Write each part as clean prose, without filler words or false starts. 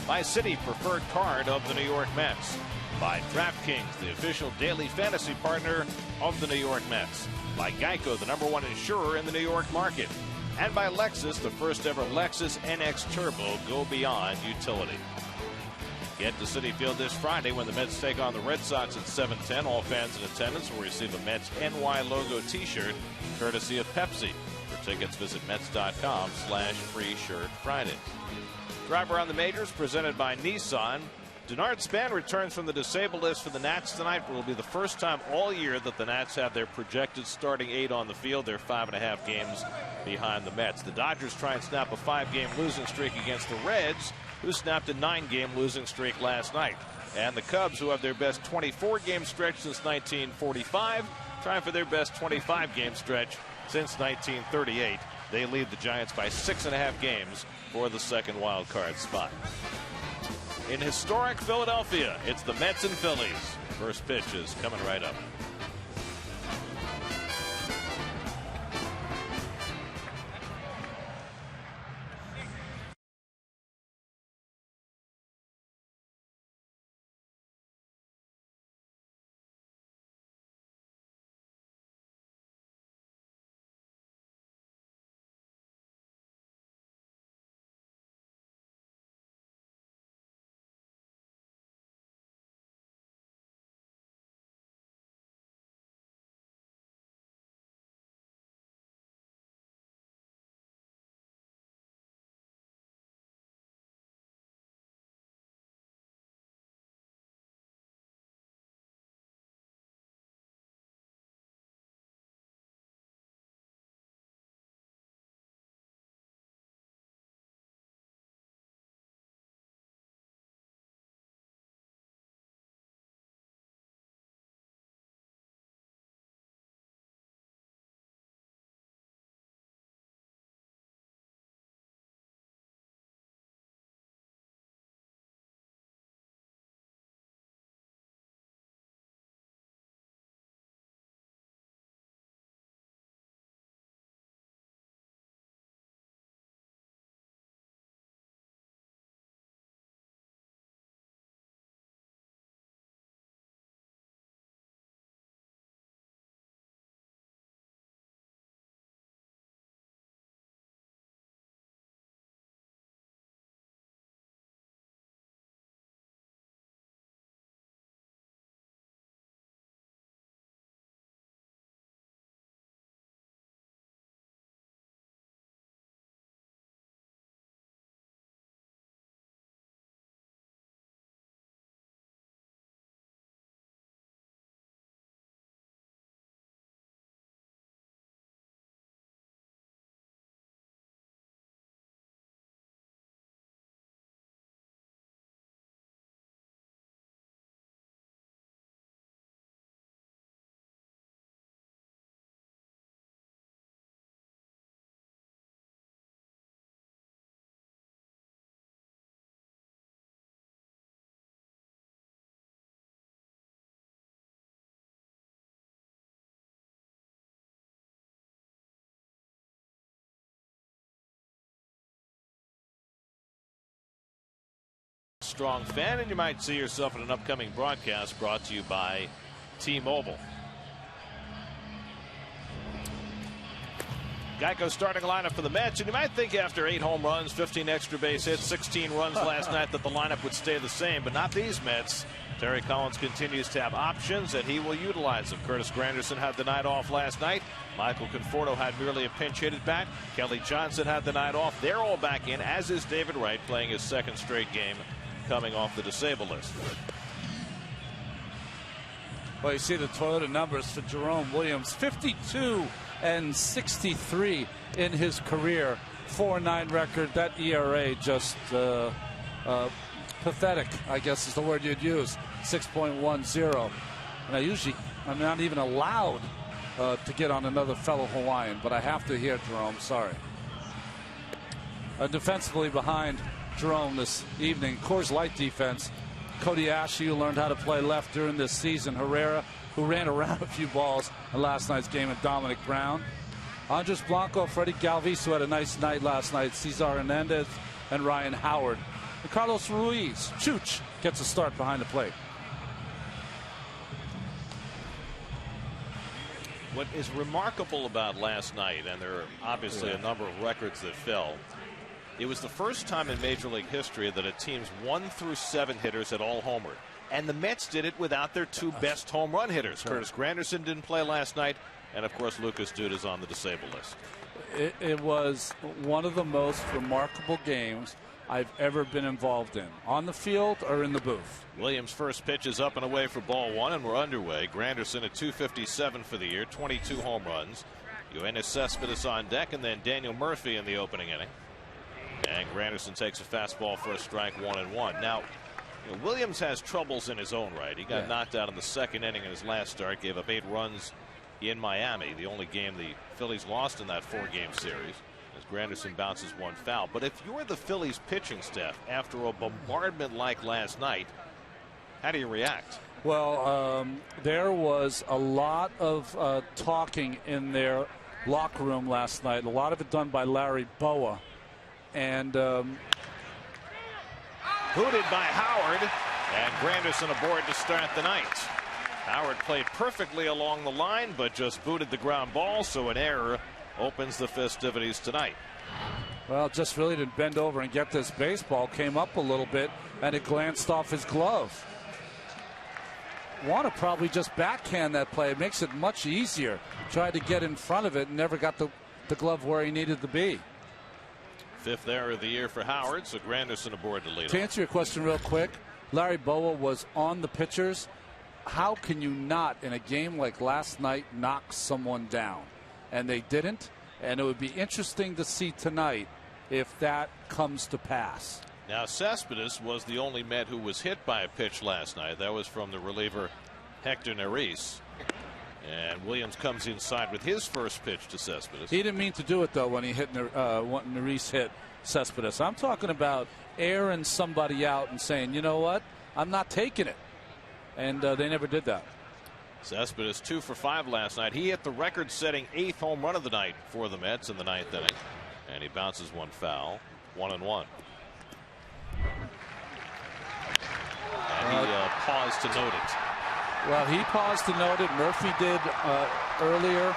By Citi, preferred card of the New York Mets. By DraftKings, the official daily fantasy partner of the New York Mets. By Geico, the #1 insurer in the New York market. And by Lexus, the first ever Lexus NX Turbo Go Beyond utility. Get to Citi Field this Friday when the Mets take on the Red Sox at 7:10. All fans in attendance will receive a Mets NY logo t-shirt courtesy of Pepsi. For tickets, visit Mets.com/free shirt Fridays. Driver on the Majors presented by Nissan. Denard Span returns from the disabled list for the Nats tonight. It will be the first time all year that the Nats have their projected starting 8 on the field. They're 5.5 games behind the Mets. The Dodgers try and snap a 5-game losing streak against the Reds, who snapped a 9-game losing streak last night. And the Cubs, who have their best 24-game stretch since 1945, trying for their best 25-game stretch since 1938. They lead the Giants by 6.5 games for the second wild card spot. In historic Philadelphia, it's the Mets and Phillies. First pitch is coming right up. Strong fan, and you might see yourself in an upcoming broadcast brought to you by T-Mobile. Geico starting lineup for the Mets, and you might think after 8 home runs, 15 extra base hits, 16 runs last night that the lineup would stay the same, but not these Mets. Terry Collins continues to have options, and he will utilize them. Curtis Granderson had the night off last night. Michael Conforto had merely a pinch hit at bat. Kelly Johnson had the night off. They're all back in, as is David Wright, playing his second straight game coming off the disabled list. Well, you see the Toyota numbers for Jerome Williams, 52 and 63 in his career, 4.9 record. That ERA just pathetic, I guess is the word you'd use, 6.10. And I'm not even allowed to get on another fellow Hawaiian, but I have to here, Jerome. Sorry. Defensively behind Jerome this evening, Coors Light defense. Cody Ashley, who learned how to play left during this season. Herrera, who ran around a few balls in last night's game, and Dominic Brown. Andres Blanco, Freddie Galvis, who had a nice night last night. Cesar Hernandez and Ryan Howard And Carlos Ruiz, Chooch, gets a start behind the plate. What is remarkable about last night, and there are obviously a number of records that fell, it was the first time in Major League history that a team's 1 through 7 hitters had all homered. And the Mets did it without their 2 best home run hitters. Curtis Granderson didn't play last night, and of course Lucas Duda is on the disabled list. It was one of the most remarkable games I've ever been involved in, on the field or in the booth. Williams' first pitch is up and away for ball 1, and we're underway. Granderson at .257 for the year, 22 home runs. Yoenis Cespedes on deck, and then Daniel Murphy in the opening inning. And Granderson takes a fastball for a strike, 1-1. Now, Williams has troubles in his own right. He got knocked out in the second inning in his last start, gave up 8 runs in Miami, the only game the Phillies lost in that 4-game series, as Granderson bounces 1 foul. But if you're the Phillies pitching staff after a bombardment like last night, how do you react? Well, there was a lot of talking in their locker room last night, a lot of it done by Larry Boa. And booted by Howard, and Granderson aboard to start the night. Howard played perfectly along the line, but just booted the ground ball, so an error opens the festivities tonight. Well, just really didn't bend over and get this baseball. Came up a little bit, and it glanced off his glove. Want to probably just backhand that play. It makes it much easier. Tried to get in front of it and never got the glove where he needed to be. 5th error of the year for Howard, so Granderson aboard to lead. To answer your question real quick, Larry Boa was on the pitchers. How can you not, in a game like last night, knock someone down? And they didn't. And it would be interesting to see tonight if that comes to pass. Now, Cespedes was the only Met who was hit by a pitch last night. That was from the reliever Hector Neris. And Williams comes inside with his first pitch to Cespedes. He didn't mean to do it, though, when he hit Neris hit Cespedes. I'm talking about airing somebody out and saying, you know what, I'm not taking it. And they never did that. Cespedes 2 for 5 last night. He hit the record-setting 8th home run of the night for the Mets in the 9th inning. And he bounces 1 foul, 1-1. And he paused to note it. Well, he paused to note it. Murphy did earlier.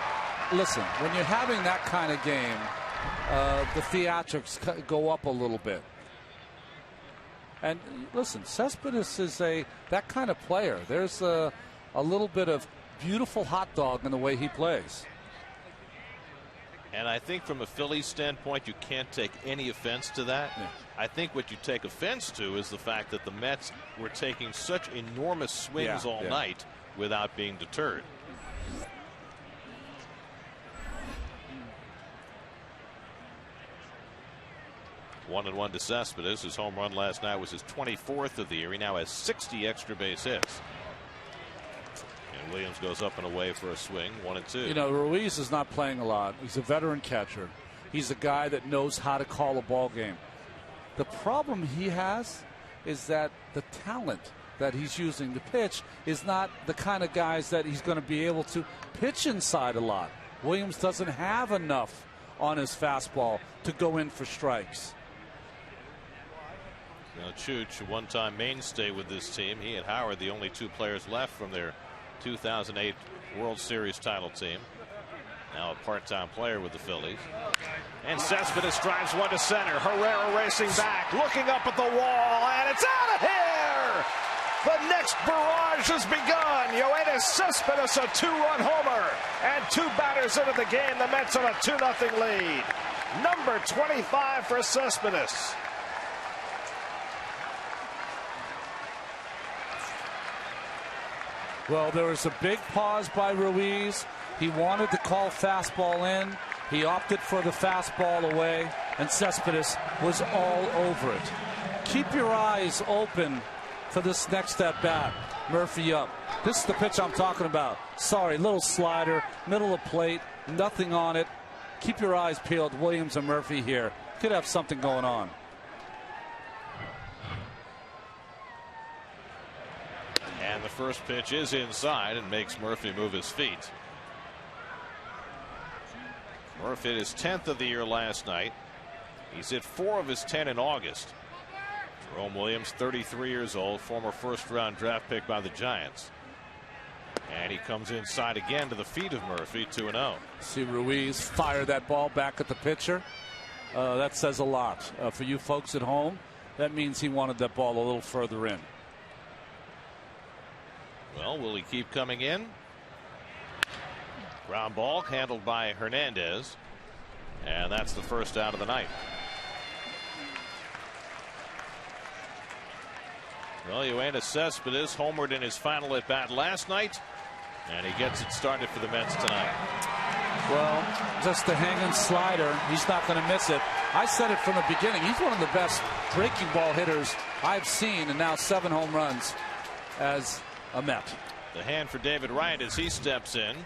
Listen, when you're having that kind of game, the theatrics go up a little bit. And listen, Cespedes is that kind of player. There's a little bit of beautiful hot dog in the way he plays. And I think from a Phillies standpoint, you can't take any offense to that. Yeah. I think what you take offense to is the fact that the Mets were taking such enormous swings all night without being deterred. One and 1 to Cespedes. His home run last night was his 24th of the year. He now has 60 extra base hits. And Williams goes up and away for a swing, 1-2. You know, Ruiz is not playing a lot. He's a veteran catcher. He's a guy that knows how to call a ball game. The problem he has is that the talent that he's using to pitch is not the kind of guys that he's going to be able to pitch inside a lot. Williams doesn't have enough on his fastball to go in for strikes. Now, Chooch, a one-time mainstay with this team. He and Howard, the only 2 players left from their 2008 World Series title team. Now a part-time player with the Phillies. And Cespedes drives 1 to center. Herrera racing back, looking up at the wall, and it's out of here! The next barrage has begun. Yoenis Cespedes, a 2-run homer, and 2 batters into the game. The Mets on a 2-0 lead. Number 25 for Cespedes. Well, there was a big pause by Ruiz. He wanted to call fastball in. He opted for the fastball away, and Cespedes was all over it. Keep your eyes open for this next at bat. Murphy up. This is the pitch I'm talking about. Sorry, little slider, middle of plate, nothing on it. Keep your eyes peeled. Williams and Murphy here. Could have something going on. And the first pitch is inside and makes Murphy move his feet. Murphy hit his 10th of the year last night. He's hit 4 of his 10 in August. Jerome Williams, 33 years old, former first-round draft pick by the Giants. And he comes inside again to the feet of Murphy, 2-0. See Ruiz fire that ball back at the pitcher. That says a lot. For you folks at home, that means he wanted that ball a little further in. Well, will he keep coming in? Ground ball handled by Hernandez. And that's the first out of the night. Well, Yoenis Cespedes homered in his final at bat last night, and he gets it started for the Mets tonight. Well, just a hanging slider. He's not going to miss it. I said it from the beginning. He's one of the best breaking ball hitters I've seen, and now 7 home runs as a Met. The hand for David Wright as he steps in.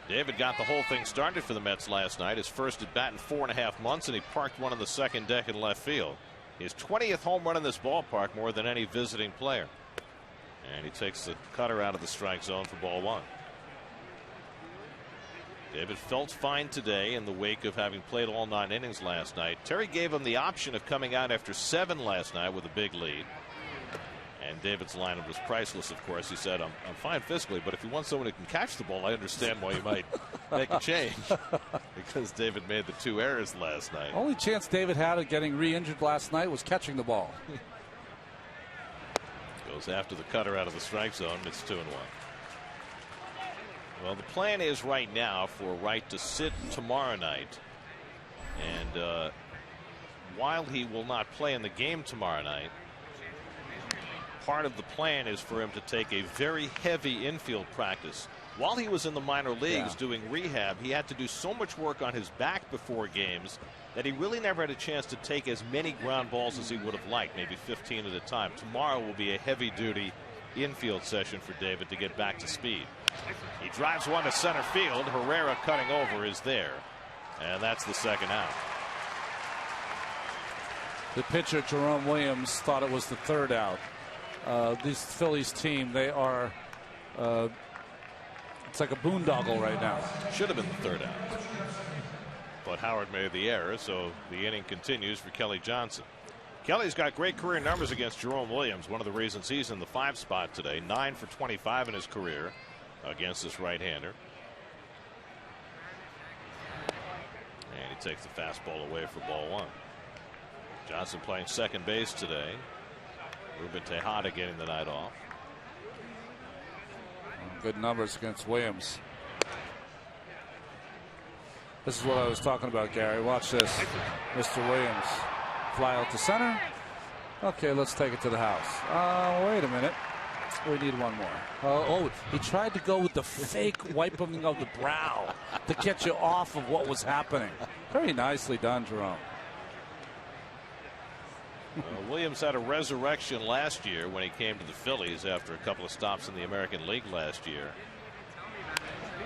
David got the whole thing started for the Mets last night. His first at bat in 4.5 months, and he parked one in the second deck in left field. His 20th home run in this ballpark, more than any visiting player. And he takes the cutter out of the strike zone for ball 1. David felt fine today in the wake of having played all 9 innings last night. Terry gave him the option of coming out after 7 last night with a big lead. And David's lineup was priceless, of course. He said, I'm fine physically, but if you want someone who can catch the ball, I understand why you might make a change. Because David made the 2 errors last night. Only chance David had of getting re-injured last night was catching the ball. Goes after the cutter out of the strike zone. It's 2-1. Well, the plan is right now for Wright to sit tomorrow night. And while he will not play in the game tomorrow night, part of the plan is for him to take a very heavy infield practice. While he was in the minor leagues doing rehab, he had to do so much work on his back before games that he really never had a chance to take as many ground balls as he would have liked, maybe 15 at a time. Tomorrow will be a heavy-duty infield session for David to get back to speed. He drives one to center field. Herrera cutting over is there. And that's the second out. The pitcher, Jerome Williams, thought it was the 3rd out. This Phillies team, they are it's like a boondoggle right now. Should have been the 3rd out. But Howard made the error, so the inning continues for Kelly Johnson. Kelly's got great career numbers against Jerome Williams. One of the reasons he's in the 5 spot today. 9 for 25 in his career against this right-hander. And he takes the fastball away for ball 1. Johnson playing second base today. Ruben Tejada getting the night off. Good numbers against Williams. This is what I was talking about, Gary. Watch this. Mr. Williams fly out to center. Okay, let's take it to the house. Wait a minute. We need one more. He tried to go with the fake wiping of the brow to get you off of what was happening. Very nicely done, Jerome. Williams had a resurrection last year when he came to the Phillies after a couple of stops in the American League last year.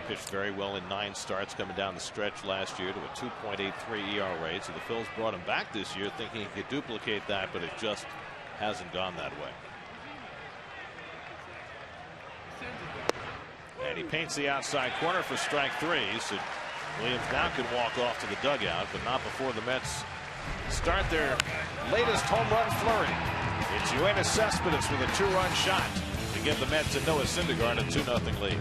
Pitched very well in 9 starts coming down the stretch last year to a 2.83 ERA rate. So the Phils brought him back this year thinking he could duplicate that, but it just hasn't gone that way. And he paints the outside corner for strike 3. So Williams now can walk off to the dugout, but not before the Mets start their latest home run flurry. It's Yoenis Cespedes with a 2-run shot to give the Mets and Noah Syndergaard a 2-0 lead.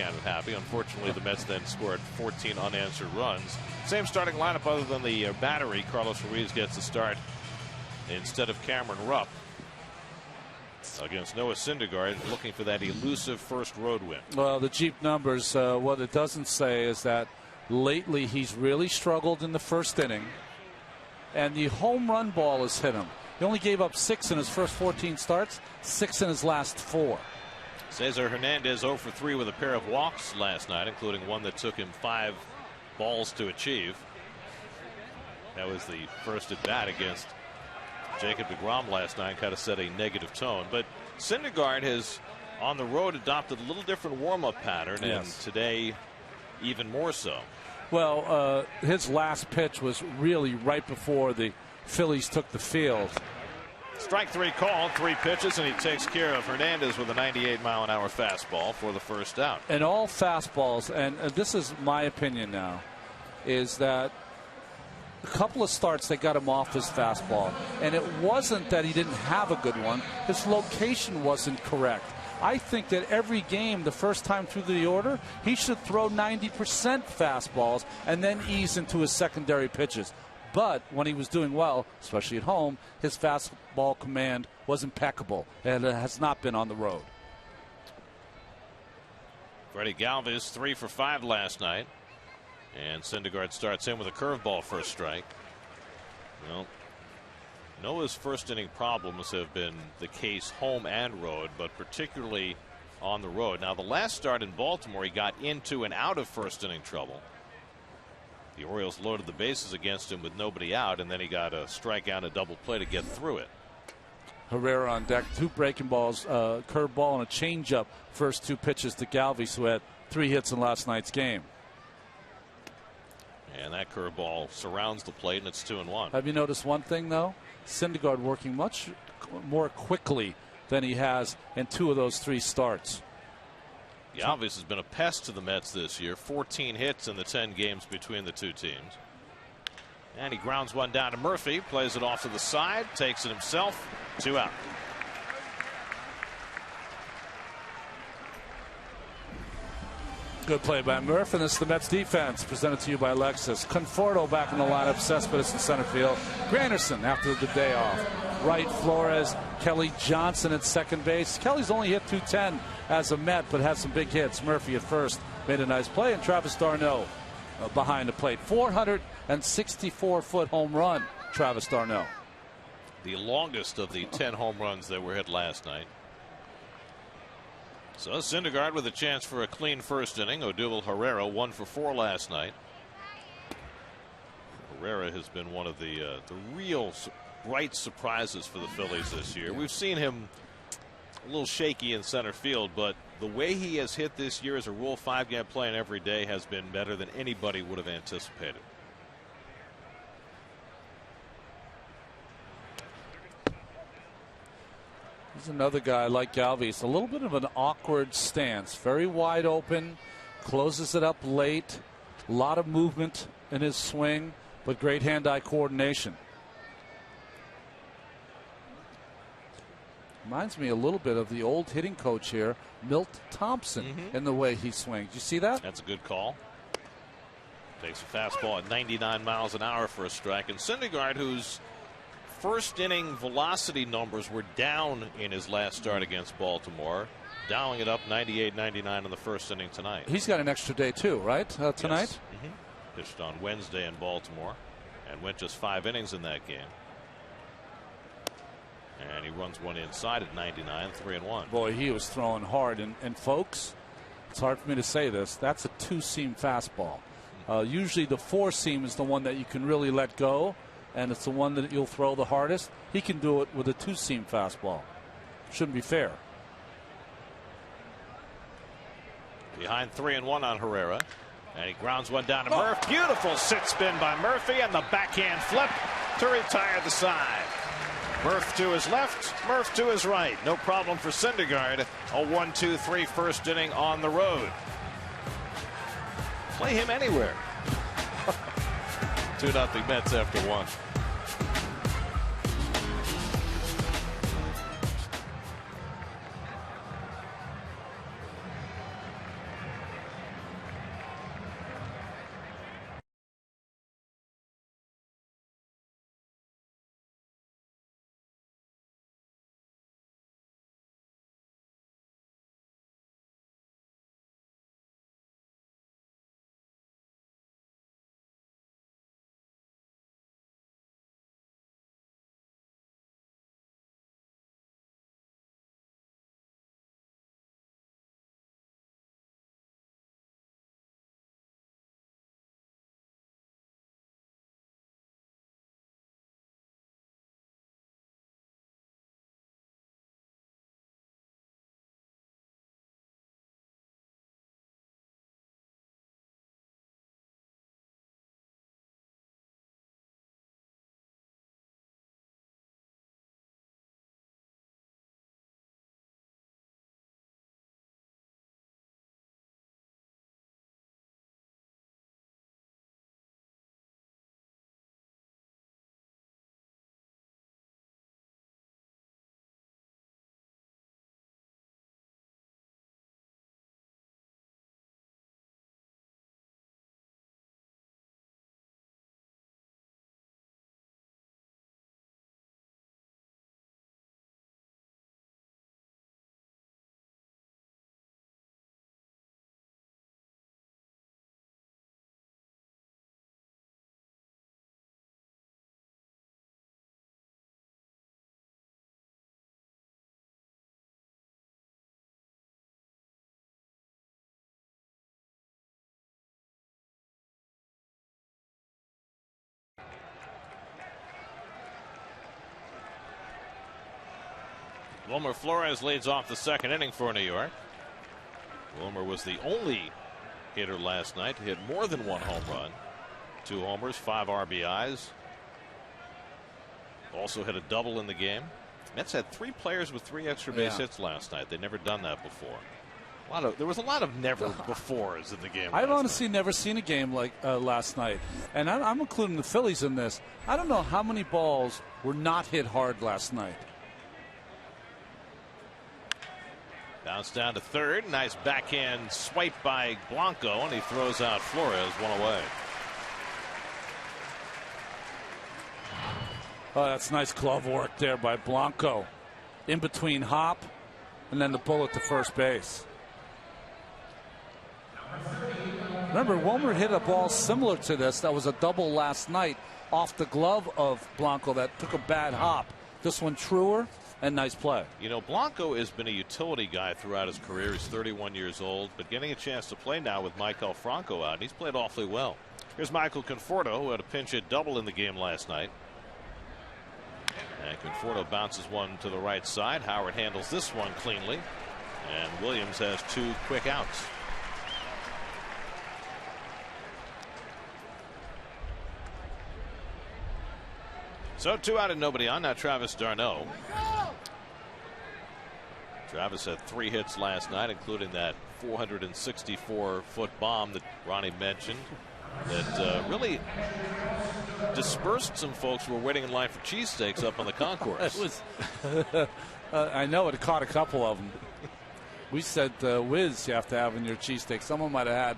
kind of happy. Unfortunately, the Mets then scored 14 unanswered runs. Same starting lineup other than the battery. Carlos Ruiz gets the start instead of Cameron Rupp against Noah Syndergaard, looking for that elusive first road win. Well, the Jeep numbers, what it doesn't say is that lately he's really struggled in the first inning, and the home run ball has hit him. He only gave up 6 in his first 14 starts, 6 in his last 4. Cesar Hernandez 0 for 3 with a pair of walks last night, including one that took him 5 balls to achieve. That was the first at bat against Jacob deGrom last night, kind of set a negative tone. But Syndergaard has, on the road, adopted a little different warm-up pattern, and today even more so. Well, his last pitch was really right before the Phillies took the field. Strike 3 called, 3 pitches, and he takes care of Hernandez with a 98-mile-an-hour fastball for the first out. And all fastballs, and this is my opinion now, is that a couple of starts they got him off his fastball, and it wasn't that he didn't have a good one. His location wasn't correct. I think that every game, the first time through the order, he should throw 90% fastballs and then ease into his secondary pitches. But when he was doing well, especially at home, his fastball command was impeccable, and it has not been on the road. Freddie Galvis 3 for 5 last night, and Syndergaard starts in with a curveball for a strike. Well, Noah's first inning problems have been the case home and road, but particularly on the road. Now, the last start in Baltimore, he got into and out of first inning trouble. The Orioles loaded the bases against him with nobody out, and then he got a strikeout and a double play to get through it. Herrera on deck, 2 breaking balls, curveball and a changeup. First 2 pitches to Galvis, who had 3 hits in last night's game. And that curveball surrounds the plate, and it's 2-1. Have you noticed one thing, though? Syndergaard working much more quickly than he has in 2 of those 3 starts. Galvis has been a pest to the Mets this year. 14 hits in the 10 games between the 2 teams. And he grounds one down to Murphy, plays it off to the side, takes it himself. 2 out. Good play by Murph, and this is the Mets defense, presented to you by Lexus. Conforto back in the lineup, Cespedes in center field. Granderson after the day off. Right, Flores, Kelly Johnson at second base. Kelly's only hit .210 as a Met, but has some big hits. Murphy at first made a nice play, and Travis d'Arnaud behind the plate. 464-foot home run, Travis d'Arnaud. The longest of the 10 home runs that were hit last night. So Syndergaard with a chance for a clean first inning. Odubel Herrera 1 for 4 last night. Herrera has been one of the real bright surprises for the Phillies this year. We've seen him a little shaky in center field, but the way he has hit this year as a Rule 5 guy playing every day has been better than anybody would have anticipated. He's another guy like Galvis, a little bit of an awkward stance, very wide open, closes it up late, a lot of movement in his swing, but great hand-eye coordination. Reminds me a little bit of the old hitting coach here, Milt Thompson, in the way he swings. You see that? That's a good call. Takes a fastball at 99 miles an hour for a strike. And Syndergaard, whose first inning velocity numbers were down in his last start against Baltimore, dialing it up 98-99 in the first inning tonight. He's got an extra day too, right? Tonight? Yes. Pitched on Wednesday in Baltimore and went just 5 innings in that game. And he runs one inside at 99, 3-1. Boy, he was throwing hard. And folks, it's hard for me to say this, that's a 2-seam fastball. Usually the 4-seam is the one that you can really let go, and it's the one that you'll throw the hardest. He can do it with a 2-seam fastball. Shouldn't be fair. Behind 3-1 on Herrera. And he grounds one down to Murph. Beautiful sit spin by Murphy, and the backhand flip to retire the side. Murph to his left, Murph to his right. No problem for Syndergaard. A 1-2-3 first inning on the road. Play him anywhere. 2-0 Mets after 1. Wilmer Flores leads off the second inning for New York. Wilmer was the only hitter last night to hit more than one home run. 2 homers, 5 RBIs. Also hit a double in the game. Mets had 3 players with 3 extra base hits last night. They'd never done that before. There was a lot of never befores in the game. I've honestly never seen a game like last night. And I'm including the Phillies in this. I don't know how many balls were not hit hard last night. Bounce down to third. Nice backhand swipe by Blanco, and he throws out Flores, 1 away. Oh, that's nice glove work there by Blanco. In between hop and then the bullet to first base. Remember, Wilmer hit a ball similar to this. That was a double last night off the glove of Blanco that took a bad hop. This one truer and nice play. You know, Blanco has been a utility guy throughout his career. He's 31 years old, but getting a chance to play now with Michael Franco out, and he's played awfully well. Here's Michael Conforto, who had a pinch hit double in the game last night. And Conforto bounces one to the right side. Howard handles this one cleanly, and Williams has 2 quick outs. So 2 out and nobody on. Now Travis d'Arnaud. Travis had 3 hits last night, including that 464-foot bomb that Ronnie mentioned that really dispersed some folks who were waiting in line for cheesesteaks up on the concourse. I know it caught a couple of them. We said whiz you have to have in your cheesesteak. Someone might have had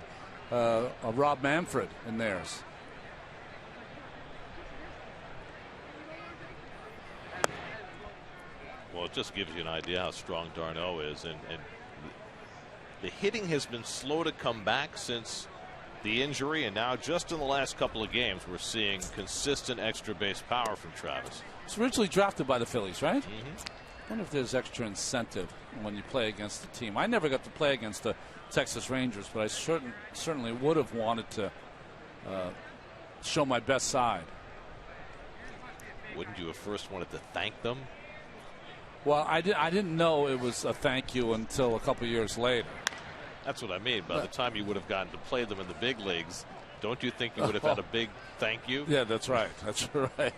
a Rob Manfred in theirs. Well, it just gives you an idea how strong d'Arnaud is, and the hitting has been slow to come back since the injury, and now just in the last couple of games we're seeing consistent extra base power from Travis. It's originally drafted by the Phillies, right? I wonder if there's extra incentive when you play against the team. I never got to play against the Texas Rangers, but I certainly would have wanted to show my best side. Wouldn't you have first wanted to thank them? Well, I didn't know it was a thank you until a couple years later. That's what I mean. By the time you would have gotten to play them in the big leagues, don't you think you would have had a big thank you? Yeah, that's right. That's right.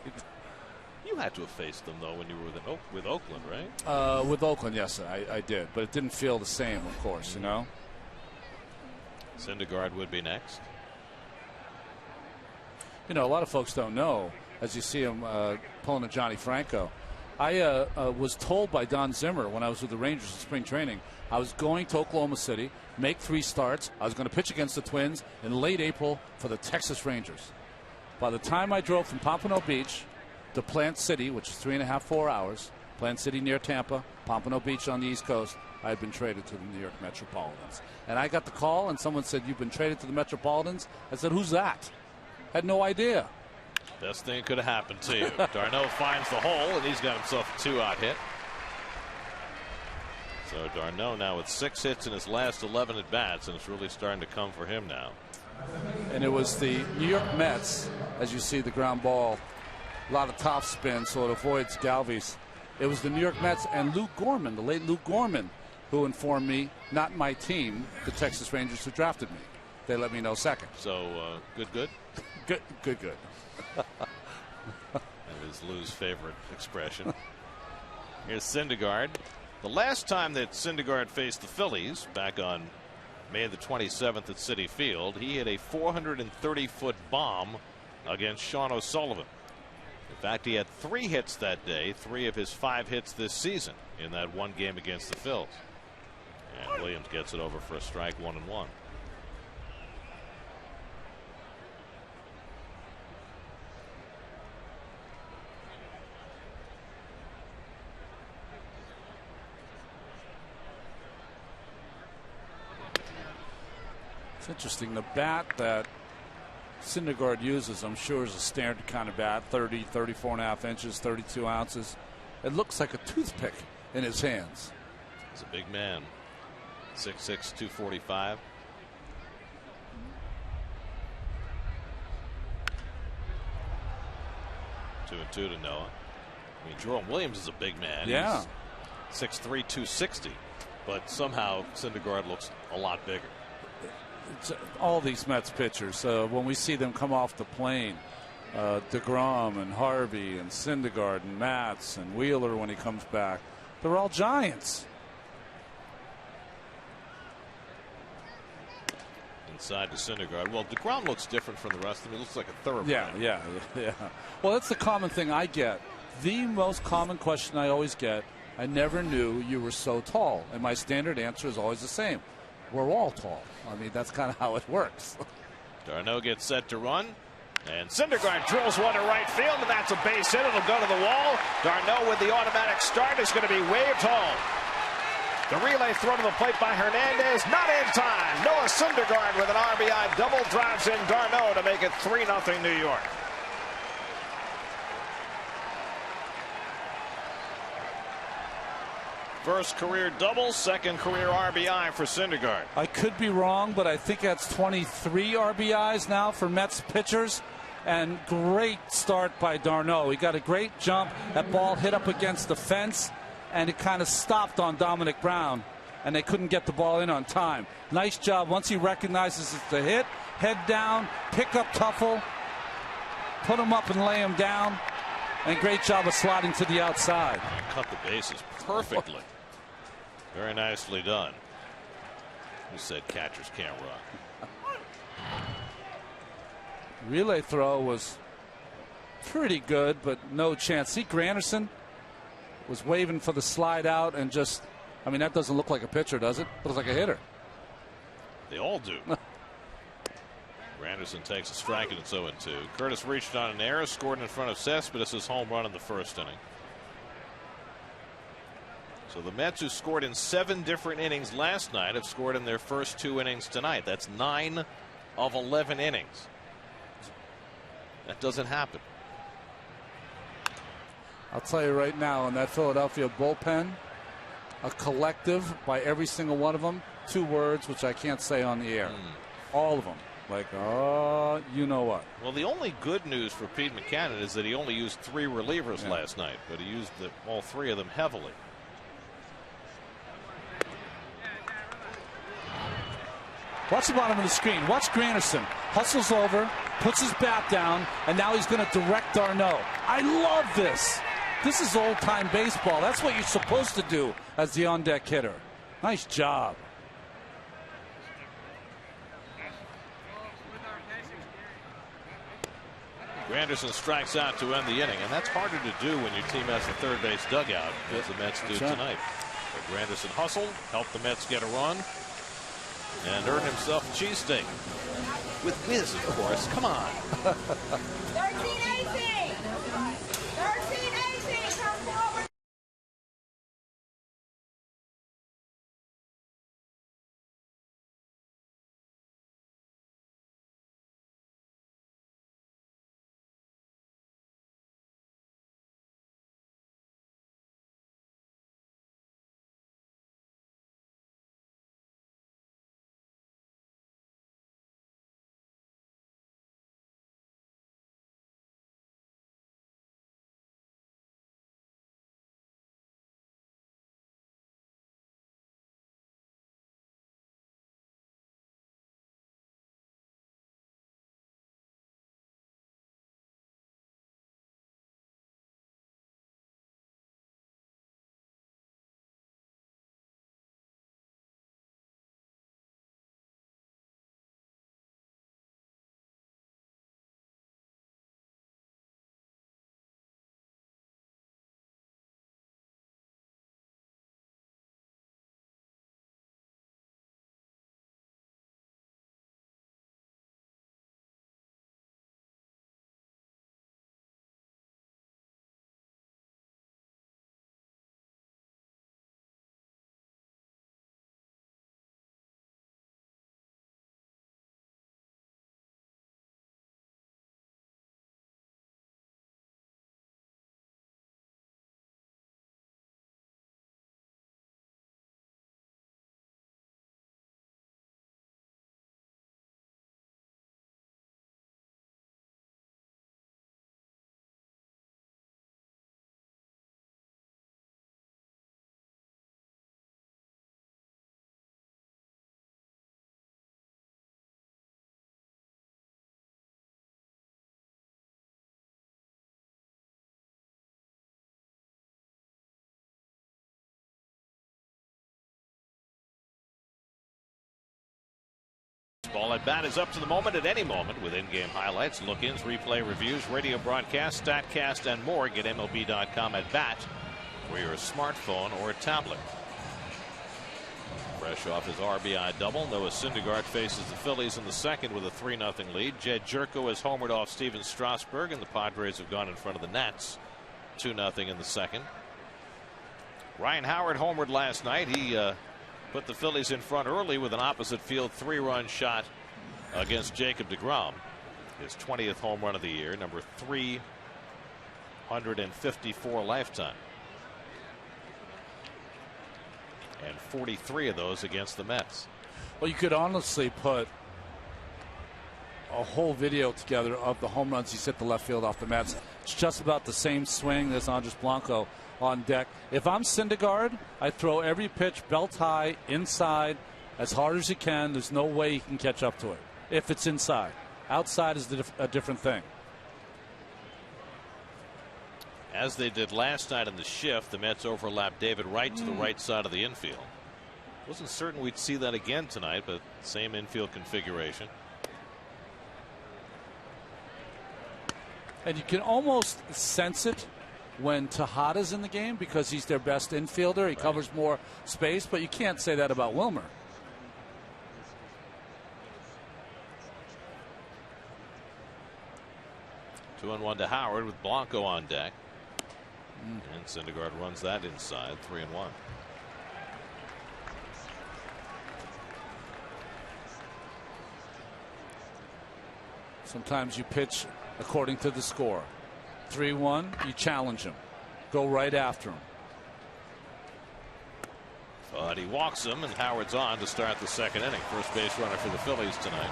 You had to have faced them, though, when you were with Oakland, right? With Oakland, yes, I did. But it didn't feel the same, of course, you know. Syndergaard would be next. You know, a lot of folks don't know, as you see him pulling a Johnny Franco. I was told by Don Zimmer when I was with the Rangers in spring training, I was going to Oklahoma City, make 3 starts. I was going to pitch against the Twins in late April for the Texas Rangers. By the time I drove from Pompano Beach to Plant City, which is 3.5, 4 hours, Plant City near Tampa, Pompano Beach on the East Coast, I had been traded to the New York Metropolitans. And I got the call, and someone said, "You've been traded to the Metropolitans?" I said, "Who's that?" Had no idea. Best thing that could have happened to you. d'Arnaud finds the hole, and he's got himself a 2-out hit. So d'Arnaud now with 6 hits in his last 11 at bats, and it's really starting to come for him now. And it was the New York Mets, as you see the ground ball, a lot of top spin, so it avoids Galvis. It was the New York Mets and Lou Gorman, the late Lou Gorman, who informed me, not my team, the Texas Rangers, who drafted me. They let me know second. So good. Good. That is Lou's favorite expression. Here's Syndergaard. The last time that Syndergaard faced the Phillies, back on May the 27th at Citi Field, he hit a 430-foot bomb against Sean O'Sullivan. In fact, he had 3 hits that day, 3 of his 5 hits this season in that one game against the Phillies. And Williams gets it over for a strike, 1-1. It's interesting. The bat that Syndergaard uses, I'm sure, is a standard kind of bat, 30, 34.5 inches, 32 ounces. It looks like a toothpick in his hands. He's a big man. 6'6", 245. Two and two to Noah. I mean, Jerome Williams is a big man. Yeah. 6'3", 260. But somehow Syndergaard looks a lot bigger. All these Mets pitchers, when we see them come off the plane, DeGrom and Harvey and Syndergaard and Matz and Wheeler when he comes back, they're all giants. Inside to Syndergaard. Well, DeGrom looks different from the rest of them. He looks like a thoroughbred. Yeah. Well, that's the common thing I get. The most common question I always get, I never knew you were so tall. And my standard answer is always the same. We're all tall. I mean, that's kind of how it works. D'Arnaud gets set to run. And Syndergaard drills one to right field, and that's a base hit. It'll go to the wall. D'Arnaud with the automatic start is going to be waved home. The relay throw to the plate by Hernandez. Not in time. Noah Syndergaard with an RBI double drives in D'Arnaud to make it 3-0 New York. First career double, second career RBI for Syndergaard. I could be wrong, but I think that's 23 RBIs now for Mets pitchers. And great start by D'Arnaud. He got a great jump. That ball hit up against the fence, and it kind of stopped on Dominic Brown, and they couldn't get the ball in on time. Nice job. Once he recognizes it's a hit, head down, pick up Tuffle, put him up and lay him down, and great job of sliding to the outside. Cut the bases perfectly. Very nicely done. Who said catchers can't run? Relay throw was pretty good, but no chance. See, Granderson was waving for the slide out and just, I mean, that doesn't look like a pitcher, does it? Looks like a hitter. They all do. Granderson takes a strike and it's 0-2. Curtis reached on an error, scored in front of Cespedes' home run in the first inning. So the Mets, who scored in 7 different innings last night, have scored in their first 2 innings tonight. That's 9 of 11 innings. That doesn't happen. I'll tell you right now, in that Philadelphia bullpen, a collective by every single one of them, 2 words which I can't say on the air. All of them. Like, oh, you know what. Well, the only good news for Pete Mackanin is that he only used 3 relievers last night, but he used all 3 of them heavily. Watch the bottom of the screen. Watch Granderson. Hustles over, puts his bat down, and now he's going to direct D'Arnaud. I love this. This is old-time baseball. That's what you're supposed to do as the on-deck hitter. Nice job. Granderson strikes out to end the inning, and that's harder to do when your team has the third base dugout, as the Mets do tonight. But Granderson hustled, helped the Mets get a run, and earned himself a cheesesteak. With whiz, of course. Come on. 13-18. Baseball at bat is up to the moment at any moment with in-game highlights, look-ins, replay reviews, radio broadcasts, StatCast, and more. Get MLB.com at bat for your smartphone or tablet. Fresh off his RBI double, Noah Syndergaard faces the Phillies in the second with a 3-0 lead. Jed Jerko has homered off Steven Strasburg, and the Padres have gone in front of the Nats 2-0 in the second. Ryan Howard homered last night. He put the Phillies in front early with an opposite field 3-run shot against Jacob deGrom. His 20th home run of the year, number 354 lifetime. And 43 of those against the Mets. Well, you could honestly put a whole video together of the home runs he's hit the left field off the Mets. It's just about the same swing as Andres Blanco on deck. If I'm Syndergaard, I throw every pitch belt high inside as hard as you can. There's no way you can catch up to it if it's inside. Outside is a different thing. As they did last night in the shift, the Mets overlapped David Wright to the right side of the infield. Wasn't certain we'd see that again tonight, but same infield configuration. And you can almost sense it when Tejada's in the game because he's their best infielder. He covers more space, but you can't say that about Wilmer. Two on one to Howard with Blanco on deck. And Syndergaard runs that inside, 3-1. Sometimes you pitch according to the score. 3-1, you challenge him. Go right after him. But he walks him, and Howard's on to start the second inning. First base runner for the Phillies tonight.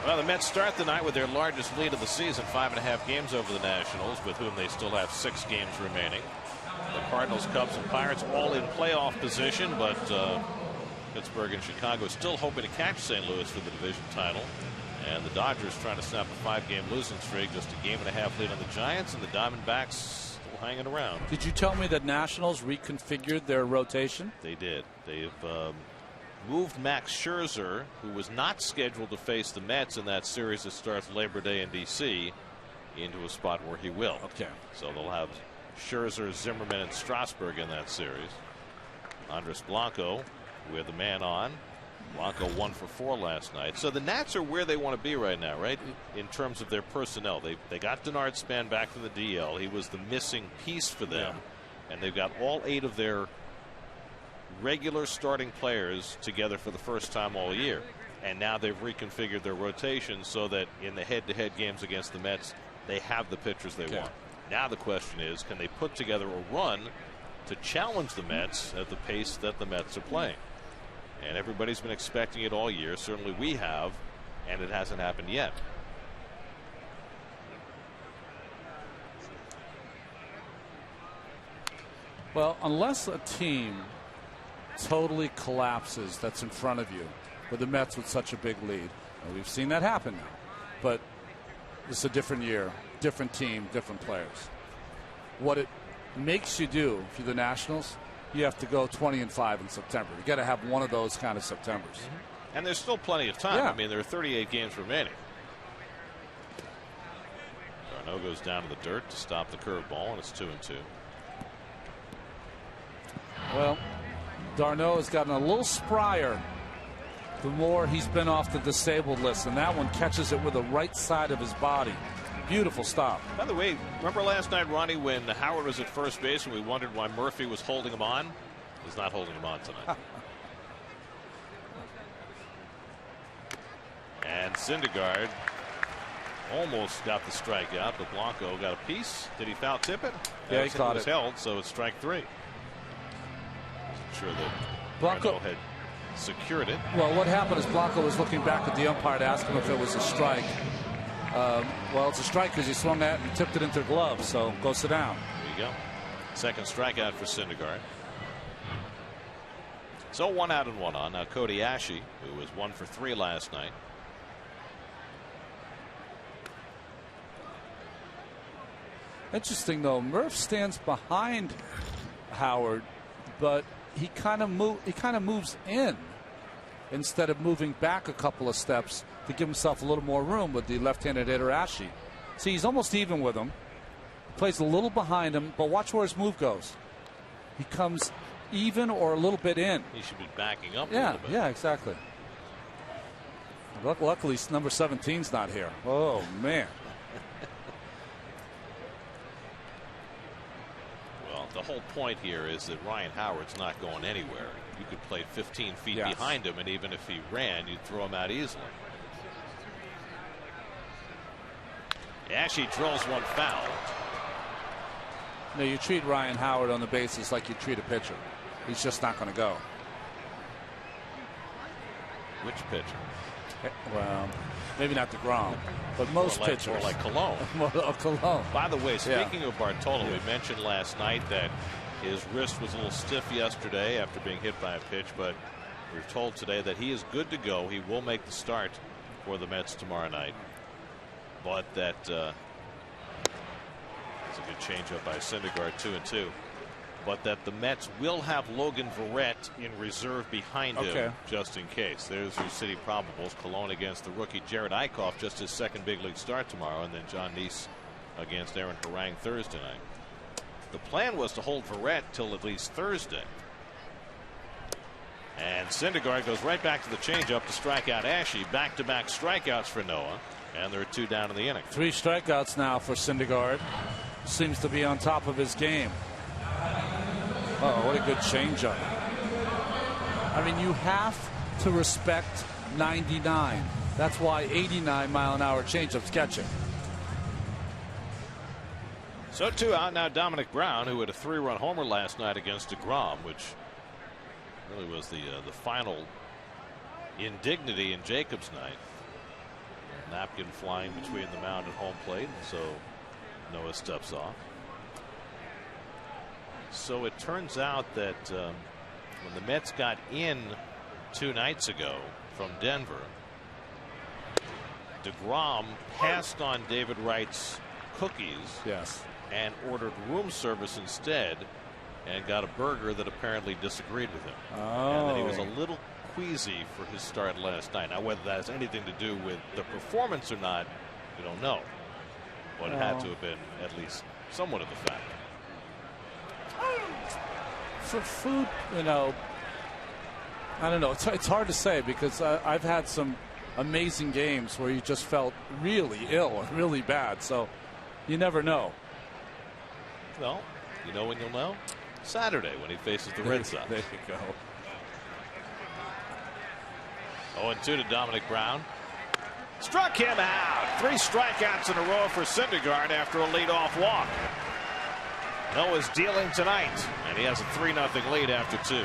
Well, the Mets start the night with their largest lead of the season, 5.5 games over the Nationals, with whom they still have 6 games remaining. The Cardinals, Cubs, and Pirates all in playoff position, but Pittsburgh and Chicago still hoping to catch St. Louis for the division title. And the Dodgers trying to snap a 5-game losing streak, just a 1.5 lead on the Giants, and the Diamondbacks still hanging around. Did you tell me that Nationals reconfigured their rotation? They did. They've moved Max Scherzer, who was not scheduled to face the Mets in that series that starts Labor Day in D.C., into a spot where he will. Okay. So they'll have Scherzer, Zimmerman, and Strasburg in that series. Andres Blanco, we have the man on. Blanco 1 for 4 last night. So the Nats are where they want to be right now, right? In terms of their personnel. They got Denard Span back from the DL. He was the missing piece for them. Yeah. And they've got all 8 of their regular starting players together for the first time all year. And now they've reconfigured their rotation so that in the head-to-head games against the Mets, they have the pitchers they want. Now the question is, can they put together a run to challenge the Mets at the pace that the Mets are playing? And everybody's been expecting it all year. Certainly we have, and it hasn't happened yet. Well, unless a team totally collapses that's in front of you, with the Mets with such a big lead, and we've seen that happen now. But it's a different year, different team, different players. What it makes you do, if you're the Nationals, you have to go 20-5 in September. You got to have one of those kind of Septembers. And there's still plenty of time. Yeah. I mean, there are 38 games remaining. Darno goes down to the dirt to stop the curveball, and it's 2-2. Well, Darno has gotten a little sprier the more he's been off the disabled list, and that one catches it with the right side of his body. Beautiful stop. By the way, remember last night, Ronnie, when Howard was at first base and we wondered why Murphy was holding him on? He's not holding him on tonight. And Syndergaard almost got the strikeout, but Blanco got a piece. Did he foul tip it? Yeah, he caught it. It was held, so it's strike 3. Wasn't sure that Blanco had secured it. Well, what happened is Blanco was looking back at the umpire to ask him if it was a strike. Well, it's a strike because he swung that and tipped it into the glove, so go sit down. There you go. Second strikeout for Syndergaard. So 1 out and 1 on. Now Cody Ashe, who was 1 for 3 last night. Interesting, though. Murph stands behind Howard, but he kind of moves in. instead of moving back a couple of steps to give himself a little more room with the left-handed hitter Ashe. See, he's almost even with him. Plays a little behind him, but watch where his move goes. He comes even or a little bit in. He should be backing up a little bit. Yeah, exactly. Luckily, number 17's not here. Oh, man. Well, the whole point here is that Ryan Howard's not going anywhere. You could play 15 feet behind him, and even if he ran, you'd throw him out easily. Ashe drills one foul. No, you treat Ryan Howard on the bases like you treat a pitcher. He's just not going to go. Which pitcher? Well, maybe not DeGrom, but most pitchers. More like Cologne. Cologne. By the way, speaking of Bartolo, we mentioned last night that his wrist was a little stiff yesterday after being hit by a pitch, but we're told today that he is good to go. He will make the start for the Mets tomorrow night. But that it's a good changeup by Syndergaard, 2-2. But that the Mets will have Logan Verrett in reserve behind him just in case. There's your city probables. Cologne against the rookie Jared Eichhoff, just his second big league start tomorrow, and then John Neese against Aaron Harang Thursday night. The plan was to hold Verrett till at least Thursday. And Syndergaard goes right back to the changeup to strike out Ashe. Back-to-back strikeouts for Noah. And there are 2 down in the inning. 3 strikeouts now for Syndergaard. Seems to be on top of his game. Oh, what a good changeup. I mean, you have to respect 99. That's why 89-mile-an-hour changeups catch him. So 2 out now. Dominic Brown, who had a 3-run homer last night against DeGrom, which really was the final indignity in Jacobs' night. Napkin flying between the mound and home plate, and so Noah steps off. So it turns out that when the Mets got in 2 nights ago from Denver, DeGrom passed on David Wright's cookies and ordered room service instead, and got a burger that apparently disagreed with him. And that he was a little queasy for his start last night. Now, whether that has anything to do with the performance or not, we don't know. But it had to have been at least somewhat of a factor. For food, you know, I don't know. It's hard to say because I've had some amazing games where you just felt really ill or really bad. So you never know. Well, you know when you'll know? Saturday when he faces the Red Sox. There you go. 0-2 to Dominic Brown. Struck him out. 3 strikeouts in a row for Syndergaard after a leadoff walk. Noah's dealing tonight, and he has a 3-0 lead after 2.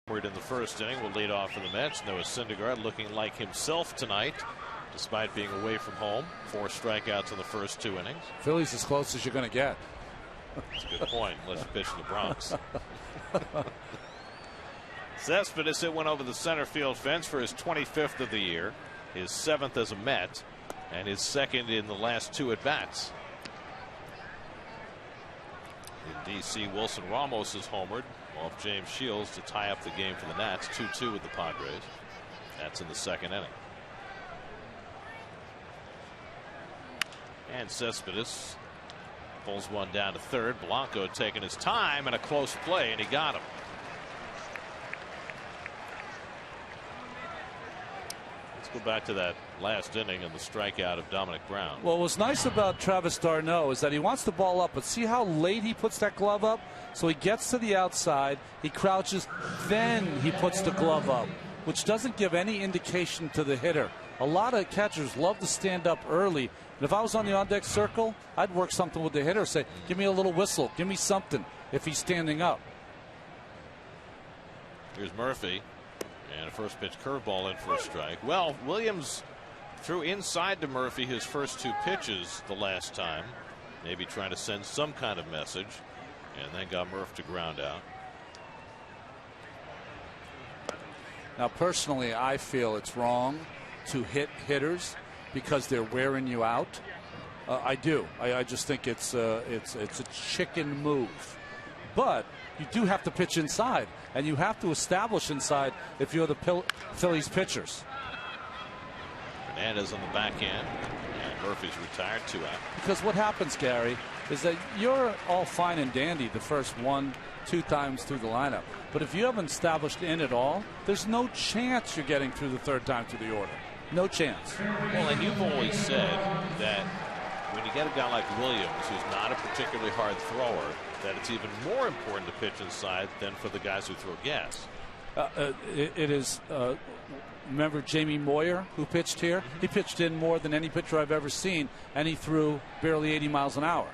In the first inning will lead off for the Mets. Noah Syndergaard looking like himself tonight, despite being away from home. 4 strikeouts in the first 2 innings. Phillies as close as you're going to get. That's a good point, unless you pitch in the Bronx. Cespedes hit one over the center field fence for his 25th of the year, his 7th as a Met, and his 2nd in the last 2 at-bats. In D.C., Wilson Ramos is homered off James Shields to tie up the game for the Nats, 2-2 with the Padres. That's in the 2nd inning. And Cespedes pulls one down to third. Blanco taking his time and a close play, and he got him. Let's go back to that last inning and the strikeout of Dominic Brown. Well, what's nice about Travis d'Arnaud is that he wants the ball up, but see how late he puts that glove up? So he gets to the outside, he crouches, then he puts the glove up, which doesn't give any indication to the hitter. A lot of catchers love to stand up early. And if I was on the on-deck circle, I'd work something with the hitter, say, give me a little whistle, give me something if he's standing up. Here's Murphy. And a first pitch curveball in for a strike. Well, Williams threw inside to Murphy his first 2 pitches the last time, maybe trying to send some kind of message, and then got Murph to ground out. Now, personally, I feel it's wrong to hit hitters because they're wearing you out. I do. I just think it's a chicken move. But you do have to pitch inside, and you have to establish inside if you're the Phillies pitchers. Hernandez on the back end, and Murphy's retired, 2 out. Because what happens, Gary, is that you're all fine and dandy the first 1-2 times through the lineup. But if you haven't established in at all, there's no chance you're getting through the 3rd time through the order. No chance. Well, and you've always said that when you get a guy like Williams, who's not a particularly hard thrower, that it's even more important to pitch inside than for the guys who throw gas. It is. Remember Jamie Moyer, who pitched here? He pitched in more than any pitcher I've ever seen, and he threw barely 80 miles an hour.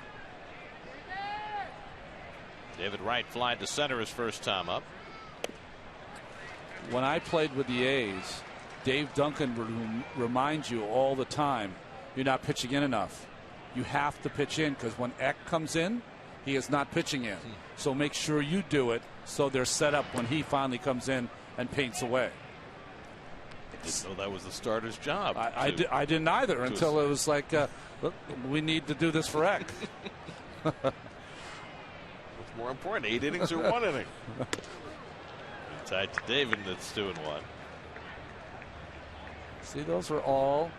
David Wright flied to center his first time up. When I played with the A's, Dave Duncan would remind you all the time, you're not pitching in enough. You have to pitch in, because when Eck comes in, he is not pitching in. So make sure you do it so they're set up when he finally comes in and paints away. So that was the starter's job. I didn't either until it was like, look, we need to do this for Eck. What's more important, 8 innings or 1 inning? Tied to David, that's 2-1. See, those are all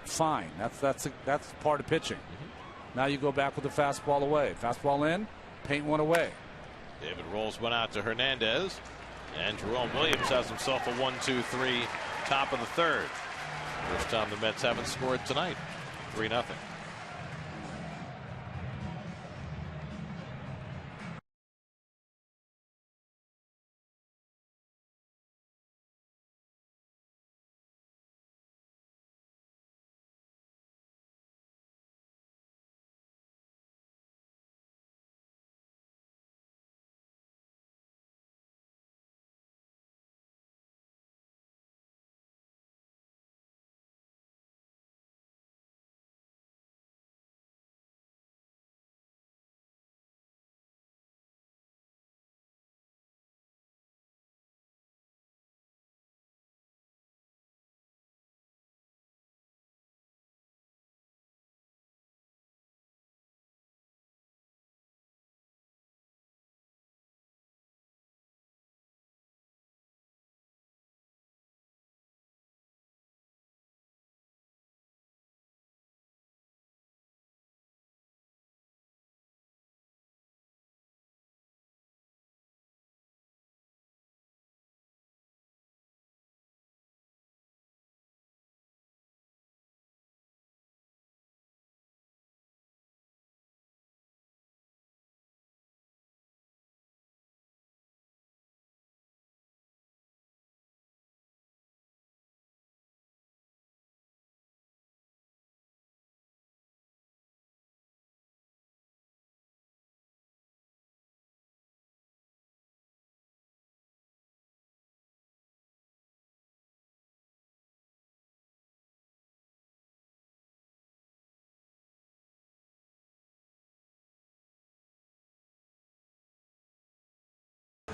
fine. That's part of pitching. Now you go back with the fastball away. Fastball in, paint one away. David rolls one out to Hernandez. And Jerome Williams has himself a 1-2-3 top of the 3rd. First time the Mets haven't scored tonight. 3-0.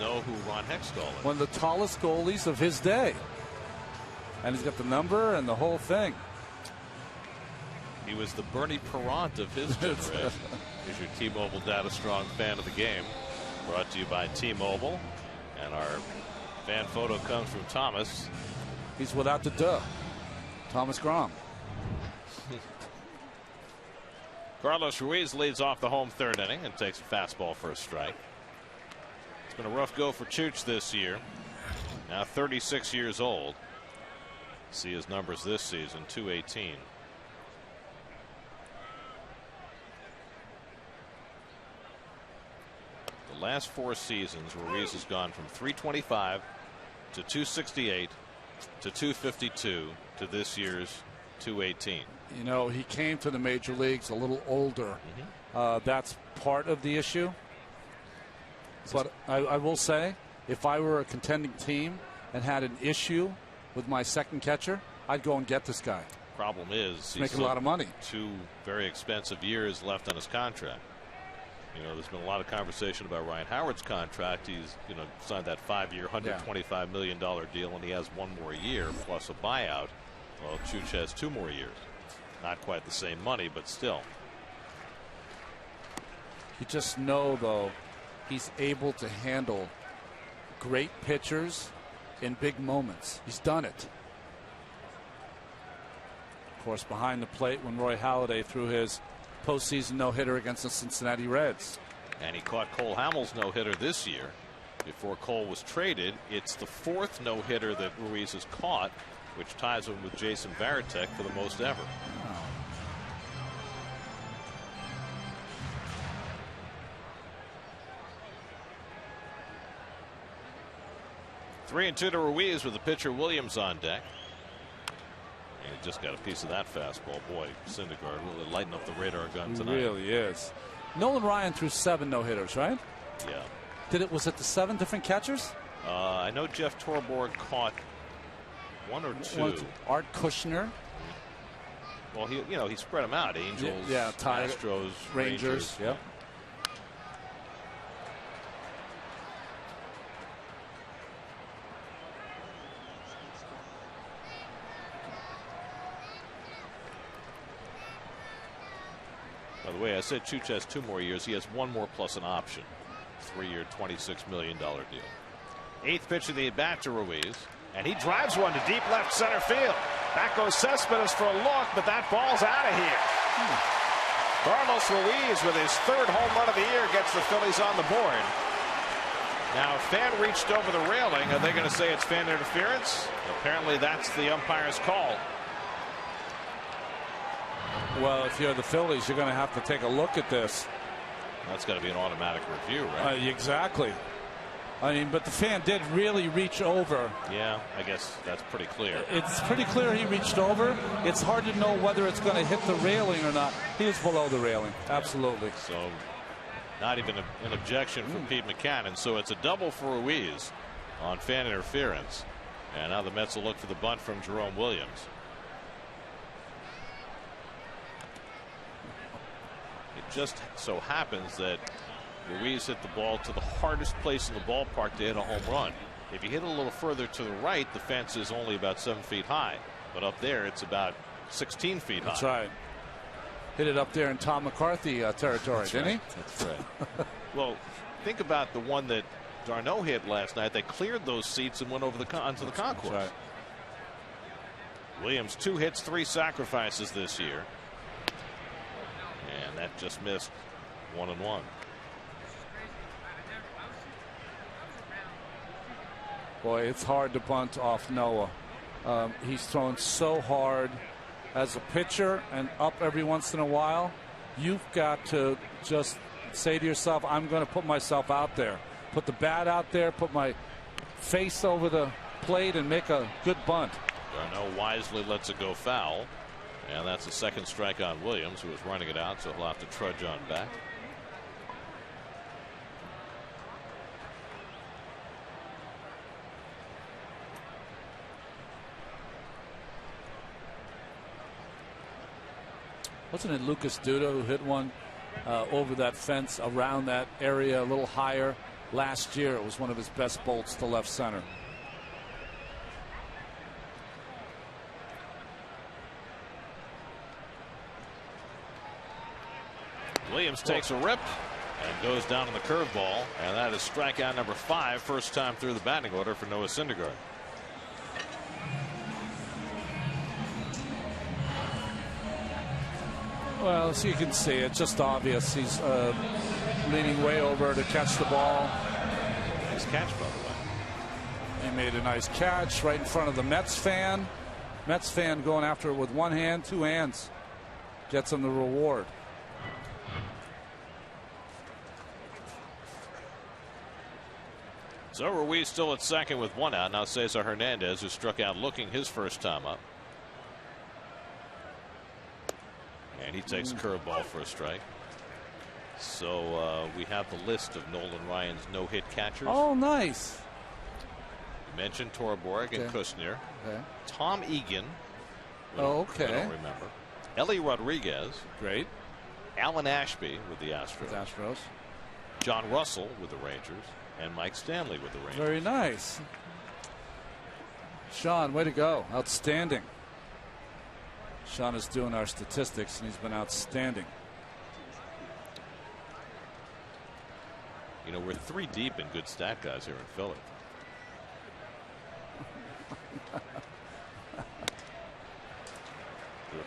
know who Ron Hextall is. One of the tallest goalies of his day. And he's got the number and the whole thing. He was the Bernie Perrant of his generation. Here's your T-Mobile Data Strong fan of the game. Brought to you by T-Mobile. And our fan photo comes from Thomas. He's without the duh. Thomas Grom. Carlos Ruiz leads off the home third inning and takes a fastball for a strike. It's been a rough go for Chooch this year. Now 36 years old. See his numbers this season, .218. The last 4 seasons, Ruiz has gone from .325 to .268 to .252 to this year's .218. You know, he came to the major leagues a little older. That's part of the issue. But I will say, if I were a contending team and had an issue with my second catcher, I'd go and get this guy. Problem is, he's making a lot of money. 2 very expensive years left on his contract. You know, there's been a lot of conversation about Ryan Howard's contract. He's, you know, signed that 5-year, $125 million deal, and he has 1 more year plus a buyout. Well, Chooch has 2 more years. Not quite the same money, but still. You just know, though, he's able to handle great pitchers in big moments. He's done it. Of course, behind the plate when Roy Halladay threw his postseason no-hitter against the Cincinnati Reds. And he caught Cole Hamels no-hitter this year. Before Cole was traded, it's the 4th no-hitter that Ruiz has caught, which ties him with Jason Varitek for the most ever. Oh. 3-2 to Ruiz with the pitcher Williams on deck. And he just got a piece of that fastball. Boy, Syndergaard really lighting up the radar gun tonight. He really is. Nolan Ryan threw 7 no-hitters, right? Yeah. Was it the 7 different catchers? I know Jeff Torborg caught 1 or 2. Art Kushner. Well, he spread them out. Angels, Astros, Rangers. Yeah. By the way, I said Chooch has 2 more years. He has 1 more plus an option. 3-year, $26 million deal. 8th pitch of the at-bat to Ruiz. And he drives one to deep left center field. Back goes Cespedes for a look, but that ball's out of here. Carlos Ruiz with his 3rd home run of the year gets the Phillies on the board. Now, a fan reached over the railing. Are they going to say it's fan interference? Apparently, that's the umpire's call. Well, if you're the Phillies, you're going to have to take a look at this. That's got to be an automatic review, right? Exactly. I mean, but the fan did really reach over. Yeah, I guess that's pretty clear. It's pretty clear he reached over. It's hard to know whether it's going to hit the railing or not. He was below the railing. Absolutely. So, not even an objection from Pete McCann. So it's a double for Ruiz on fan interference. And now the Mets will look for the bunt from Jerome Williams. It just so happens that Ruiz hit the ball to the hardest place in the ballpark to hit a home run. If you hit a little further to the right, the fence is only about 7 feet high. But up there, it's about 16 feet high. That's right. Hit it up there in Tom McCarthy territory, didn't he? That's right. Well, think about the one that Darno hit last night. They cleared those seats and went over onto the concourse. That's right. Williams, 2 hits, 3 sacrifices this year. And that just missed 1-1. Boy, it's hard to bunt off Noah. He's thrown so hard as a pitcher and up every once in a while. You've got to just say to yourself, I'm going to put myself out there. Put the bat out there, put my face over the plate and make a good bunt. Darno wisely lets it go foul. And that's the 2nd strike on Williams, who was running it out, so he'll have to trudge on back. Wasn't it Lucas Duda who hit one over that fence around that area a little higher? Last year, it was one of his best bolts to left center. Williams takes a rip and goes down on the curveball, and that is strikeout number 5, first time through the batting order for Noah Syndergaard. Well, as you can see, it's just obvious. He's leaning way over to catch the ball. Nice catch, by the way. He made a nice catch right in front of the Mets fan. Mets fan going after it with one hand, two hands. Gets him the reward. So Ruiz still at second with one out. Now Cesar Hernandez, who struck out looking his first time up. And he takes a curveball for a strike. So we have the list of Nolan Ryan's no-hit catchers. Oh, nice. You mentioned Torborg and Cusner. Okay. Tom Egan. Oh, okay. I don't remember. Ellie Rodriguez. Great. Alan Ashby with the Astros. John Russell with the Rangers. And Mike Stanley with the Rangers. Very nice. Sean, way to go. Outstanding. Sean is doing our statistics, and he's been outstanding. You know, we're 3 deep in good stat guys here in Philly.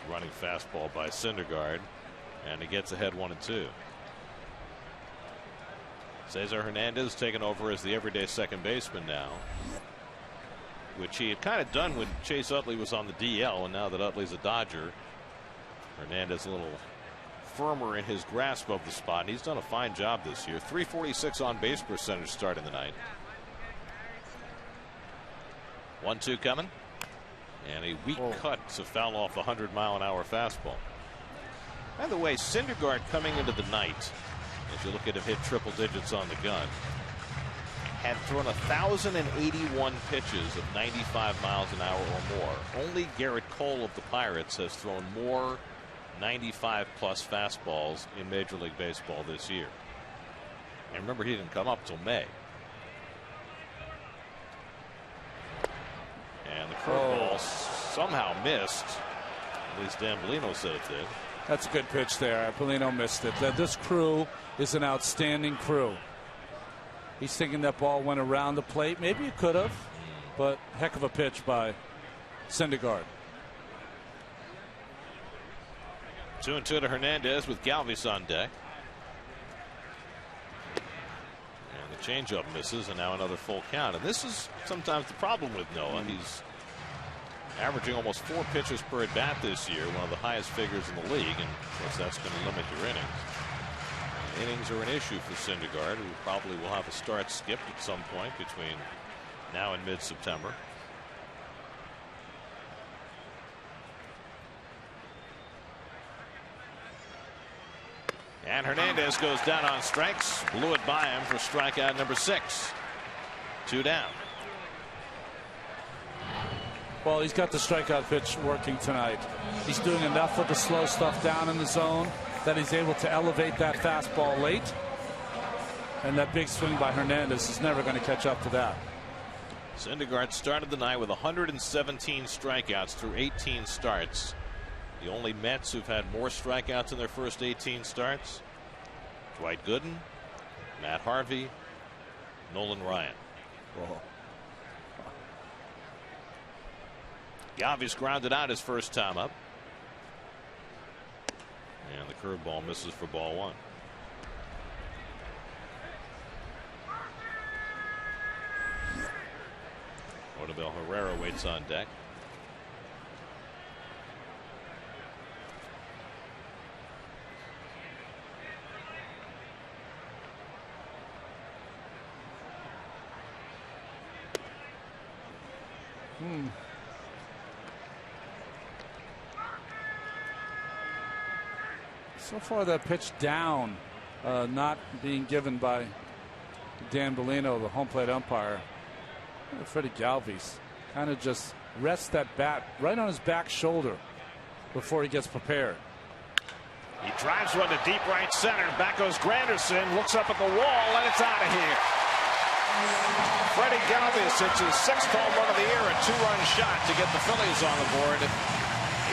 Running fastball by Syndergaard, and he gets ahead 1-2. Cesar Hernandez taking over as the everyday second baseman now, which he had kind of done when Chase Utley was on the DL, and now that Utley's a Dodger, Hernandez a little firmer in his grasp of the spot, and he's done a fine job this year. .346 on base percentage starting the night. 1-2 coming, and a weak cut to foul off a 100-mile-an-hour fastball. By the way, Syndergaard coming into the night, as you look at him hit triple digits on the gun, had thrown 1,081 pitches of 95 miles an hour or more. Only Garrett Cole of the Pirates has thrown more 95-plus fastballs in Major League Baseball this year. And remember, he didn't come up till May. And the curveball somehow missed. At least Dan Bellino said it did. That's a good pitch there. Bellino missed it. This crew is an outstanding crew. He's thinking that ball went around the plate. Maybe it could have, but heck of a pitch by Syndergaard. 2-2 to Hernandez with Galvis on deck. And the changeup misses, and now another full count. And this is sometimes the problem with Noah. He's averaging almost 4 pitches per at bat this year, one of the highest figures in the league, and of course that's going to limit your innings. Innings are an issue for Syndergaard, who probably will have a start skipped at some point between now and mid-September. And Hernandez goes down on strikes, blew it by him for strikeout number 6. 2 down. Well, he's got the strikeout pitch working tonight. He's doing enough of the slow stuff down in the zone that he's able to elevate that fastball late. And that big swing by Hernandez is never going to catch up to that. Syndergaard started the night with 117 strikeouts through 18 starts. The only Mets who've had more strikeouts in their first 18 starts: Dwight Gooden, Matt Harvey, Nolan Ryan. Whoa. Galvis grounded out his first time up. And the curveball misses for ball 1. Odubel Herrera waits on deck. So far that pitch down, not being given by Dan Bellino, the home plate umpire. Freddie Galvis kind of just rests that bat right on his back shoulder before he gets prepared. He drives one to deep right center. Back goes Granderson, looks up at the wall, and it's out of here. Freddie Galvis hits his 6th home run of the year, a 2-run shot to get the Phillies on the board.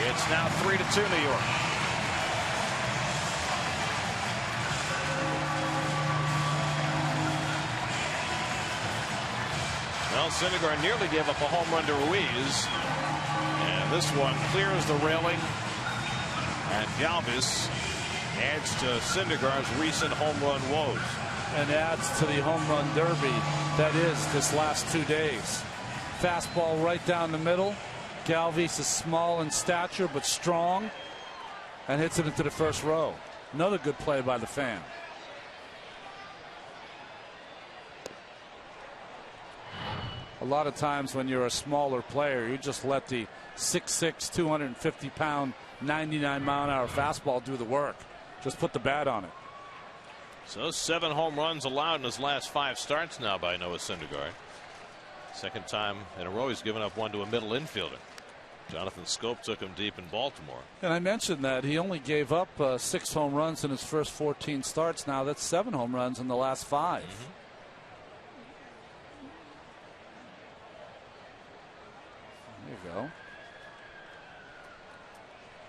It's now 3-2 New York. Well, Syndergaard nearly gave up a home run to Ruiz, and this one clears the railing, and Galvis adds to Syndergaard's recent home run woes. And adds to the home run derby that is this last 2 days. Fastball right down the middle. Galvis is small in stature but strong, and hits it into the first row. Another good play by the fan. A lot of times when you're a smaller player, you just let the 6'6", 250-pound, 99-mile-an-hour fastball do the work. Just put the bat on it. So 7 home runs allowed in his last 5 starts now by Noah Syndergaard. Second time in a row he's given up one to a middle infielder. Jonathan Scope took him deep in Baltimore. And I mentioned that he only gave up 6 home runs in his first 14 starts. Now that's 7 home runs in the last 5. There you go.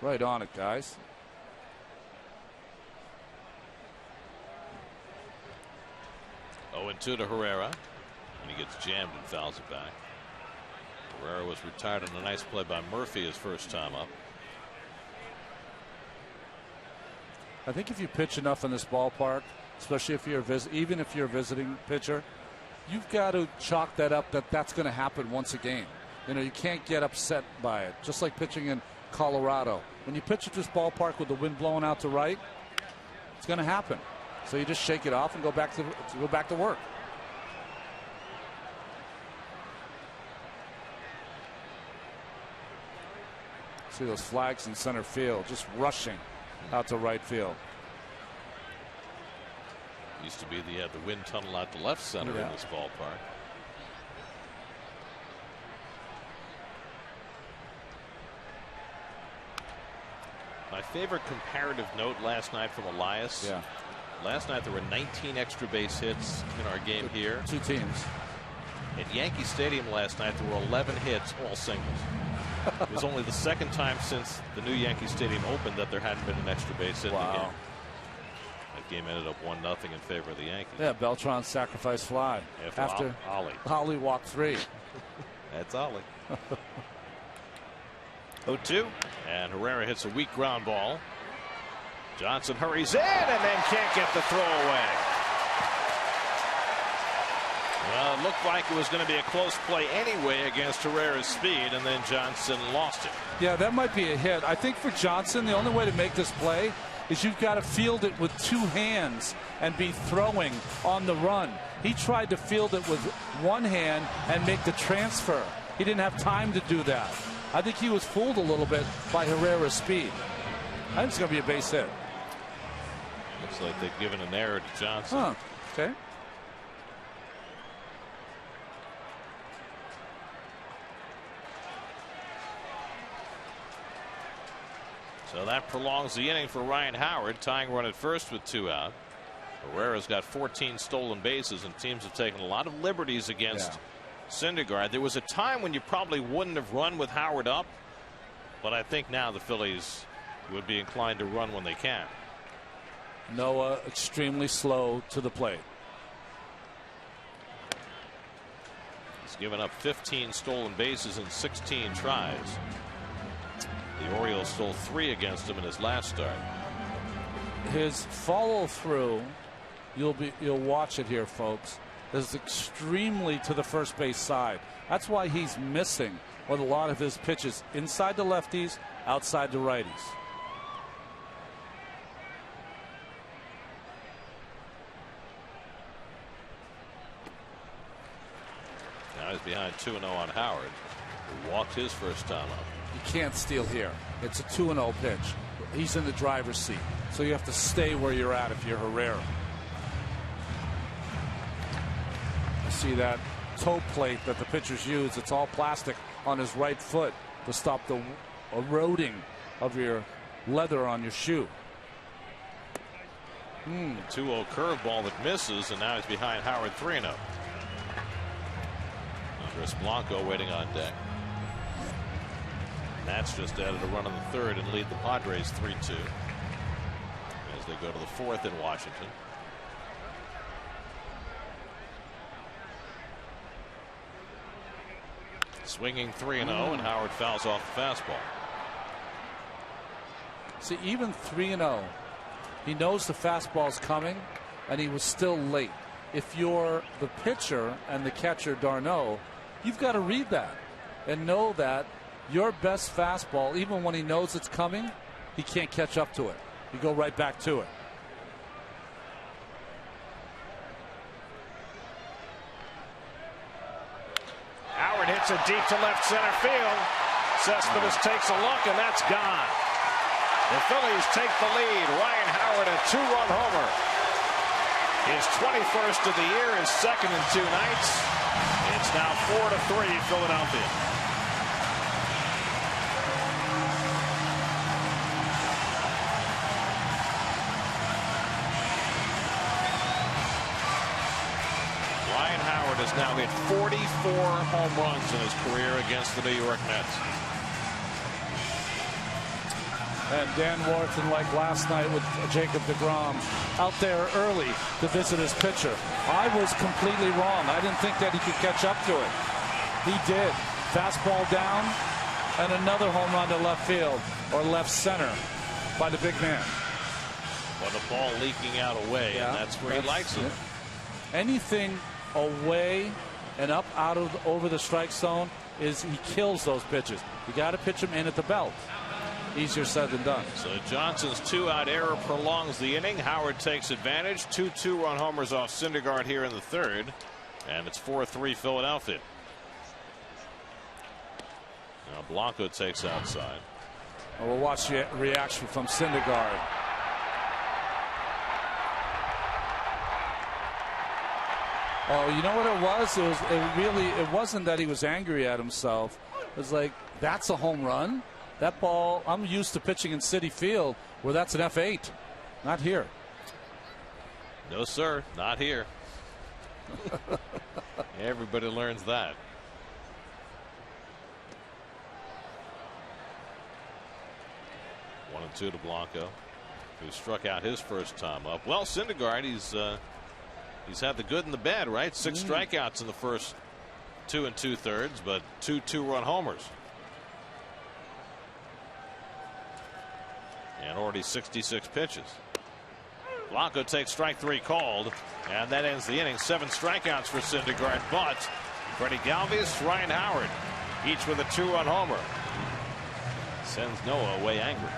Right on it, guys. Oh, and 2 to Herrera, and he gets jammed and fouls it back. Herrera was retired on a nice play by Murphy his first time up. I think if you pitch enough in this ballpark, especially if you're even if you're a visiting pitcher, you've got to chalk that up that that's going to happen once a game. You know, you can't get upset by it. Just like pitching in Colorado. When you pitch at this ballpark with the wind blowing out to right, it's going to happen. So you just shake it off and go back to work. See those flags in center field, just rushing out to right field. Used to be the wind tunnel out to left center in this ballpark. My favorite comparative note last night from Elias. Yeah. Last night there were 19 extra base hits in our game here. 2 teams. At Yankee Stadium last night there were 11 hits, all singles. It was only the second time since the new Yankee Stadium opened that there hadn't been an extra base hit in the game. That game ended up 1-0 in favor of the Yankees. Yeah, Beltran's sacrifice fly. After Ollie walked 3. That's Ollie. 0-2, and Herrera hits a weak ground ball. Johnson hurries in and then can't get the throw away. Well, it looked like it was going to be a close play anyway against Herrera's speed, and then Johnson lost it. Yeah, that might be a hit. I think for Johnson, the only way to make this play is you've got to field it with 2 hands and be throwing on the run. He tried to field it with 1 hand and make the transfer. He didn't have time to do that. I think he was fooled a little bit by Herrera's speed. I think it's going to be a base hit. Looks like they've given an error to Johnson. Huh. Okay. So that prolongs the inning for Ryan Howard, tying run at first with 2 out. Herrera's got 14 stolen bases, and teams have taken a lot of liberties against Syndergaard. There was a time when you probably wouldn't have run with Howard up, but I think now the Phillies would be inclined to run when they can. Noah extremely slow to the plate. He's given up 15 stolen bases in 16 tries. The Orioles stole 3 against him in his last start. His follow through, you'll watch it here, folks, is extremely to the first base side. That's why he's missing with a lot of his pitches inside the lefties, outside the righties. Now he's behind 2-0 on Howard, who walked his first time up. You can't steal here. It's a 2-0 pitch. He's in the driver's seat, so you have to stay where you're at if you're Herrera. You see that toe plate that the pitchers use. It's all plastic on his right foot to stop the eroding of your leather on your shoe. 2-0 curveball that misses, and now he's behind Howard 3-0. Chris Blanco waiting on deck. Nats just added a run in the third and lead the Padres 3-2 as they go to the fourth in Washington. Swinging 3-0, and Howard fouls off the fastball. See, even 3-0, he knows the fastball's coming, and he was still late. If you're the pitcher and the catcher, d'Arnaud, you've got to read that and know that your best fastball, even when he knows it's coming, he can't catch up to it. You go right back to it. Howard hits it deep to left center field. Cespedes takes a look, and that's gone. The Phillies take the lead. Ryan Howard, a two-run homer. His 21st of the year, his second in 2 nights. It's now 4-3 Philadelphia. Ryan Howard has now hit 44 home runs in his career against the New York Mets. And Dan Warren, like last night with Jacob deGrom, out there early to visit his pitcher. I was completely wrong. I didn't think that he could catch up to it. He did. Fastball down, and another home run to left field or left center by the big man. But the ball leaking out away, and that's where he likes it. Anything away and up out of over the strike zone is he kills those pitches. You got to pitch him in at the belt. Easier said than done. So Johnson's 2-out error prolongs the inning. Howard takes advantage. 2 2-run homers off Syndergaard here in the third, and it's 4-3 Philadelphia. Now Blanco takes outside. Well, we'll watch the reaction from Syndergaard. Oh, you know what it was? It wasn't that he was angry at himself. It was like, that's a home run. That ball, I'm used to pitching in Citi Field where that's an F8. Not here. No, sir, not here. Everybody learns that. 1-2 to Blanco, who struck out his first time up. Well, Syndergaard, he's had the good and the bad, right? 6 strikeouts in the first 2 2/3, but 2 2-run homers. And already 66 pitches. Blanco takes strike 3 called, and that ends the inning. 7 strikeouts for Syndergaard, but Freddie Galvis, Ryan Howard, each with a 2-run homer, sends Noah away angry.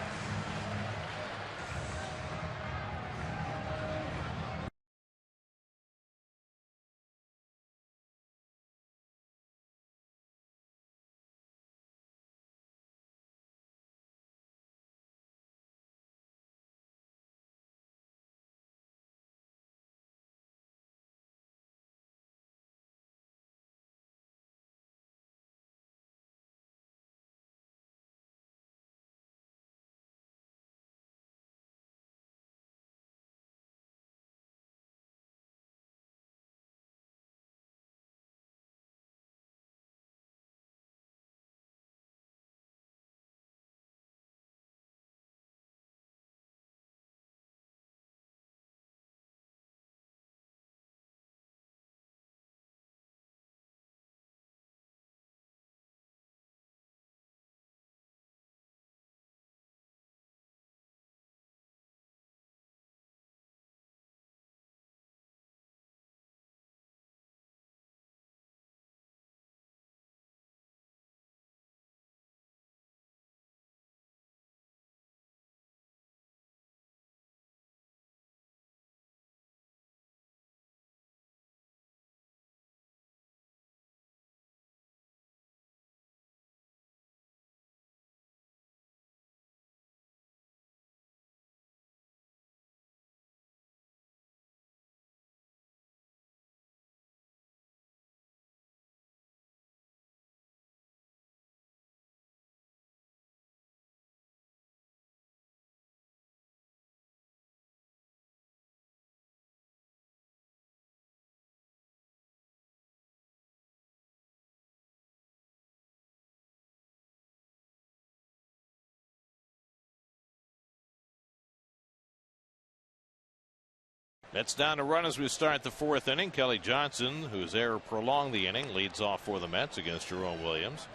Mets down to run as we start the 4th inning. Kelly Johnson, whose error prolonged the inning, leads off for the Mets against Jerome Williams.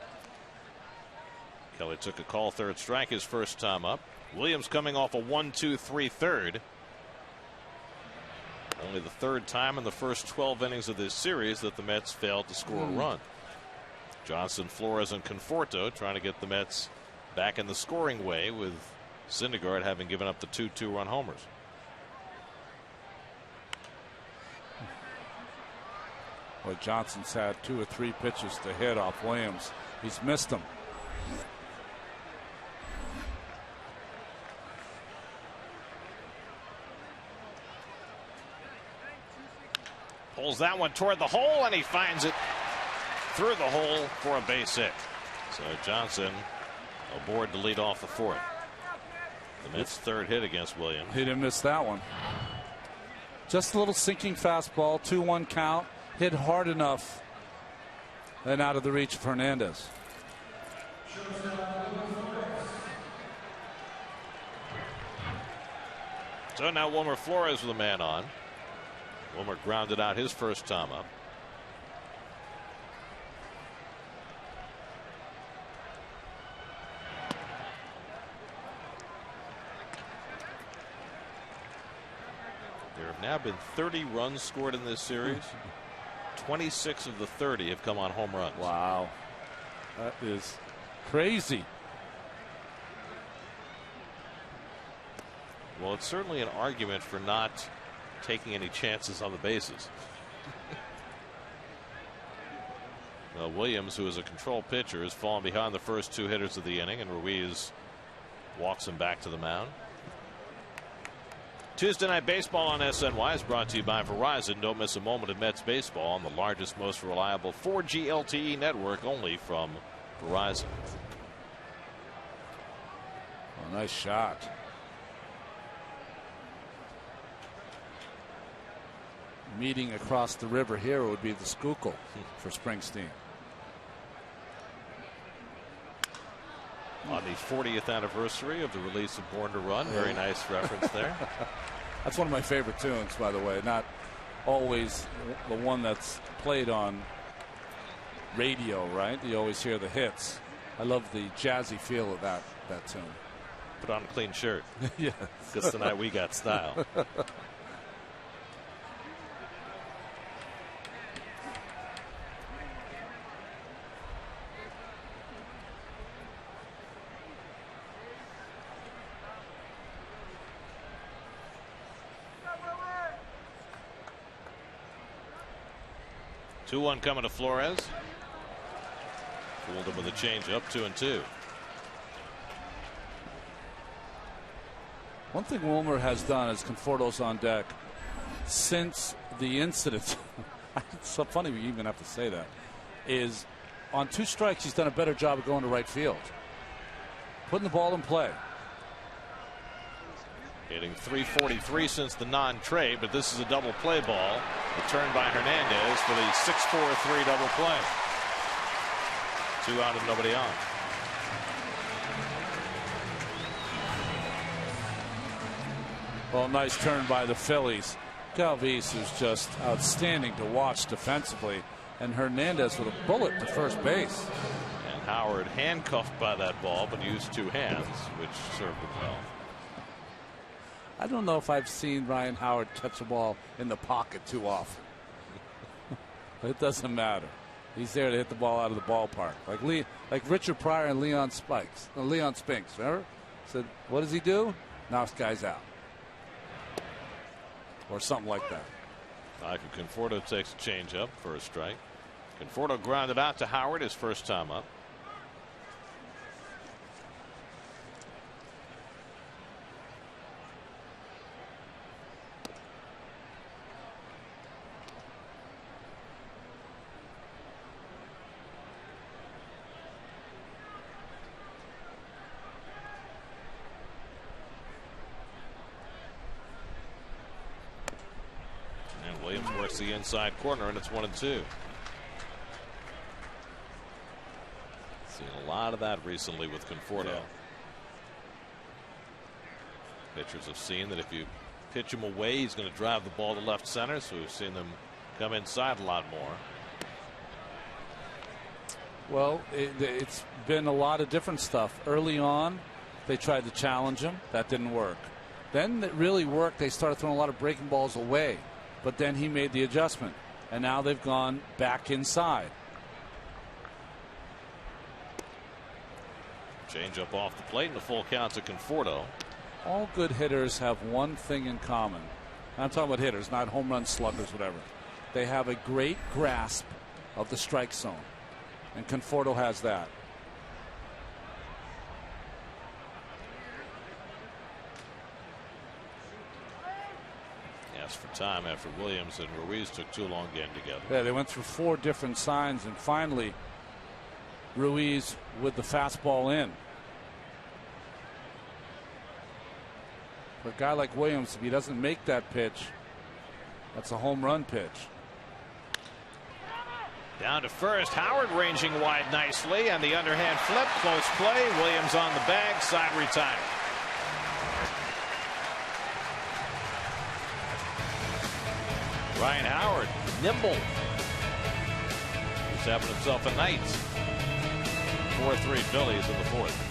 Kelly took a call, 3rd strike, his first time up. Williams coming off a 1-2-3 third. Only the 3rd time in the first 12 innings of this series that the Mets failed to score a run. Johnson, Flores, and Conforto trying to get the Mets back in the scoring way, with Syndergaard having given up the 2 2-run homers. Well, Johnson's had 2 or 3 pitches to hit off Williams. He's missed them. Pulls that one toward the hole, and he finds it through the hole for a base hit. So Johnson aboard to lead off the 4th. The Mets' 3rd hit against Williams. He didn't miss that one. Just a little sinking fastball, 2-1 count. Hit hard enough and out of the reach of Hernandez. So now Wilmer Flores with a man on. Wilmer grounded out his first time up. There have now been 30 runs scored in this series. 26 of the 30 have come on home runs. Wow. That is crazy. Well, it's certainly an argument for not taking any chances on the bases. Well, Williams, who is a control pitcher, has fallen behind the first 2 hitters of the inning, and Ruiz walks him back to the mound. Tuesday Night Baseball on SNY is brought to you by Verizon. Don't miss a moment of Mets baseball on the largest, most reliable 4G LTE network, only from Verizon. Oh, nice shot. Meeting across the river here would be the Schuylkill for Springsteen. On the 40th anniversary of the release of Born to Run. Very nice reference there. That's one of my favorite tunes, by the way. Not always the one that's played on radio, right? You always hear the hits. I love the jazzy feel of that tune. Put on a clean shirt. Yeah. Because tonight we got style. Two 1 coming to Flores. Fooled him with a changeup, 2-2. One thing Wilmer has done as Conforto's on deck since the incident, it's so funny we even have to say that, is on 2 strikes he's done a better job of going to right field, putting the ball in play. Hitting .343 since the non-trade, but this is a double play ball. Returned by Hernandez for the 6-4-3 double play. 2 out and nobody on. Well, nice turn by the Phillies. Galvis is just outstanding to watch defensively, and Hernandez with a bullet to first base. And Howard handcuffed by that ball, but used 2 hands, which served him well. I don't know if I've seen Ryan Howard touch a ball in the pocket too often. It doesn't matter. He's there to hit the ball out of the ballpark. Like Richard Pryor and Leon Spinks. Remember? Said, what does he do? Knocks guys out. Or something like that. Michael Conforto takes a changeup for a strike. Conforto grounded out to Howard his first time up. Works the inside corner, and it's 1-2. Seen a lot of that recently with Conforto. Yeah. Pitchers have seen that if you pitch him away. He's going to drive the ball to left center, so we've seen them come inside a lot more. Well, it's been a lot of different stuff. Early on, they tried to challenge him. That didn't work. Then it really worked. They started throwing a lot of breaking balls away. But then he made the adjustment. And now they've gone back inside. Change up off the plate and the full count to Conforto. All good hitters have one thing in common. I'm talking about hitters, not home run sluggers, whatever. They have a great grasp of the strike zone. And Conforto has that. Asked for time after Williams and Ruiz took too long getting together. Yeah, they went through 4 different signs, and finally Ruiz with the fastball in. For a guy like Williams, if he doesn't make that pitch, that's a home run pitch. Down to first. Howard ranging wide nicely, and the underhand flip. Close play. Williams on the bag. Side retired. Ryan Howard, nimble. He's having himself a night. 4-3 Phillies in the fourth.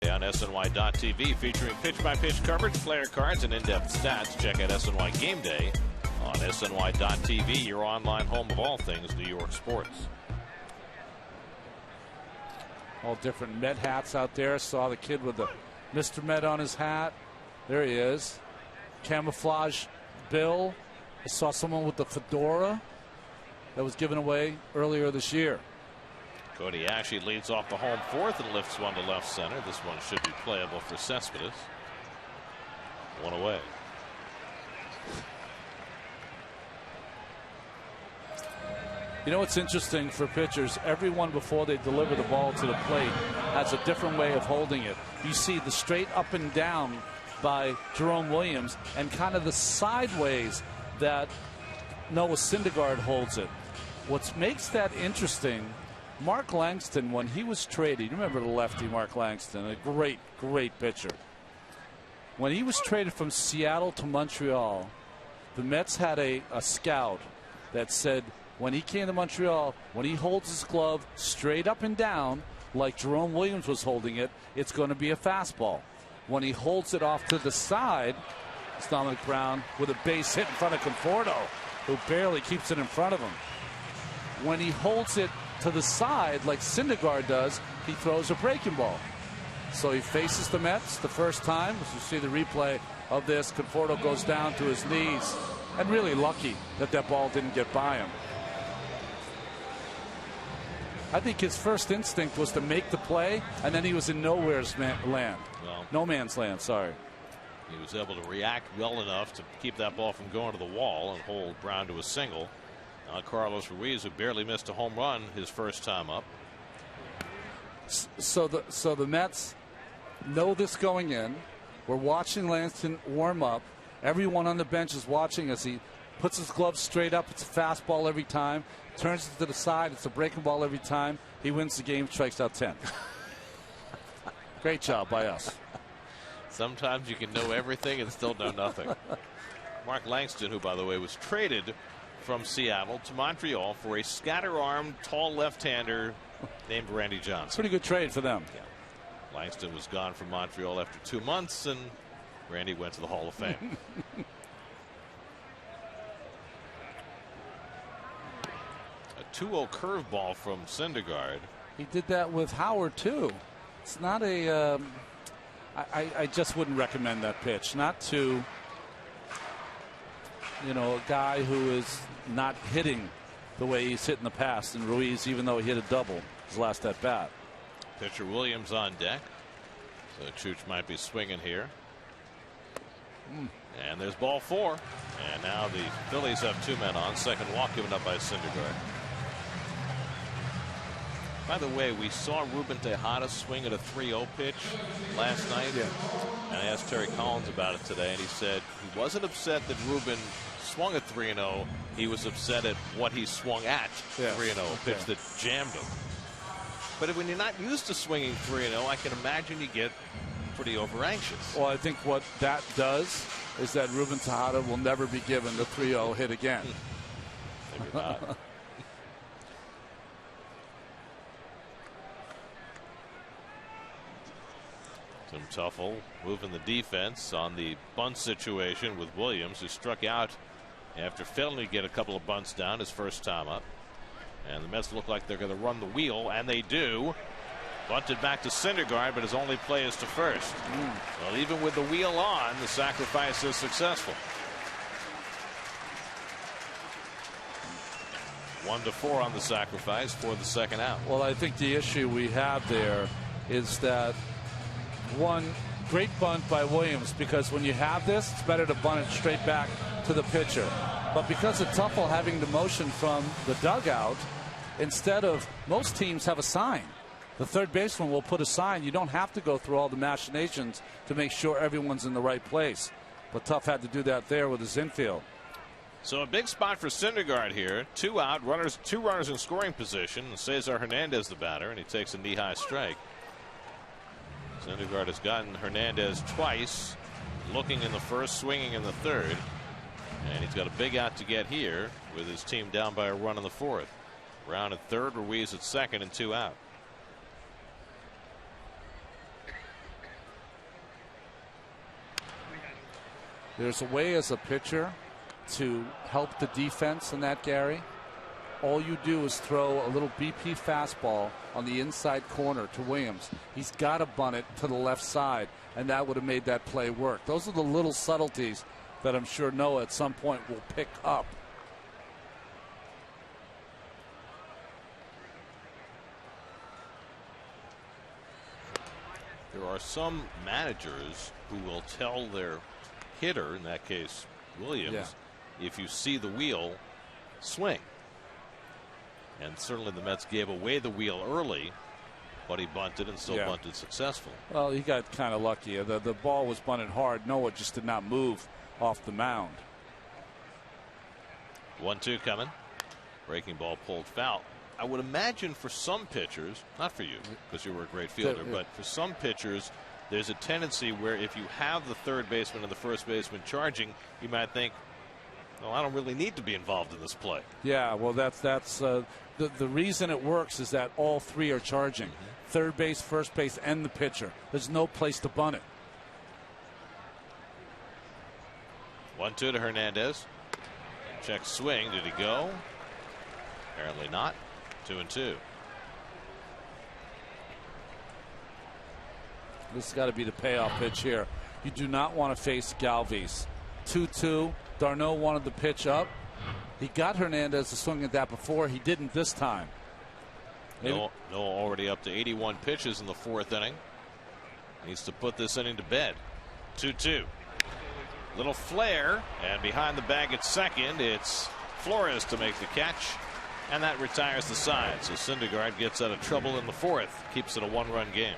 On SNY.TV, featuring pitch-by-pitch coverage, player cards, and in-depth stats. Check out SNY Game Day on SNY.TV, your online home of all things New York sports. All different Met hats out there. Saw the kid with the Mr. Met on his hat. There he is. Camouflage Bill. I saw someone with the fedora that was given away earlier this year. Cody Ashley leads off the home fourth and lifts one to left center. This one should be playable for Cespedes. One away. You know what's interesting for pitchers? Everyone before they deliver the ball to the plate has a different way of holding it. You see the straight up and down by Jerome Williams and kind of the sideways that Noah Syndergaard holds it. What makes that interesting, Mark Langston, when he was traded, you remember the lefty Mark Langston, a great, great pitcher. When he was traded from Seattle to Montreal, the Mets had a scout that said when he came to Montreal, when he holds his glove straight up and down, like Jerome Williams was holding it, it's going to be a fastball. When he holds it off to the side, it's Dominic Brown with a base hit in front of Conforto, who barely keeps it in front of him. When he holds it to the side like Syndergaard does, he throws a breaking ball. So he faces the Mets the first time. As you see the replay of this, Conforto goes down to his knees, and really lucky that that ball didn't get by him. I think his first instinct was to make the play, and then he was in nowhere's land. Well, no man's land, sorry. He was able to react well enough to keep that ball from going to the wall and hold Brown to a single. Carlos Ruiz, who barely missed a home run his first time up. So the Mets know this going in. We're watching Langston warm up. Everyone on the bench is watching as he puts his gloves straight up. It's a fastball every time. Turns it to the side. It's a breaking ball every time. He wins the game, strikes out 10. Great job by us. Sometimes you can know everything and still know nothing. Mark Langston, who, by the way, was traded from Seattle to Montreal for a scatter-armed, tall left-hander named Randy Johnson. Pretty good trade for them. Yeah. Langston was gone from Montreal after 2 months, and Randy went to the Hall of Fame. A 2-0 curveball from Syndergaard. He did that with Howard, too. It's not a... I just wouldn't recommend that pitch. Not to, a guy who is not hitting the way he's hit in the past. And Ruiz, even though he hit a double his last at bat. Pitcher Williams on deck. So Chooch might be swinging here. And there's ball 4. And now the Phillies have 2 men on. Second walk given up by Syndergaard. By the way, we saw Ruben Tejada swing at a 3-0 pitch last night. Yeah. And I asked Terry Collins about it today, and he said he wasn't upset that Ruben swung at 3-0. He was upset at what he swung at 3-0, a pitch that jammed him. But when you're not used to swinging 3-0, I can imagine you get pretty over-anxious. Well, I think what that does is that Ruben Tejada will never be given the 3-0 hit again. Maybe not. Tim Tuffle moving the defense on the bunt situation with Williams, who struck out after failing to get a couple of bunts down his first time up. And the Mets look like they're going to run the wheel, and they do. Bunted back to Syndergaard, but his only play is to first. Well, even with the wheel on, the sacrifice is successful. 1-4 on the sacrifice for the second out. Well, I think the issue we have there is that one great bunt by Williams, because when you have this, it's better to bunt it straight back to the pitcher. But because of Tuffle having the motion from the dugout, instead of, most teams have a sign. The third baseman will put a sign. You don't have to go through all the machinations to make sure everyone's in the right place. But Tuff had to do that there with his infield. So a big spot for Syndergaard here. 2 out, two runners in scoring position. Cesar Hernandez the batter, and he takes a knee-high strike. Syndergaard has gotten Hernandez twice, looking in the first, swinging in the third. And he's got a big out to get here with his team down by a run in the fourth. Brown at third, Ruiz at second, and 2 out. There's a way as a pitcher to help the defense in that, Gary. All you do is throw a little BP fastball on the inside corner to Williams. He's got to bunt it to the left side, and that would have made that play work. Those are the little subtleties that I'm sure Noah at some point will pick up. There are some managers who will tell their hitter, in that case Williams, if you see the wheel, swing. And certainly the Mets gave away the wheel early, but he bunted and still bunted successfully. Well, he got kind of lucky. The ball was bunted hard. Noah just did not move off the mound. 1-2 coming. Breaking ball pulled foul. I would imagine for some pitchers, not for you because you were a great fielder, but for some pitchers, there's a tendency where if you have the third baseman and the first baseman charging, you might think, well, I don't really need to be involved in this play. Yeah, well, that's the reason it works is that all three are charging. Third base, first base, and the pitcher. There's no place to bunt it. 1-2 to Hernandez. Check swing. Did he go? Apparently not. 2-2. This has got to be the payoff pitch here. You do not want to face Galvis. 2-2. Darno wanted the pitch up. He got Hernandez to swing at that before. He didn't this time. Noah already up to 81 pitches in the 4th inning. Needs to put this inning to bed. 2-2. Little flare, and behind the bag at second, it's Flores to make the catch, and that retires the side. So Syndergaard gets out of trouble in the 4th, keeps it a 1-run game.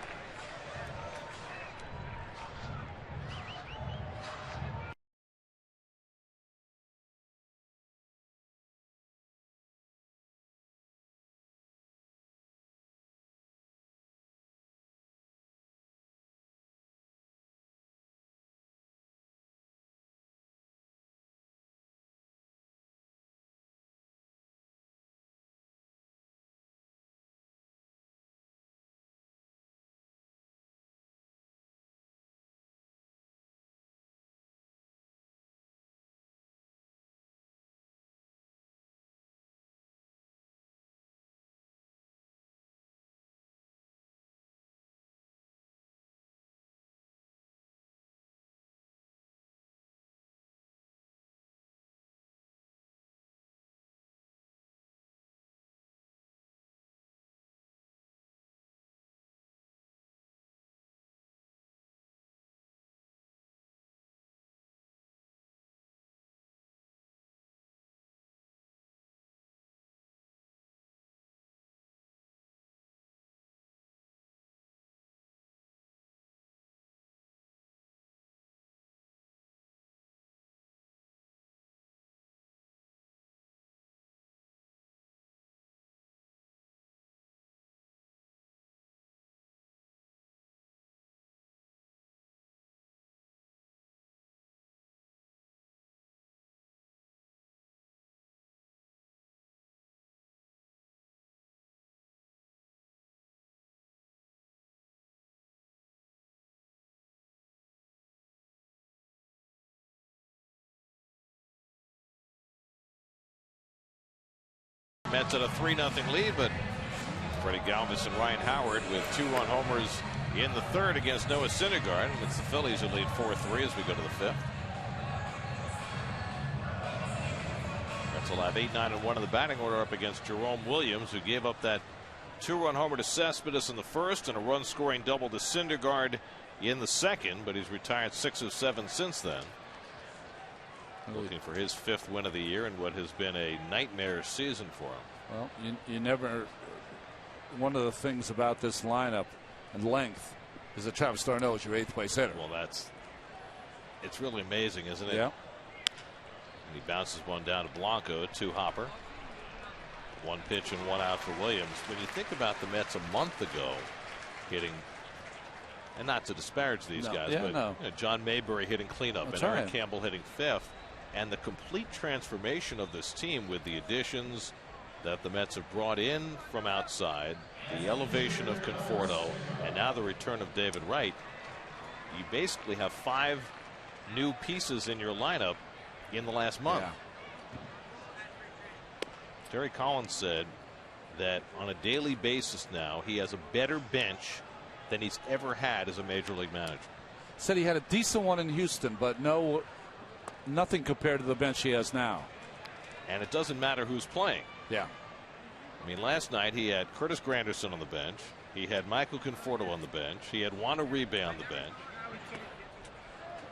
Mets at a 3-0 lead, but Freddie Galvis and Ryan Howard with 2-run homers in the 3rd against Noah Syndergaard. It's the Phillies who lead 4-3 as we go to the 5th. Mets will have 8-9-1 in the batting order up against Jerome Williams, who gave up that 2-run homer to Cespedes in the 1st and a run-scoring double to Syndergaard in the 2nd, but he's retired 6 of 7 since then. Looking for his 5th win of the year in what has been a nightmare season for him. Well, you never. One of the things about this lineup and length is that Travis d'Arnaud is your 8th place hitter. Well, it's really amazing, isn't it? Yeah. And he bounces one down to Blanco, 2-hopper. 1 pitch and 1 out for Williams. When you think about the Mets a month ago hitting, and not to disparage these guys, but you know, John Mayberry hitting cleanup and Aaron Campbell hitting 5th. And the complete transformation of this team with the additions that the Mets have brought in from outside, the elevation of Conforto, and now the return of David Wright. You basically have 5 new pieces in your lineup in the last month. Yeah. Terry Collins said that on a daily basis now he has a better bench than he's ever had as a major league manager. Said he had a decent one in Houston, but nothing compared to the bench he has now. And it doesn't matter who's playing. Yeah. I mean, last night he had Curtis Granderson on the bench. He had Michael Conforto on the bench. He had Juan Uribe on the bench.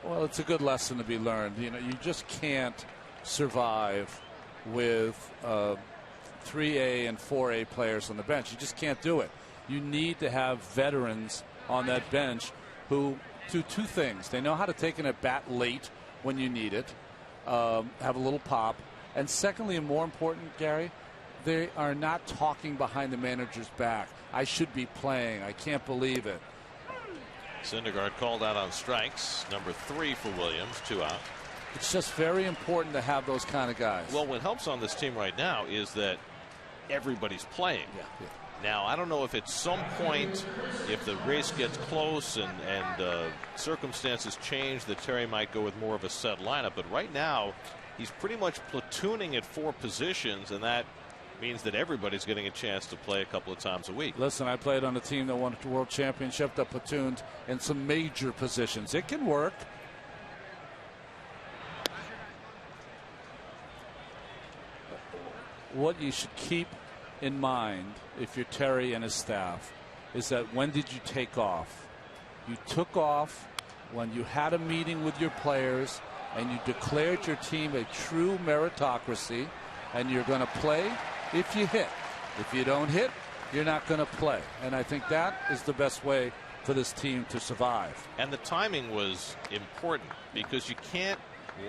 Well, it's a good lesson to be learned. You know, you just can't survive with 3A and 4A players on the bench. You just can't do it. You need to have veterans on that bench who do 2 things. They know how to take an at-bat late when you need it, have a little pop, and secondly, and more important, Gary, they are not talking behind the manager's back. I should be playing. I can't believe it. Syndergaard called out on strikes. Number 3 for Williams, 2 out. It's just very important to have those kind of guys. Well, what helps on this team right now is that everybody's playing. Yeah. Now, I don't know if at some point, if the race gets close and circumstances change, that Terry might go with more of a set lineup. But right now, he's pretty much platooning at 4 positions, and that means that everybody's getting a chance to play a couple of times a week. Listen, I played on a team that won a world championship that platooned in some major positions. It can work. What you should keep in mind, if you're Terry and his staff, is that when did you take off? You took off when you had a meeting with your players and you declared your team a true meritocracy, and you're going to play if you hit. If you don't hit, you're not going to play. And I think that is the best way for this team to survive. And the timing was important because you can't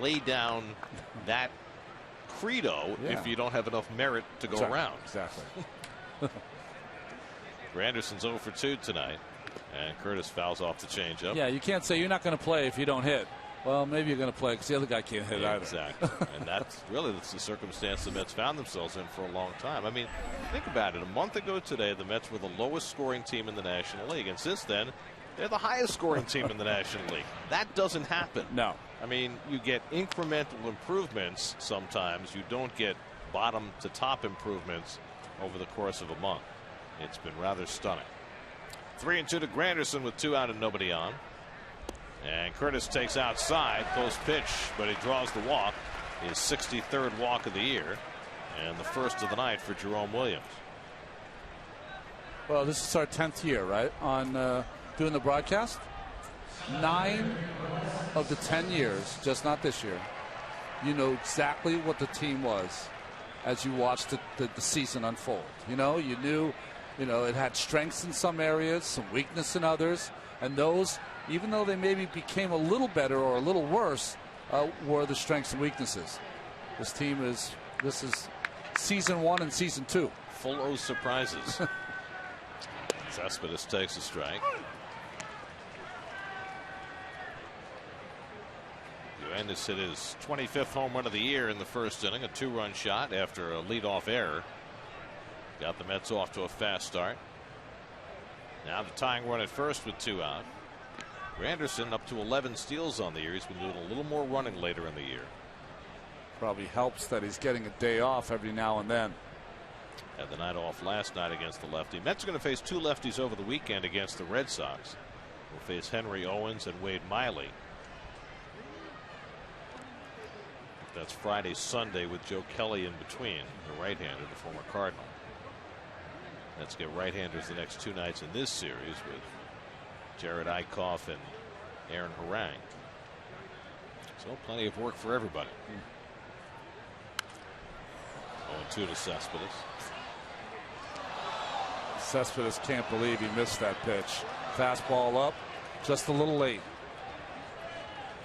lay down that credo if you don't have enough merit to go around. Exactly. Granderson's 0 for 2 tonight, and Curtis fouls off the changeup. Yeah, you can't say you're not going to play if you don't hit. Well, maybe you're going to play because the other guy can't hit either. Exactly. And that's the circumstance the Mets found themselves in for a long time. I mean, think about it. A month ago today, the Mets were the lowest scoring team in the National League. And since then, they're the highest scoring team in the National League. That doesn't happen. No. I mean, you get incremental improvements sometimes. You don't get bottom to top improvements over the course of a month. It's been rather stunning. 3-2 to Granderson with 2 out and nobody on. And Curtis takes outside, close pitch, but he draws the walk. His 63rd walk of the year, and the first of the night for Jerome Williams. Well, this is our 10th year, right, on doing the broadcast. 9 of the 10 years, just not this year, you know exactly what the team was as you watched the season unfold. You knew, it had strengths in some areas, some weakness in others, and those, even though they maybe became a little better or a little worse, were the strengths and weaknesses. This is season 1 and season 2. Full of surprises. Cespedes takes a strike. Yoenis hit his 25th home run of the year in the first inning, a 2-run shot after a leadoff error. Got the Mets off to a fast start. Now the tying run at first with 2 out. Granderson up to 11 steals on the year. He's been doing a little more running later in the year. Probably helps that he's getting a day off every now and then. Had the night off last night against the lefty. Mets are going to face 2 lefties over the weekend against the Red Sox. We'll face Henry Owens and Wade Miley. That's Friday, Sunday with Joe Kelly in between, the right-hander, the former Cardinal. Let's get right-handers the next 2 nights in this series with Jared Eichhoff and Aaron Harang. So plenty of work for everybody. 0-2 to Cespedes. Cespedes can't believe he missed that pitch. Fastball up, just a little late.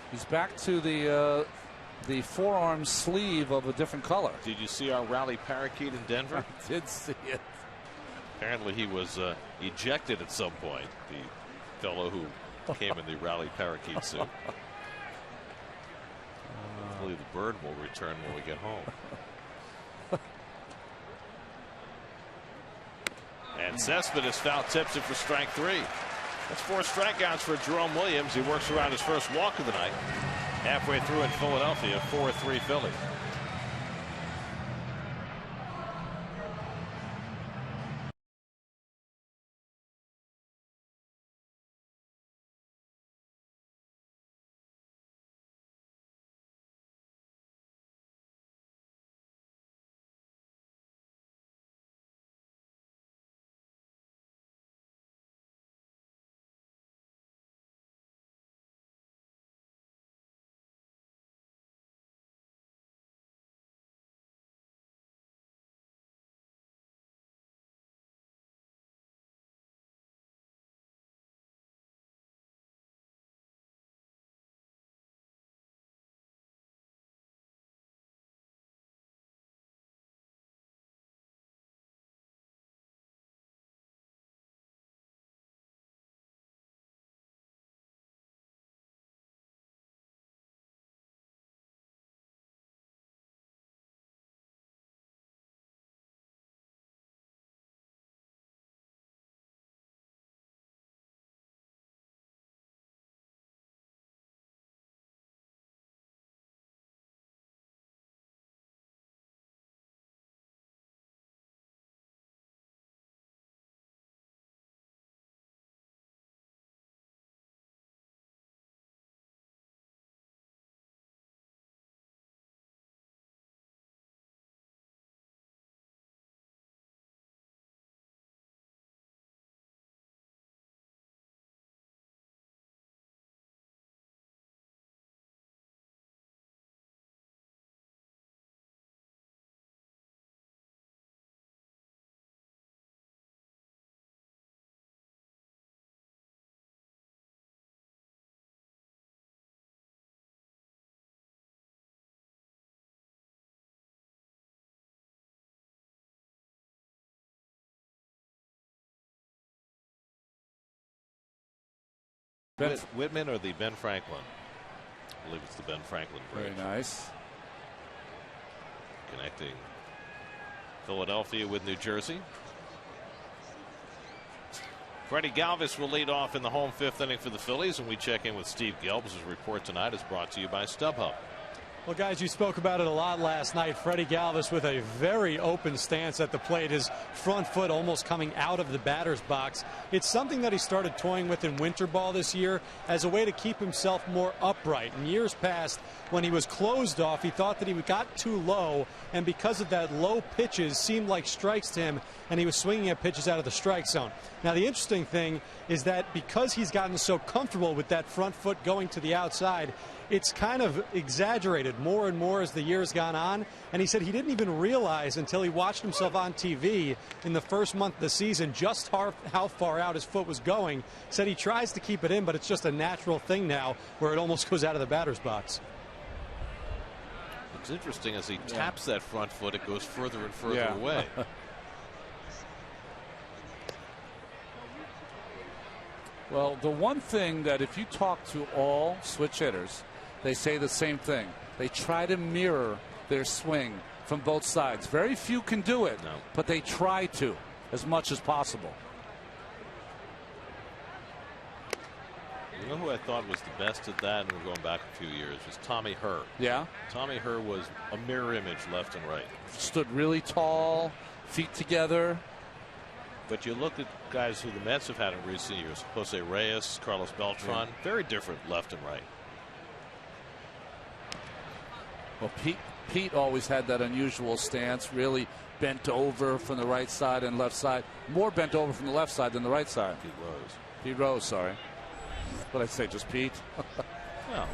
He's back to the forearm sleeve of a different color. Did you see our rally parakeet in Denver? I did see it. Apparently he was ejected at some point. The fellow who came in the rally parakeet suit. Hopefully the bird will return when we get home. And Cespedes foul tips it for strike 3. That's 4 strikeouts for Jerome Williams. He works around his first walk of the night. Halfway through in Philadelphia, 4-3 Phillies. Whitman or the Ben Franklin? I believe it's the Ben Franklin bridge. Very nice. Connecting Philadelphia with New Jersey. Freddie Galvis will lead off in the home fifth inning for the Phillies, and we check in with Steve Gelbs. His report tonight is brought to you by StubHub. Well, guys, you spoke about it a lot last night. Freddie Galvis with a very open stance at the plate, his front foot almost coming out of the batter's box. It's something that he started toying with in winter ball this year as a way to keep himself more upright. In years past, when he was closed off, he thought that he got too low, and because of that, low pitches seemed like strikes to him, and he was swinging at pitches out of the strike zone. Now, the interesting thing is that because he's gotten so comfortable with that front foot going to the outside, it's kind of exaggerated more and more as the year's gone on. And he said he didn't even realize until he watched himself on TV in the first month of the season just how far out his foot was going. Said he tries to keep it in, but it's just a natural thing now where it almost goes out of the batter's box. It's interesting, as he taps that front foot, it goes further and further away. Well, the one thing that if you talk to all switch hitters, they say the same thing. They try to mirror their swing from both sides. Very few can do it, but they try to as much as possible. You know who I thought was the best at that, and we're going back a few years, was Tommy Herr. Yeah. Tommy Herr was a mirror image left and right. Stood really tall, feet together. But you look at guys who the Mets have had in recent years, Jose Reyes, Carlos Beltran, very different left and right. Well, Pete always had that unusual stance, really bent over from the right side and left side. More bent over from the left side than the right side. Pete Rose, sorry. What did I say, just Pete? No.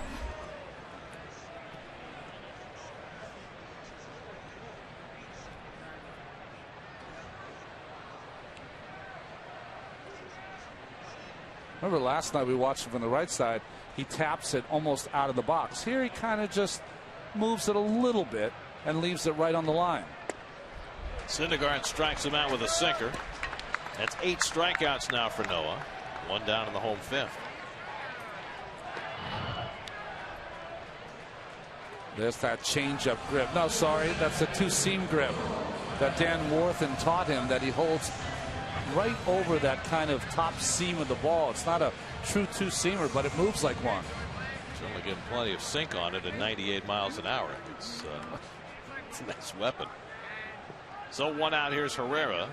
Remember last night we watched him from the right side. He taps it almost out of the box. Here he kind of just moves it a little bit and leaves it right on the line. Syndergaard strikes him out with a sinker. That's 8 strikeouts now for Noah. 1 down in the home fifth. There's that changeup grip. No, sorry, that's a two-seam grip that Dan Warthen taught him, that he holds right over that kind of top seam of the ball. It's not a true two-seamer, but it moves like one. Certainly getting plenty of sink on it at 98 miles an hour. It's a nice weapon. So 1 out. Here's Herrera,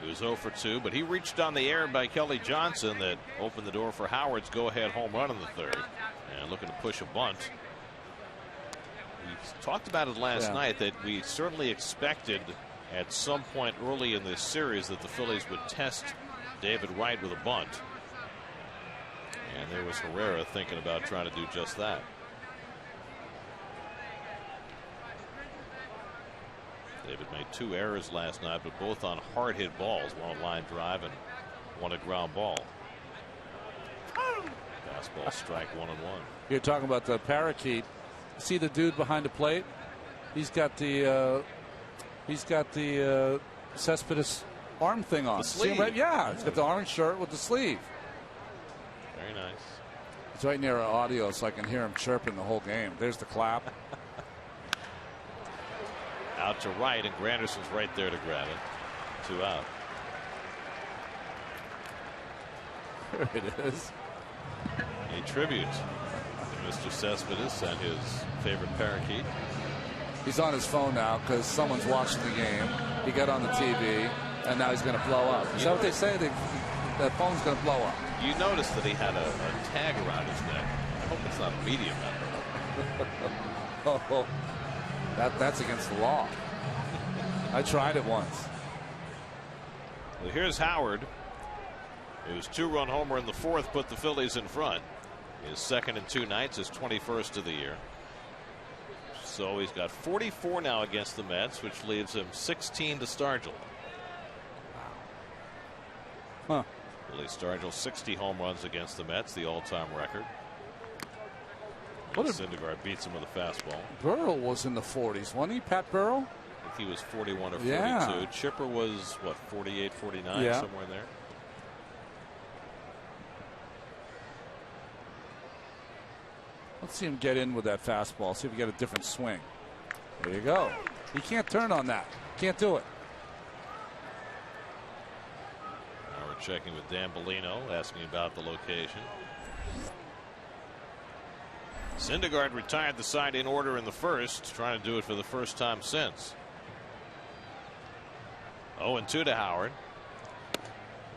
who was 0 for 2, but he reached on the air by Kelly Johnson that opened the door for Howard's go-ahead home run in the third, and looking to push a bunt. We talked about it last night that we certainly expected at some point early in this series that the Phillies would test David Wright with a bunt. And there was Herrera thinking about trying to do just that. David made 2 errors last night, but both on hard hit balls. One a line drive and one a ground ball. Fastball strike 1-1. You're talking about the parakeet. See the dude behind the plate? He's got the Cespedes arm thing on. The sleeve. See, right? Yeah, he's got the orange shirt with the sleeve. Very nice. It's right near our audio, so I can hear him chirping the whole game. There's the clap. Out to right, and Granderson's right there to grab it. 2 out. There it is. A tribute to Mr. Cespedes and his favorite parakeet. He's on his phone now because someone's watching the game. He got on the TV, and now he's going to blow up. Is that what they say? The phone's going to blow up. You noticed that he had a tag around his neck. I hope it's not a media member. Oh, that's against the law. I tried it once. Well, here's Howard. His 2-run homer in the fourth put the Phillies in front. His second in 2 nights, his 21st of the year. So he's got 44 now against the Mets, which leaves him 16 to Stargell. Huh. Billy Stargell, 60 home runs against the Mets, the all-time record. Syndergaard beats him with a fastball. Burrell was in the 40s, wasn't he? Pat Burrell? I think he was 41 or 42. Yeah. Chipper was, what, 48, 49, somewhere in there. Let's see him get in with that fastball. See if we get a different swing. There you go. He can't turn on that. Can't do it. Now we're checking with Dan Bellino, asking about the location. Syndergaard retired the side in order in the first, trying to do it for the first time since. 0-2 to Howard.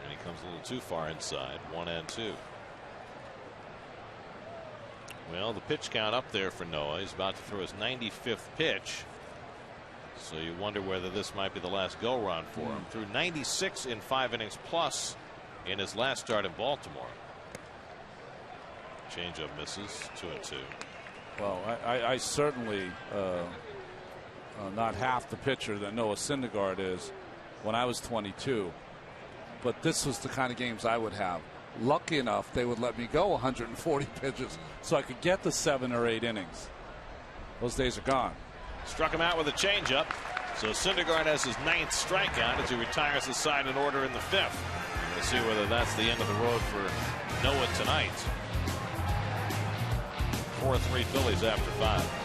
And he comes a little too far inside. 1-2. Well, the pitch count up there for Noah. He's about to throw his 95th pitch. So you wonder whether this might be the last go round for him. Threw 96 in 5 innings plus in his last start in Baltimore. Changeup misses. 2-2. Well, I certainly not half the pitcher that Noah Syndergaard is when I was 22. But this was the kind of games I would have. Lucky enough, they would let me go 140 pitches so I could get the 7 or 8 innings. Those days are gone. Struck him out with a changeup. So Syndergaard has his 9th strikeout as he retires the side in order in the 5th. We'll see whether that's the end of the road for Noah tonight. 4-3 Phillies after 5.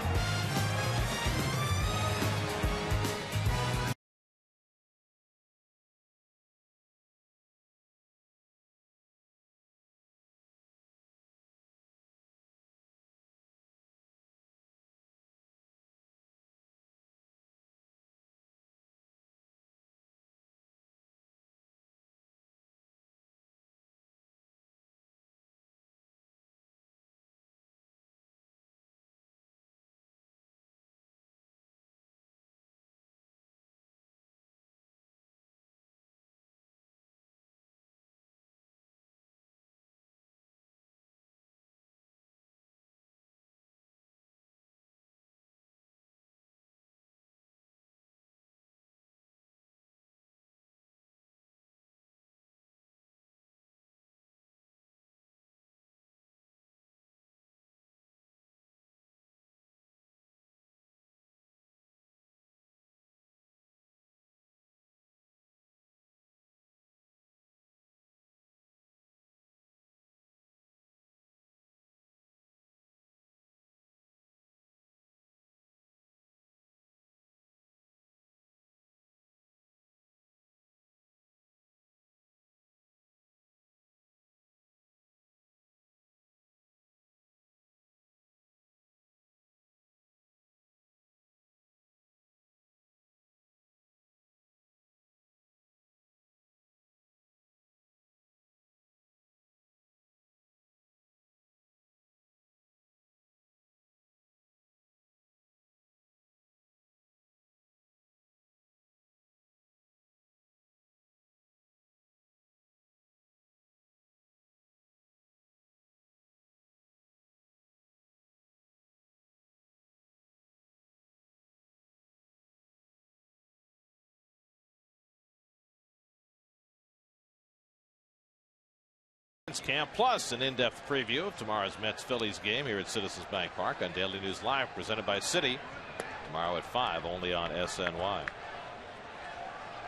Camp plus an in-depth preview of tomorrow's Mets-Phillies game here at Citizens Bank Park on Daily News Live, presented by Citi. Tomorrow at 5, only on SNY.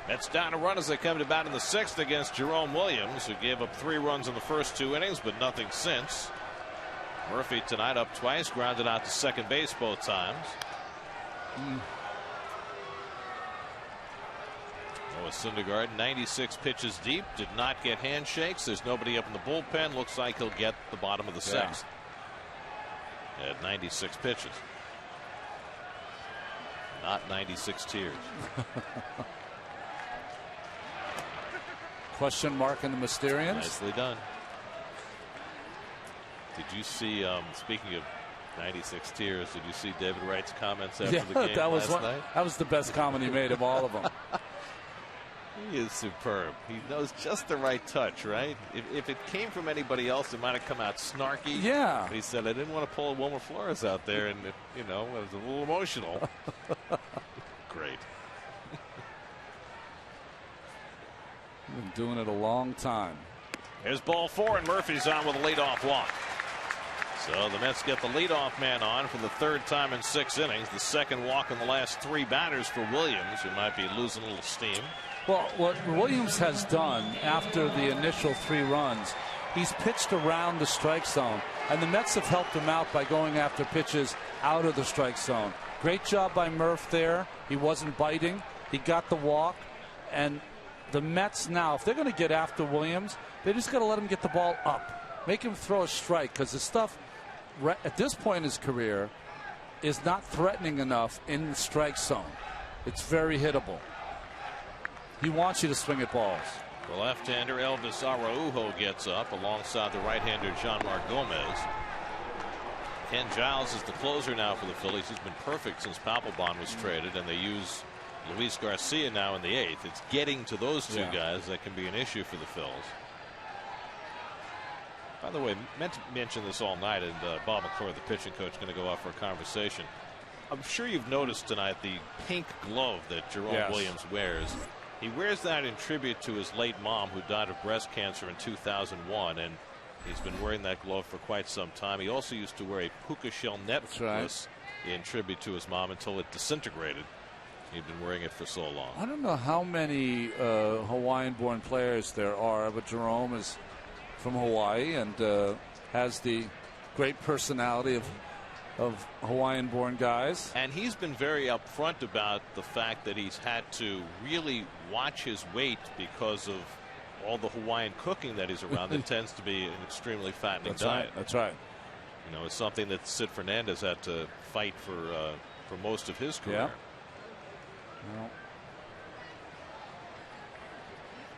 Mets down a run as they come to bat in the 6th against Jerome Williams, who gave up 3 runs in the first 2 innings, but nothing since. Murphy tonight up twice, grounded out to second base both times. Noah Syndergaard, 96 pitches deep, did not get handshakes. There's nobody up in the bullpen. Looks like he'll get the bottom of the 6th. At 96 pitches. Not 96 tears. Question mark in the Mysterians. Nicely done. Did you see, speaking of 96 tears, did you see David Wright's comments after the game last night? That was the best comment he made of all of them. He is superb. He knows just the right touch, right? If it came from anybody else, it might have come out snarky. Yeah. But he said, I didn't want to pull Wilmer Flores out there, and it, it was a little emotional. Great. Been doing it a long time. Here's ball 4, and Murphy's on with a leadoff walk. So the Mets get the leadoff man on for the 3rd time in 6 innings. The 2nd walk in the last 3 batters for Williams, who might be losing a little steam. Well, what Williams has done after the initial 3 runs he's pitched around the strike zone, and the Mets have helped him out by going after pitches out of the strike zone. Great job by Murph there. He wasn't biting. He got the walk. And the Mets now, if they're going to get after Williams, they just got to let him get the ball up. Make him throw a strike, because the stuff at this point in his career is not threatening enough in the strike zone. It's very hittable. He wants you to swing at balls. The left-hander Elvis Araujo gets up alongside the right-hander Jean-Marc Gomez. Ken Giles is the closer now for the Phillies. He's been perfect since Papelbon was traded, and they use Luis Garcia now in the 8th. It's getting to those two guys that can be an issue for the Phils. By the way, meant to mention this all night, and Bob McClure, the pitching coach, going to go out for a conversation. I'm sure you've noticed tonight the pink glove that Jerome Williams wears. He wears that in tribute to his late mom, who died of breast cancer in 2001, and he's been wearing that glove for quite some time. He also used to wear a puka shell necklace in tribute to his mom until it disintegrated. He'd been wearing it for so long. I don't know how many Hawaiian-born players there are, but Jerome is from Hawaii and has the great personality of Hawaiian-born guys. And he's been very upfront about the fact that he's had to really watch his weight because of all the Hawaiian cooking that he's around. That tends to be an extremely fattening diet. That's right. You know, it's something that Sid Fernandez had to fight for most of his career. Yeah. Well,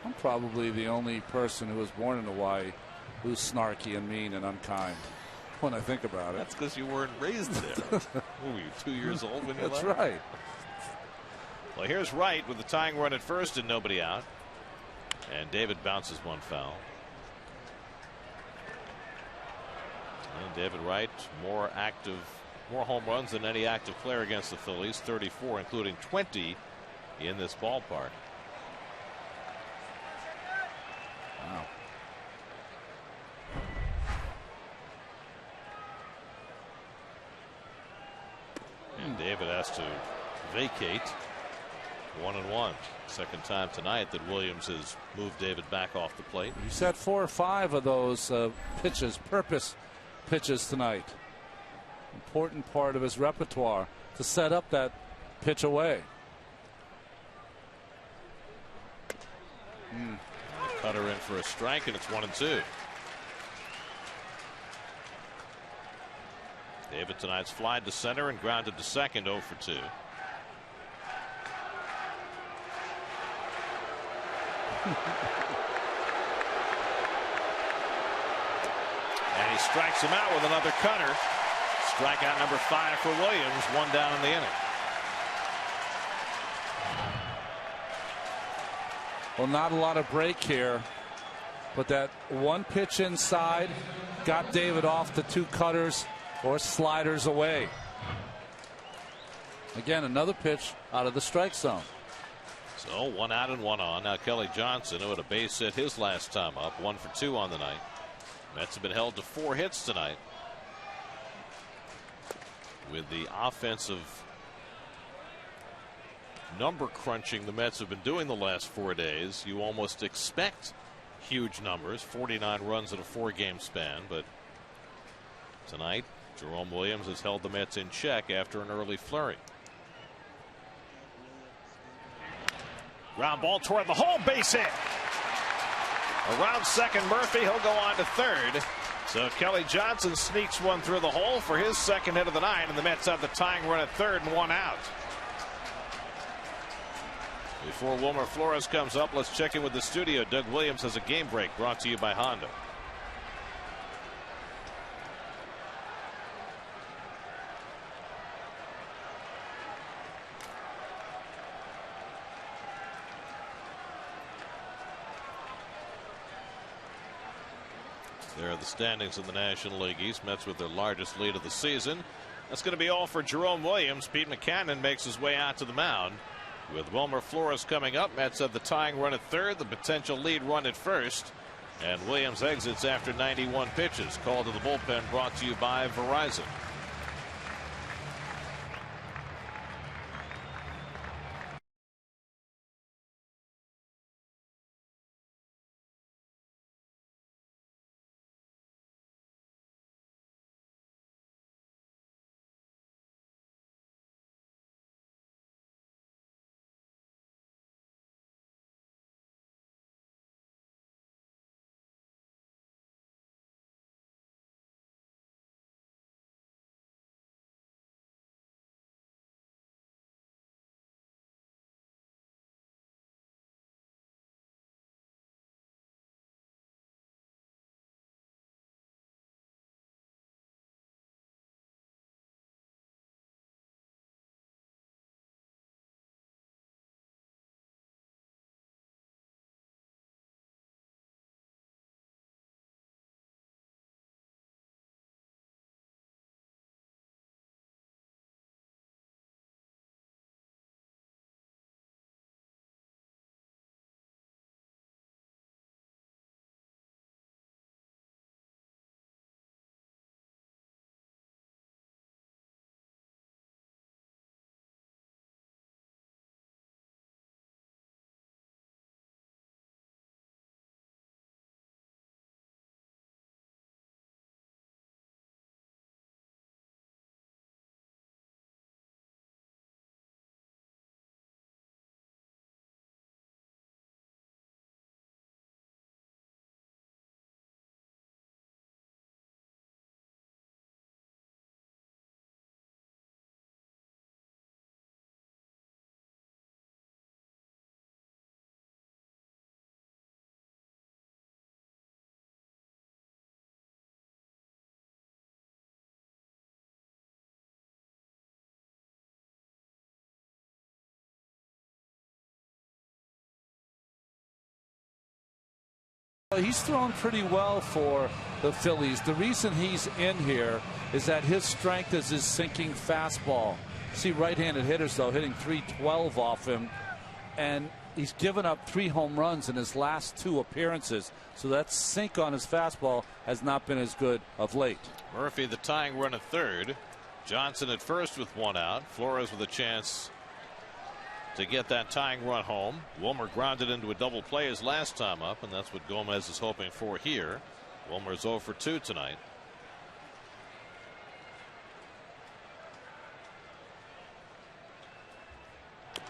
I'm probably the only person who was born in Hawaii who's snarky and mean and unkind when I think about it. That's because you weren't raised there. What were you, 2 years old when you left? That's right. Well, here's Wright with the tying run at first and nobody out. And David bounces one foul. And David Wright, more home runs than any active player against the Phillies, 34, including 20 in this ballpark. Wow. And David has to vacate 1-1. Second time tonight that Williams has moved David back off the plate. He's had 4 or 5 of those purpose pitches tonight. Important part of his repertoire to set up that pitch away. Cutter in for a strike, and it's 1-2. David tonight's fly to center and grounded to second, 0 for 2. And he strikes him out with another cutter. Strikeout number 5 for Williams, 1 down in the inning. Well, not a lot of break here, but that one pitch inside got David off the 2 cutters or sliders away. Again, another pitch out of the strike zone. So 1 out and 1 on. Now Kelly Johnson, who had a base hit his last time up, 1 for 2 on the night. Mets have been held to 4 hits tonight. With the offensive number crunching the Mets have been doing the last 4 days, you almost expect huge numbers, 49 runs in a 4-game span. But tonight, Jerome Williams has held the Mets in check after an early flurry. Ground ball toward the hole, base hit. Around second, Murphy. He'll go on to third. So Kelly Johnson sneaks one through the hole for his second hit of the night, and the Mets have the tying run at third and 1 out. Before Wilmer Flores comes up, let's check in with the studio. Doug Williams has a game break brought to you by Honda. There are the standings in the National League East. Mets with their largest lead of the season. That's going to be all for Jerome Williams. Pete Mackanin makes his way out to the mound. With Wilmer Flores coming up, Mets have the tying run at third, the potential lead run at first. And Williams exits after 91 pitches. Call to the bullpen brought to you by Verizon. He's thrown pretty well for the Phillies. The reason he's in here is that his strength is his sinking fastball. See right-handed hitters, though, hitting .312 off him. And he's given up 3 home runs in his last 2 appearances. So that sink on his fastball has not been as good of late. Murphy the tying run at third. Johnson at first with 1 out. Flores with a chance to get that tying run home. Wilmer grounded into a double play his last time up, and that's what Gomez is hoping for here. Wilmer's 0 for 2 tonight.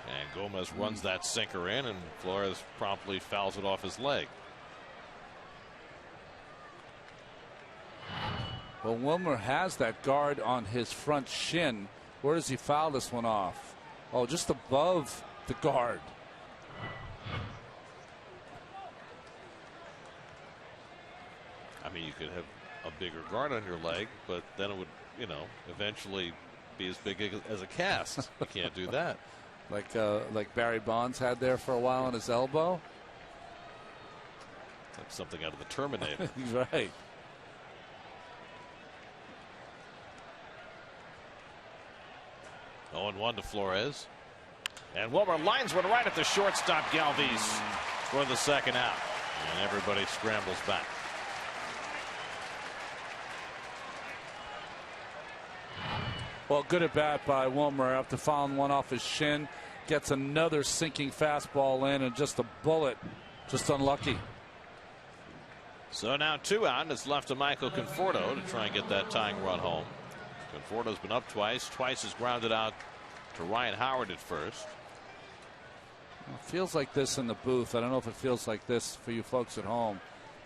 And Gomez runs that sinker in, and Flores promptly fouls it off his leg. Well, Wilmer has that guard on his front shin. Where does he foul this one off? Oh, just above the guard. I mean, you could have a bigger guard on your leg, but then it would, eventually be as big as a cast. You can't do that. Like Barry Bonds had there for a while on his elbow. Like something out of the Terminator. Right. Oh, and 1 to Flores. And Wilmer lines one right at the shortstop Galvis for the second out. And everybody scrambles back. Well, good at bat by Wilmer after fouling one off his shin. Gets another sinking fastball in, and just a bullet. Just unlucky. So now 2 out, and it's left to Michael Conforto to try and get that tying run home. Conforto's been up twice. Twice has grounded out to Ryan Howard at first. It feels like this in the booth. I don't know if it feels like this for you folks at home.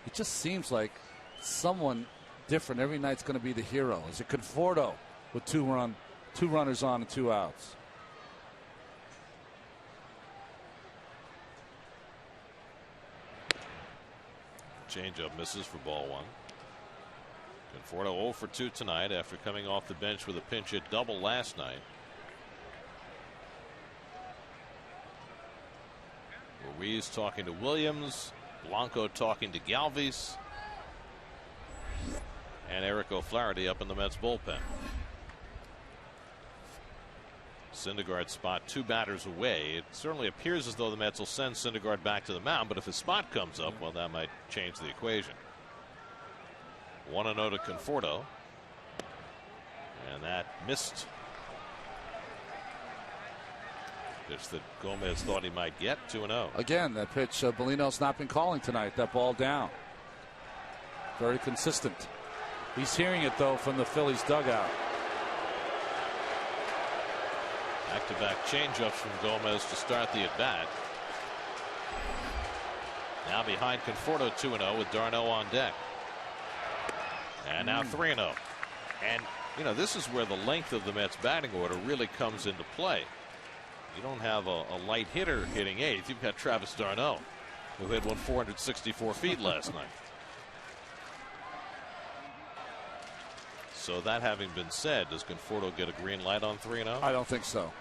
It just seems like someone different every night's going to be the hero. Is it Conforto with 2 runners on and 2 outs? Changeup misses for ball 1. Conforto 0 for 2 tonight after coming off the bench with a pinch hit double last night. Ruiz talking to Williams, Blanco talking to Galvis, and Eric O'Flaherty up in the Mets bullpen. Syndergaard's spot 2 batters away. It certainly appears as though the Mets will send Syndergaard back to the mound, but if his spot comes up, well, that might change the equation. 1-0 to Conforto, and that missed. Pitch that Gomez thought he might get. 2-0. Again, that pitch Bellino's not been calling tonight. That ball down. Very consistent. He's hearing it, though, from the Phillies dugout. Back-to-back changeups from Gomez to start the at-bat. Now behind Conforto 2-0 with d'Arnaud on deck. And now 3-0. And, this is where the length of the Mets batting order really comes into play. You don't have a light hitter hitting 8th. You've got Travis d'Arnaud, who hit one 464 feet last night. So that having been said, does Conforto get a green light on 3-0? I don't think so.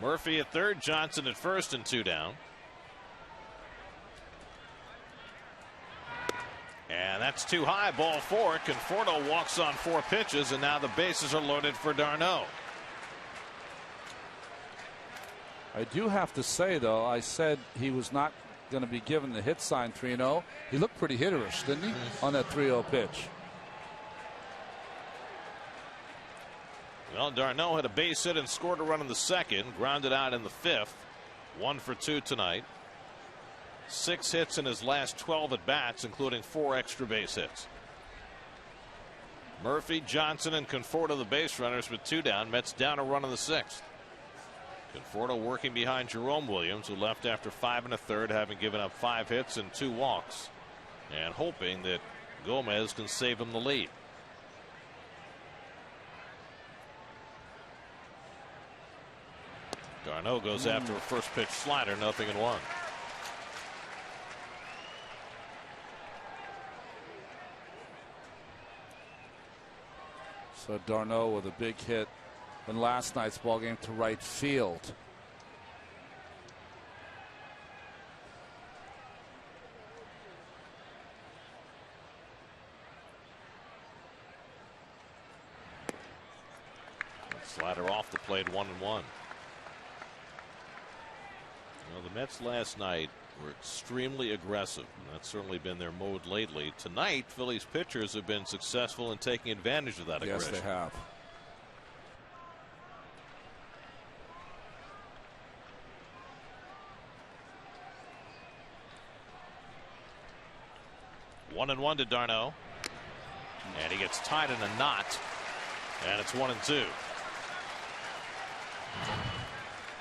Murphy at third, Johnson at first, and 2 down. And that's too high. Ball 4. Conforto walks on 4 pitches, and now the bases are loaded for d'Arnaud. I do have to say, though, I said he was not going to be given the hit sign 3-0. He looked pretty hitterish, didn't he, on that 3-0 pitch? Well, d'Arnaud had a base hit and scored a run in the second, grounded out in the 5th. 1 for 2 tonight. 6 hits in his last 12 at bats, including 4 extra base hits. Murphy, Johnson, and Conforto the base runners with 2 down. Mets down a run in the 6th. Conforto working behind Jerome Williams, who left after 5 1/3, having given up 5 hits and 2 walks, and hoping that Gomez can save him the lead. d'Arnaud goes after a first pitch slider, 0-1. So d'Arnaud with a big hit in last night's ball game to right field. Slider off the plate, 1-1. Well, the Mets last night were extremely aggressive, and that's certainly been their mode lately. Tonight, Phillies pitchers have been successful in taking advantage of that aggression. Yes, they have. One and one to d'Arnaud, and he gets tied in a knot, and it's 1-2.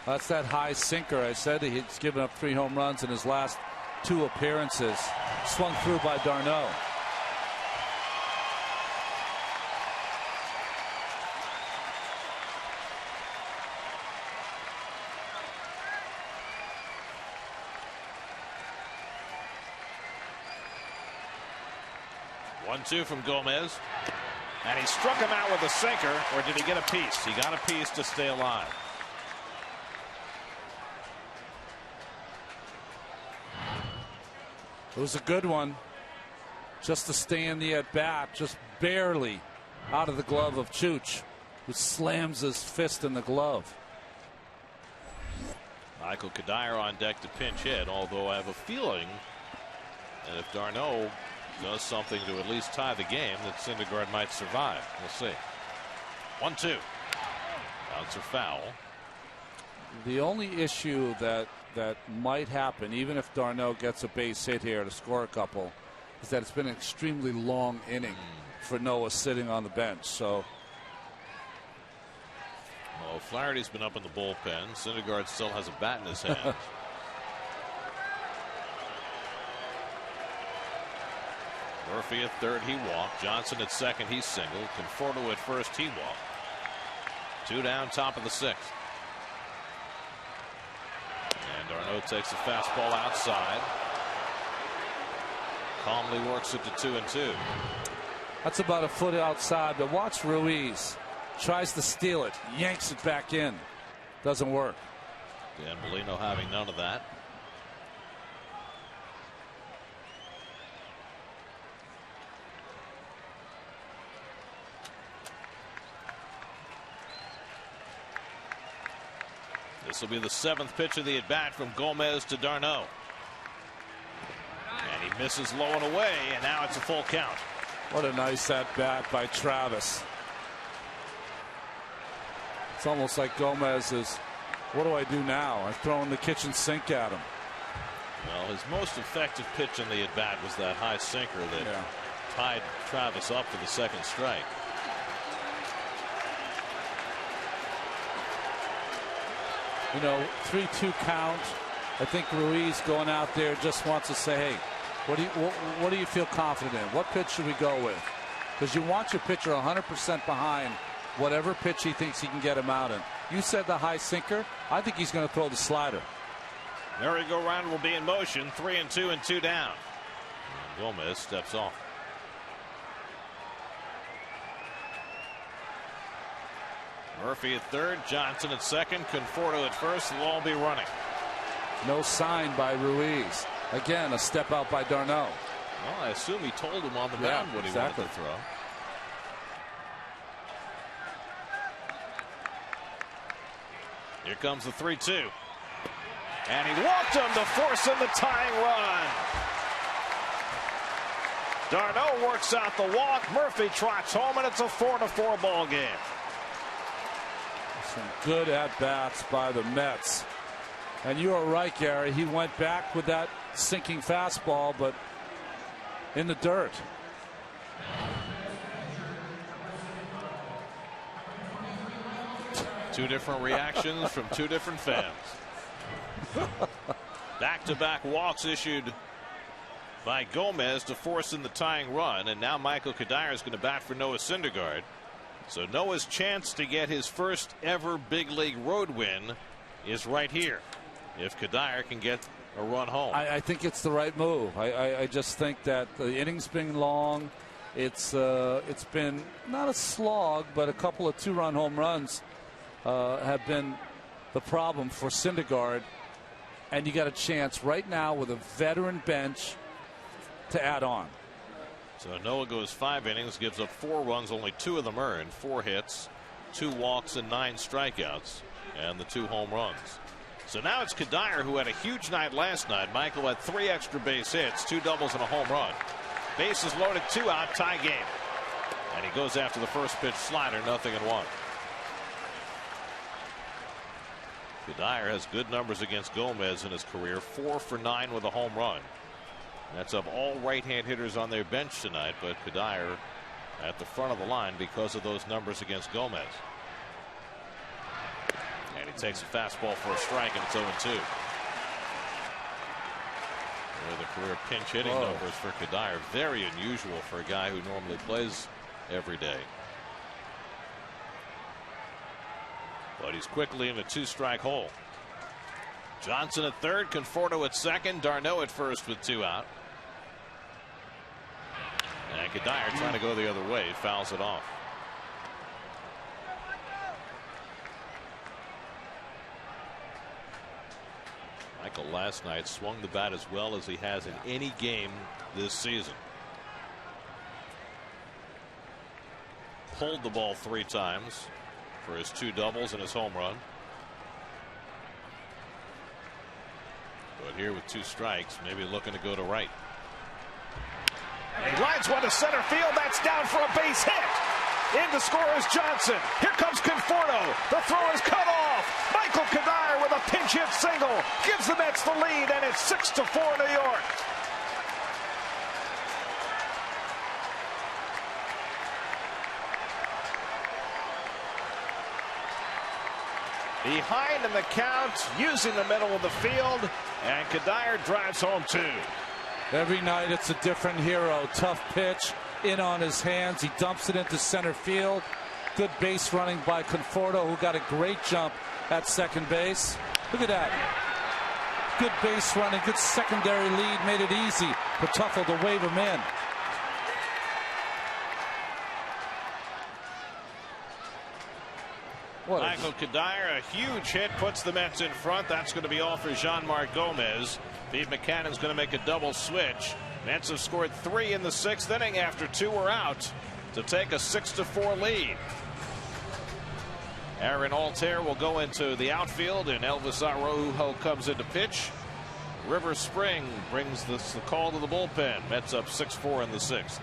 That's that high sinker. I said he's given up 3 home runs in his last 2 appearances. Swung through by d'Arnaud. One-two from Gomez, and he struck him out with a sinker, or did he get a piece? He got a piece to stay alive. It was a good one, just to stay in the at bat, just barely out of the glove of Chooch, who slams his fist in the glove. Michael Kadire on deck to pinch hit, although I have a feeling that if d'Arnaud does something to at least tie the game, that Syndergaard might survive. We'll see. 1-2. Bouncer foul. The only issue that might happen, even if d'Arnaud gets a base hit here to score a couple, is that it's been an extremely long inning for Noah sitting on the bench. So, well, Flaherty's been up in the bullpen. Syndergaard still has a bat in his hand. Murphy at third, he walked. Johnson at second, he singled. Conforto at first, he walked. 2 down, top of the 6th. And d'Arnaud takes a fastball outside. Calmly works it to 2-2. That's about a foot outside, but watch Ruiz. Tries to steal it, yanks it back in. Doesn't work. Dan Molino having none of that. This will be the 7th pitch of the at bat from Gomez to d'Arnaud. And he misses low and away, and now it's a full count. What a nice at bat by Travis. It's almost like Gomez is, what do I do now? I'm throwing the kitchen sink at him. Well, his most effective pitch in the at bat was that high sinker that tied Travis up for the 2nd strike. You know, 3-2 count. I think Ruiz going out there just wants to say, hey, what do you feel confident in? What pitch should we go with? Because you want your pitcher 100% behind whatever pitch he thinks he can get him out in. You said the high sinker. I think he's going to throw the slider. Merry-go-round will be in motion. 3-2 and 2 down. And Gomez steps off. Murphy at third, Johnson at second, Conforto at first. They'll all be running. No sign by Ruiz. Again, a step out by d'Arnaud. Well, I assume he told him on the mound what he wanted to throw. Here comes the 3-2. And he walked him to force him the tying run. d'Arnaud works out the walk. Murphy trots home, and it's a 4-4 ball game. Some good at-bats by the Mets. And you are right, Gary. He went back with that sinking fastball, but in the dirt. Two different reactions from two different fans. Back-to-back walks issued by Gomez to force in the tying run, and now Michael Kadire is going to bat for Noah Syndergaard. So Noah's chance to get his first ever big league road win is right here, if Kadire can get a run home. I think it's the right move. I just think that the inning's been long. It's been not a slog, but a couple of 2-run home runs have been the problem for Syndergaard. And you got a chance right now with a veteran bench to add on. So Noah goes 5 innings, gives up 4 runs, only 2 of them earned, 4 hits, 2 walks and 9 strikeouts, and the 2 home runs. So now it's Kadire, who had a huge night last night. Michael had 3 extra base hits, 2 doubles and a home run. Bases loaded, 2 out, tie game. And he goes after the first pitch slider, 0-1. Kadire has good numbers against Gomez in his career, 4 for 9 with a home run. That's of all right-hand hitters on their bench tonight, but Kadire at the front of the line because of those numbers against Gomez. And he takes a fastball for a strike, and it's 0-2. There are the career pinch hitting numbers for Kadire. Very unusual for a guy who normally plays every day. But he's quickly in a 2-strike hole. Johnson at third, Conforto at second, d'Arnaud at first with 2 out. And Kadire trying to go the other way, fouls it off. Michael last night swung the bat as well as he has in any game this season. Pulled the ball 3 times for his 2 doubles and his home run. But here with 2 strikes, maybe looking to go to right. And he lines one to center field. That's down for a base hit. In to score is Johnson. Here comes Conforto. The throw is cut off. Michael Kadire with a pinch hit single gives the Mets the lead, and it's 6-4 New York. Behind in the count, using the middle of the field, and Kadire drives home 2. Every night it's a different hero. Tough pitch in on his hands. He dumps it into center field. Good base running by Conforto, who got a great jump at second base. Look at that. Good base running, good secondary lead, made it easy for Tuffle to wave him in. Michael Kadire, a huge hit, puts the Mets in front. That's going to be all for Jean-Marc Gomez. Pete Maccannon's going to make a double switch. Mets have scored 3 in the 6th inning after 2 were out to take a 6-4 lead. Aaron Altair will go into the outfield, and Elvis Araujo comes into pitch. River Spring brings the call to the bullpen. Mets up 6-4 in the 6th.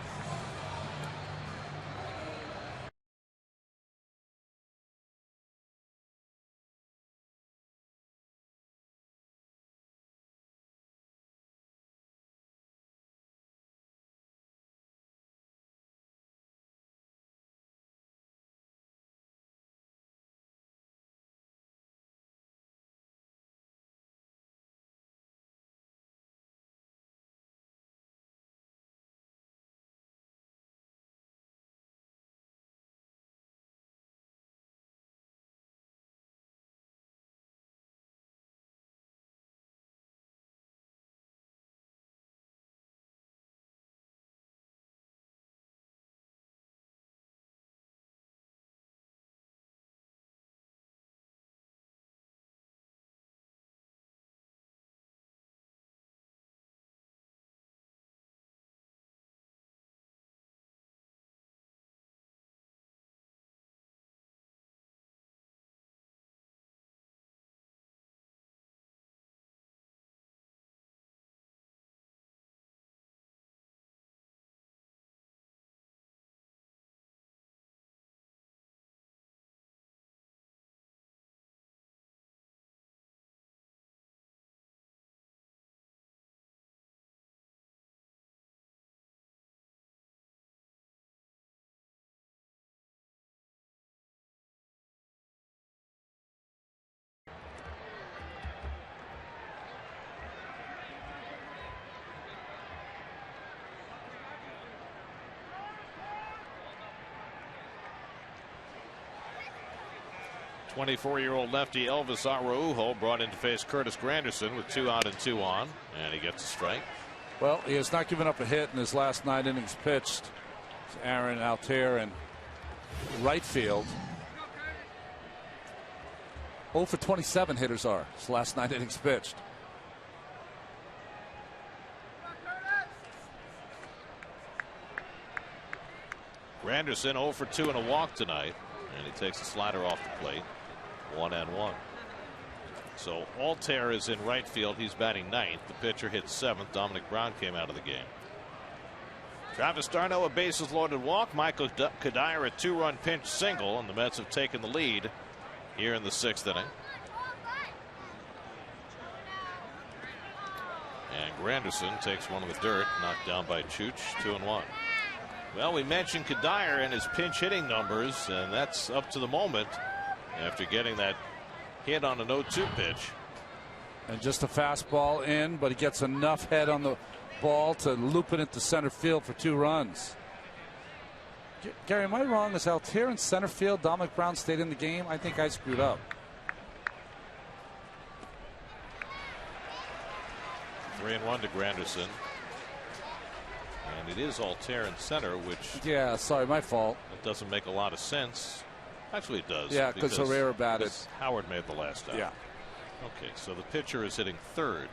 .24-year-old lefty Elvis Araujo brought in to face Curtis Granderson with 2 out and 2 on, and he gets a strike. Well, he has not given up a hit in his last 9 innings pitched. Aaron Altair in right field. 0 for 27 hitters are his last 9 innings pitched. Granderson 0 for 2 and a walk tonight. And he takes the slider off the plate. 1-1. So Altair is in right field. He's batting ninth. The pitcher hits seventh. Dominic Brown came out of the game. Travis d'Arnaud, a bases loaded walk. Michael Kadire, a 2-run pinch single, and the Mets have taken the lead here in the 6th inning. And Granderson takes one of the dirt, knocked down by Chooch. 2-1. Well, we mentioned Kadire and his pinch hitting numbers, and that's up to the moment after getting that hit on an 0-2 pitch. And just a fastball in, but he gets enough head on the ball to loop it into center field for 2 runs. Gary, am I wrong? Is Altair in center field? Dominic Brown stayed in the game? I think I screwed up. 3-1 to Granderson. And it is Altair in center, which... Yeah, sorry, my fault. It doesn't make a lot of sense. Actually, it does. Yeah, because Herrera batted. Howard made the last out. Yeah. Okay, so the pitcher is hitting third,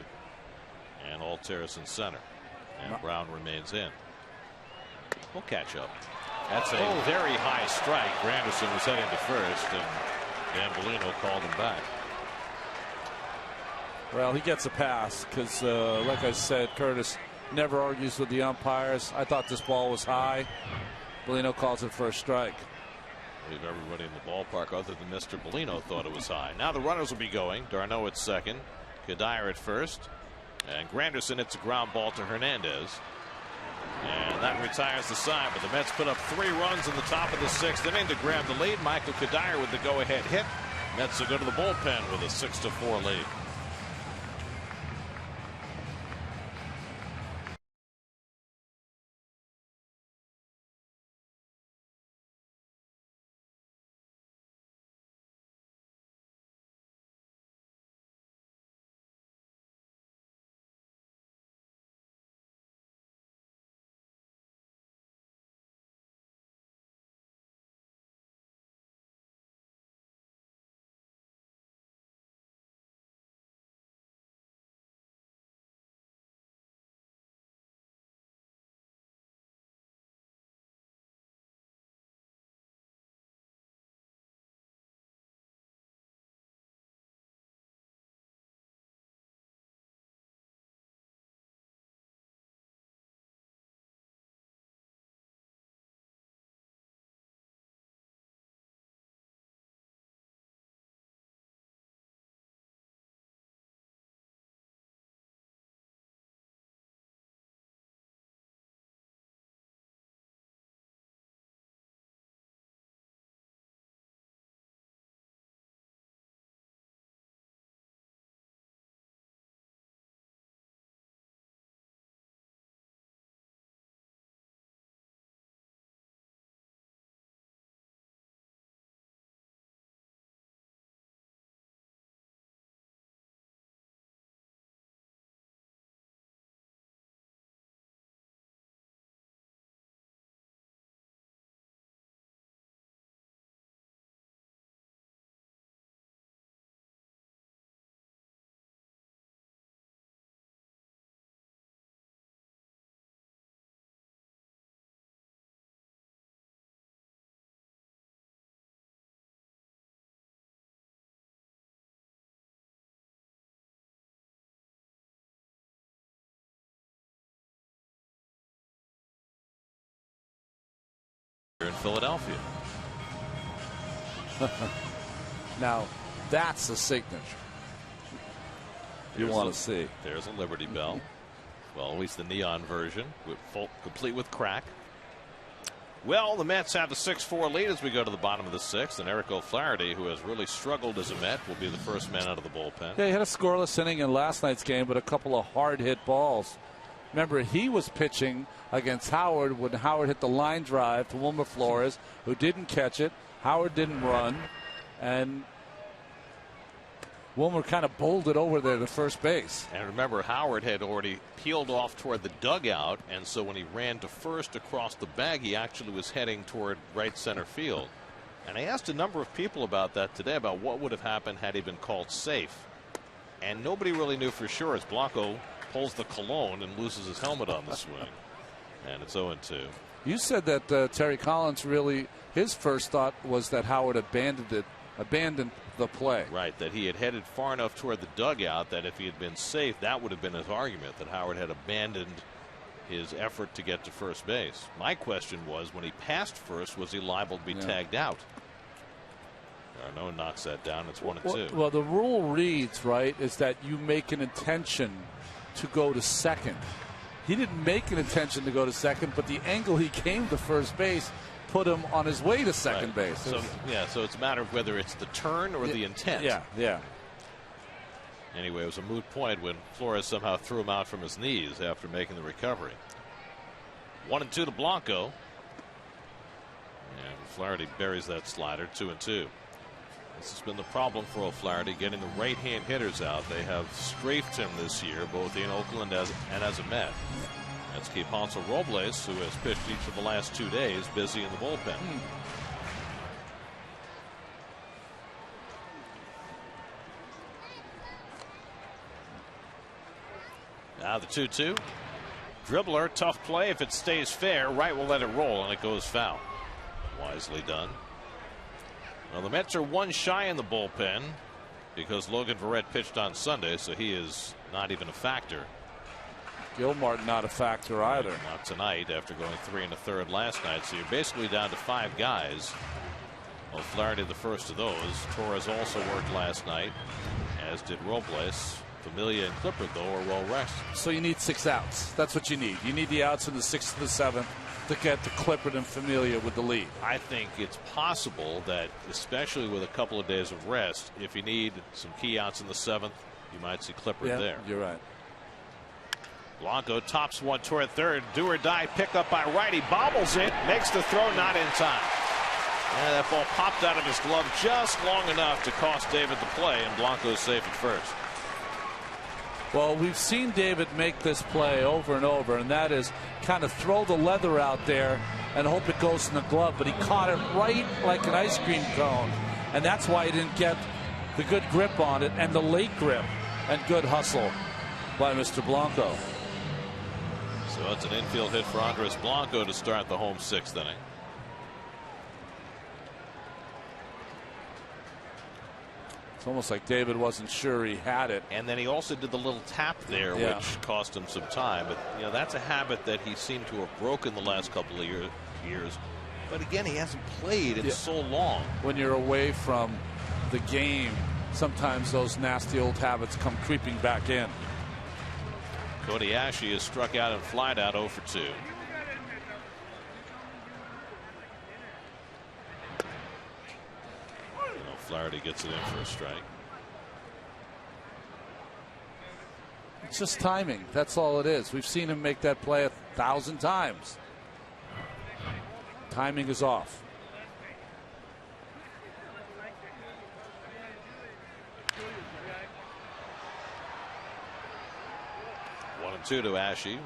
and Altair is in center, and Brown remains in. We'll catch up. That's a very high strike. Granderson was heading to first, and Dan Bellino called him back. Well, he gets a pass because, like I said, Curtis never argues with the umpires. I thought this ball was high. Bellino calls it for a strike. I believe everybody in the ballpark other than Mr. Bellino thought it was high. Now the runners will be going. d'Arnaud at second, Kadire at first, and Granderson hits a ground ball to Hernandez. And that retires the side, but the Mets put up 3 runs in the top of the 6th inning to grab the lead. Michael Kadire with the go-ahead hit. Mets will go to the bullpen with a 6-4 lead. In Philadelphia. Now, that's a signature you want to see. There's a Liberty Bell. Well, at least the neon version, complete with crack. Well, the Mets have the 6-4 lead as we go to the bottom of the 6th, and Eric O'Flaherty, who has really struggled as a Met, will be the first man out of the bullpen. Yeah, he had a scoreless inning in last night's game, but a couple of hard-hit balls. Remember, he was pitching against Howard when Howard hit the line drive to Wilmer Flores, who didn't catch it. Howard didn't run, and Wilmer kind of bowled it over there to first base. And remember, Howard had already peeled off toward the dugout, and so when he ran to first across the bag, he actually was heading toward right center field. And I asked a number of people about that today, about what would have happened had he been called safe. And nobody really knew for sure, as Blanco pulls the cologne and loses his helmet on the swing. And it's 0-2. You said that Terry Collins really, his first thought was that Howard abandoned the play. Right, that he had headed far enough toward the dugout that if he had been safe, that would have been his argument, that Howard had abandoned his effort to get to first base. My question was, when he passed first, was he liable to be tagged out? No, knocks that down. It's 1-2. Well, the rule reads, right, is that you make an intention to go to second. He didn't make an intention to go to second, but the angle he came to first base put him on his way to second base. So it's a matter of whether it's the turn or the intent. Yeah. Anyway, it was a moot point when Flores somehow threw him out from his knees after making the recovery. 1-2 to Blanco. And Flaherty buries that slider. 2-2. This has been the problem for O'Flaherty, getting the right-hand hitters out. They have strafed him this year, both in Oakland and as a Met. That's Alfonso Robles, who has pitched each of the last 2 days, busy in the bullpen. Now the 2-2. Dribbler, tough play. If it stays fair, Wright will let it roll, and it goes foul. Wisely done. Well, the Mets are one shy in the bullpen because Logan Verrett pitched on Sunday, so he is not even a factor. Gilmart not a factor either. Not tonight after going 3 1/3 last night. So you're basically down to 5 guys. O'Flaherty the first of those. Torres also worked last night, as did Robles. Familia and Clippard, though, are well rested. So you need 6 outs. That's what you need. You need the outs in the 6th to the 7th to get to Clippard and Familia with the lead. I think it's possible that, especially with a couple of days of rest, if you need some key outs in the 7th, you might see Clippard there. You're right. Blanco tops one toward third. Do or die pick up by Wright. He bobbles it, makes the throw, not in time. And that ball popped out of his glove just long enough to cost David the play, and Blanco's safe at first. Well, we've seen David make this play over and over, and that is kind of throw the leather out there and hope it goes in the glove, but he caught it right like an ice cream cone, and that's why he didn't get the good grip on it and the late grip and good hustle by Mr. Blanco. So it's an infield hit for Andres Blanco to start the home 6th inning. It's almost like David wasn't sure he had it. And then he also did the little tap there, which cost him some time. But, you know, that's a habit that he seemed to have broken the last couple of years. But again, he hasn't played in so long. When you're away from the game, sometimes those nasty old habits come creeping back in. Cody Ashe is struck out and flied out 0 for 2. Flaherty gets it in for a strike. It's just timing. That's all it is. We've seen him make that play 1,000 times. Timing is off. One and 2 to Ashe,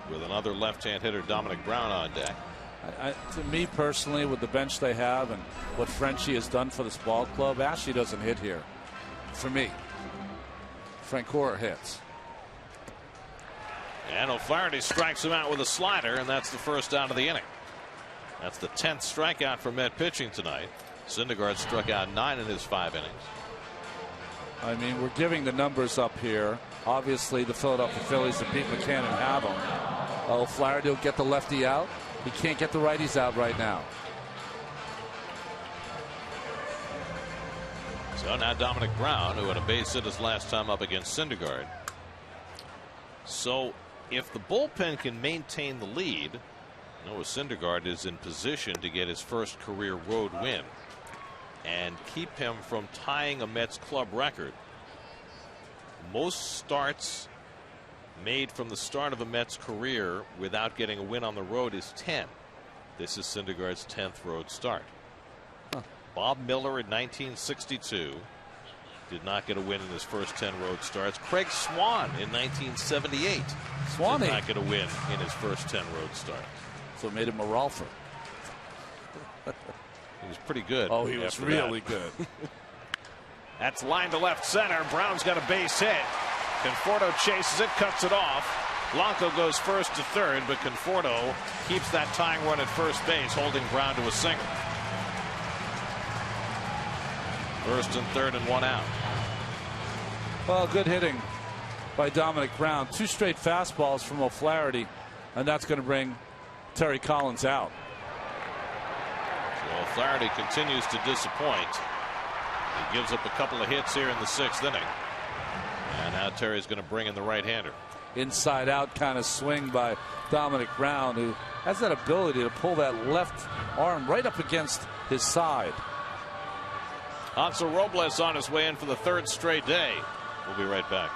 with another left-hand hitter, Dominic Brown, on deck. To me personally, with the bench they have and what Frenchie has done for this ball club, Ashe doesn't hit here. For me, Francora hits. And O'Flaherty strikes him out with a slider, and that's the first out of the inning. That's the 10th strikeout for Met pitching tonight. Syndergaard struck out 9 in his 5 innings. I mean, we're giving the numbers up here. Obviously, the Philadelphia Phillies and Pete Buchanan have them. O'Flaherty will get the lefty out. He can't get the righties out right now. So now Dominic Brown, who had a base hit his last time up against Syndergaard. So if the bullpen can maintain the lead, Noah Syndergaard is in position to get his first career road win and keep him from tying a Mets club record. Most starts made from the start of a Mets career without getting a win on the road is 10. This is Syndergaard's 10th road start. Bob Miller in 1962 did not get a win in his first 10 road starts. Craig Swan in 1978 did not get a win in his first 10 road starts. So it made him a Rolfer. He was pretty good. Oh, he was really good. That's line to left center. Brown's got a base hit. Conforto chases it, cuts it off. Blanco goes first to third, but Conforto keeps that tying run at first base, holding Brown to a single. First and third and one out. Well, good hitting by Dominic Brown. 2 straight fastballs from O'Flaherty, and that's going to bring Terry Collins out. So O'Flaherty continues to disappoint. He gives up a couple of hits here in the 6th inning. And now Terry's going to bring in the right-hander. Inside out kind of swing by Dominic Brown, who has that ability to pull that left arm right up against his side. Hansel Robles on his way in for the 3rd straight day. We'll be right back.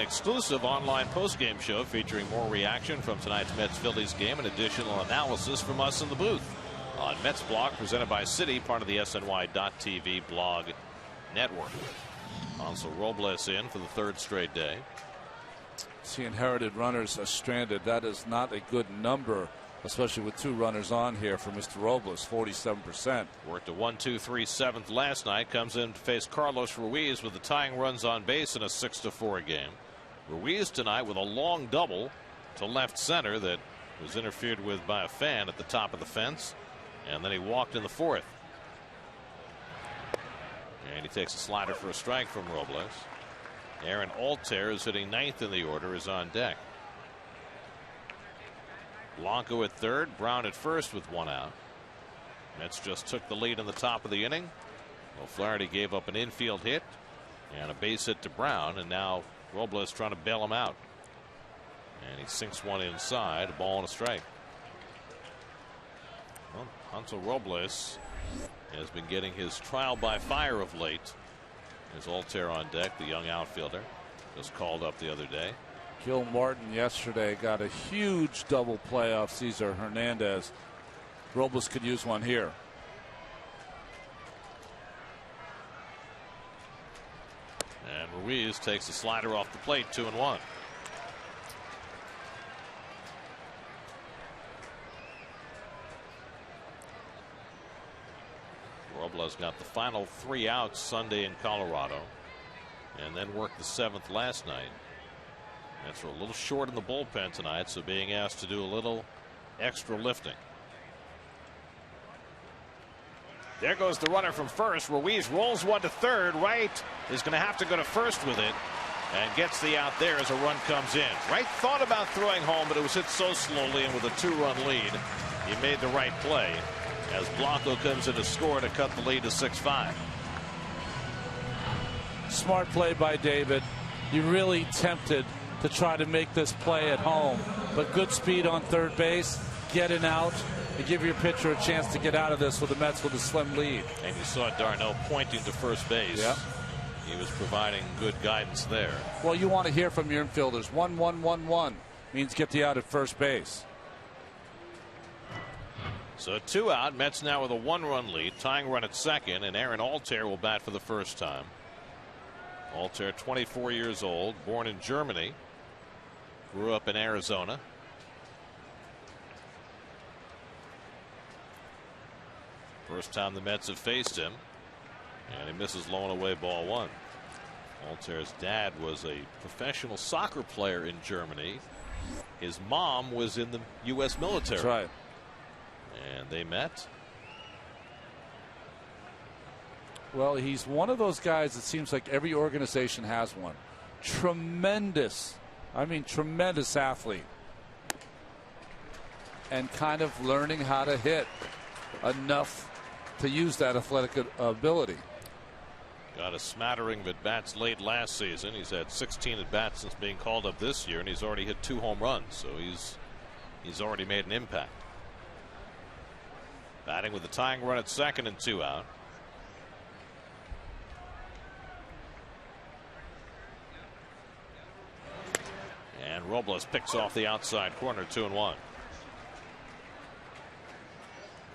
Exclusive online postgame show featuring more reaction from tonight's Mets-Phillies game and additional analysis from us in the booth on Mets Blog, presented by Citi, part of the SNY.TV blog network. Hansel Robles in for the 3rd straight day. See inherited runners stranded. That is not a good number, especially with 2 runners on here for Mr. Robles. 47%. Worked a 1-2-3 7th last night. Comes in to face Carlos Ruiz with the tying runs on base in a 6-4 game. Ruiz tonight with a long double to left center that was interfered with by a fan at the top of the fence, and then he walked in the 4th. And he takes a slider for a strike from Robles. Aaron Altair, is hitting 9th in the order, is on deck. Blanco at 3rd, Brown at 1st with 1 out. Mets just took the lead in the top of the inning. O'Flaherty gave up an infield hit and a base hit to Brown, and now Robles trying to bail him out. And he sinks one inside, a ball and a strike. Well, Hansel Robles has been getting his trial by fire of late. There's Altair on deck, the young outfielder, just called up the other day. Gil Martin yesterday got a huge double play off Cesar Hernandez. Robles could use one here. And Ruiz takes the slider off the plate, 2-1. Robles got the final 3 outs Sunday in Colorado, and then worked the 7th last night. Mets are a little short in the bullpen tonight, so being asked to do a little extra lifting. There goes the runner from first. Ruiz rolls one to third. Wright is going to have to go to first with it and gets the out there as a run comes in. Wright thought about throwing home, but it was hit so slowly, and with a 2-run lead, he made the right play. as Blanco comes in to score to cut the lead to 6-5. Smart play by David. You're really tempted to try to make this play at home, but good speed on third base, getting out, and give your pitcher a chance to get out of this with the Mets with a slim lead. And you saw Darno pointing to first base. Yep. He was providing good guidance there. Well, you want to hear from your infielders. 1-1-1-1 means get you out at first base. So 2 out. Mets now with a 1-run lead. Tying run at second, and Aaron Altair will bat for the first time. Altair, 24 years old, born in Germany, grew up in Arizona. First time the Mets have faced him, and he misses low and away ball 1. Altair's dad was a professional soccer player in Germany. His mom was in the U.S. military. That's right. And they met. Well, he's one of those guys that seems like every organization has one. Tremendous, I mean tremendous athlete. And kind of learning how to hit enough to use that athletic ability. Got a smattering of at-bats late last season. He's had 16 at-bats since being called up this year, and he's already hit 2 home runs, so he's already made an impact. Batting with the tying run at second and 2 out. And Robles picks off the outside corner, 2-1.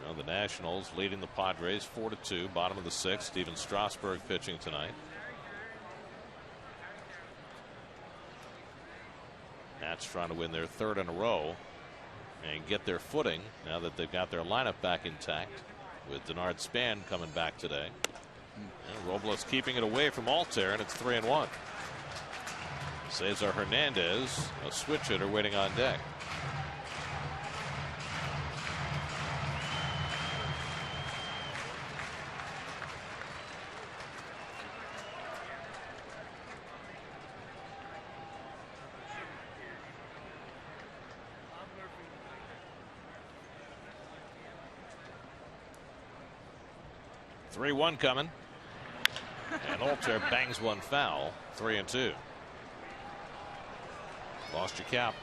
Well, the Nationals leading the Padres 4-2, bottom of the 6th. Steven Strasburg pitching tonight. Nats trying to win their 3rd in a row and get their footing now that they've got their lineup back intact, with Denard Span coming back today. And Robles keeping it away from Altair, and it's 3-1. Cesar Hernandez, a switch hitter, waiting on deck. Three-one coming, and Altair bangs one foul. 3-2. Lost your cap.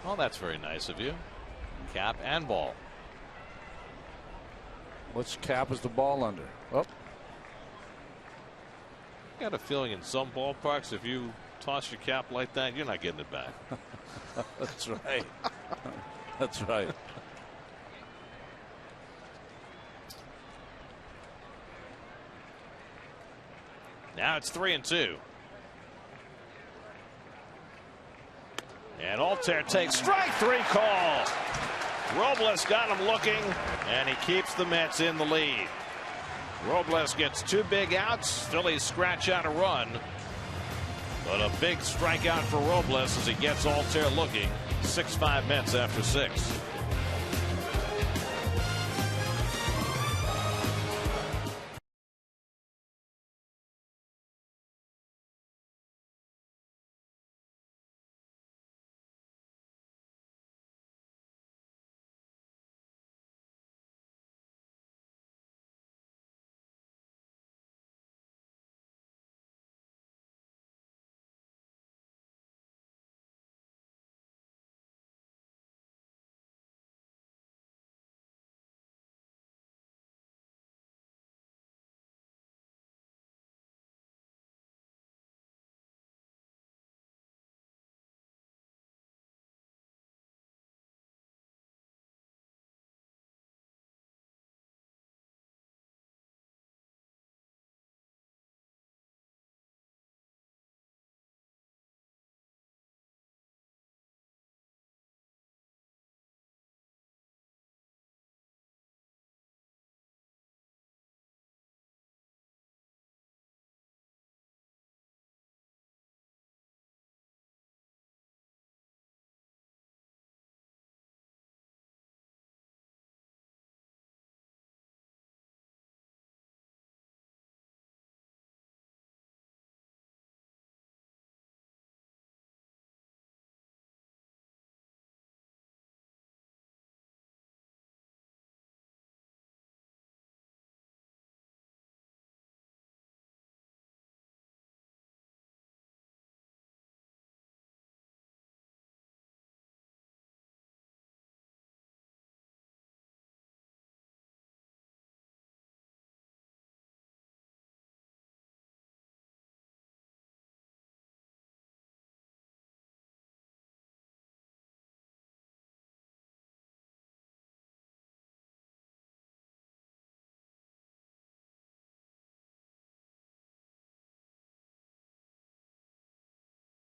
Well, that's very nice of you. Cap and ball. Which cap is the ball under? Oh. I got a feeling in some ballparks, if you toss your cap like that, you're not getting it back. That's right. That's right. Now it's 3-2. And Altair takes strike 3 call. Robles got him looking, and he keeps the Mets in the lead. Robles gets 2 big outs. Phillies scratch out a run, but a big strikeout for Robles as he gets Altair looking. 6-5 Mets after 6.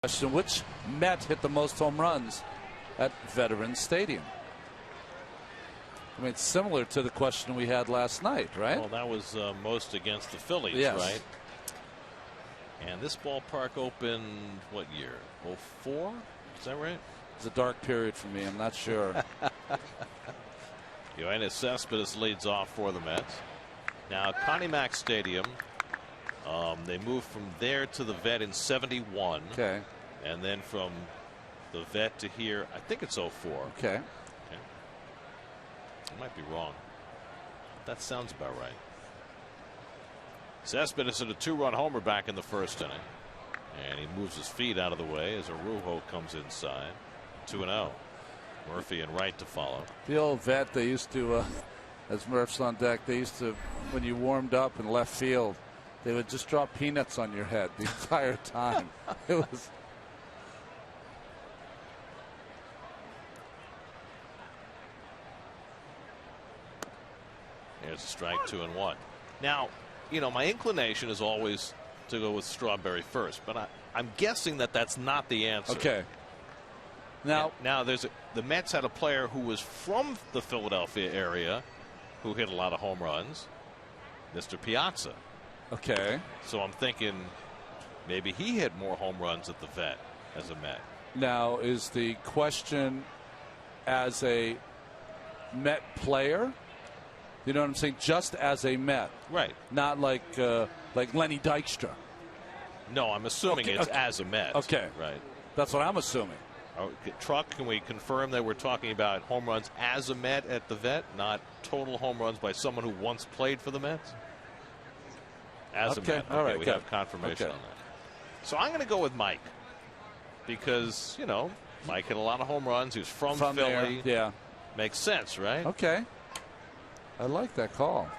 Question: which Met hit the most home runs at Veterans Stadium? I mean, it's similar to the question we had last night, right? Well, that was most against the Phillies, yes. right? And this ballpark opened what year? 04? Is that right? It's a dark period for me. I'm not sure. Yoenis Cespedes leads off for the Mets. Now, Connie Mack Stadium, they moved from there to the Vet in '71. Okay. And then from the Vet to here, I think it's 04. Okay. I might be wrong. That sounds about right. Cespedes hit a 2-run homer back in the first inning. And he moves his feet out of the way as Araujo comes inside. 2-0. Murphy and Wright to follow. The old Vet, they used to, as Murph's on deck, they used to, when you warmed up in left field, they would just drop peanuts on your head the entire time. It was. Here's a strike, 2-1. Now, you know, my inclination is always to go with Strawberry first, but I'm guessing that that's not the answer. Okay. Now the Mets had a player who was from the Philadelphia area who hit a lot of home runs, Mr. Piazza. Okay. So I'm thinking maybe he hit more home runs at the Vet as a Met. Now, is the question as a Met player? You know what I'm saying? Just as a Met, right? Not like Lenny Dykstra. No, I'm assuming it's as a Met. Okay, right. That's what I'm assuming. Truck, can we confirm that we're talking about home runs as a Met at the Vet, not total home runs by someone who once played for the Mets? As a Met. All right, we have confirmation on that. So I'm going to go with Mike because, you know, Mike hit a lot of home runs. He was from Philly. There. Yeah. Makes sense, right? Okay. I like that call.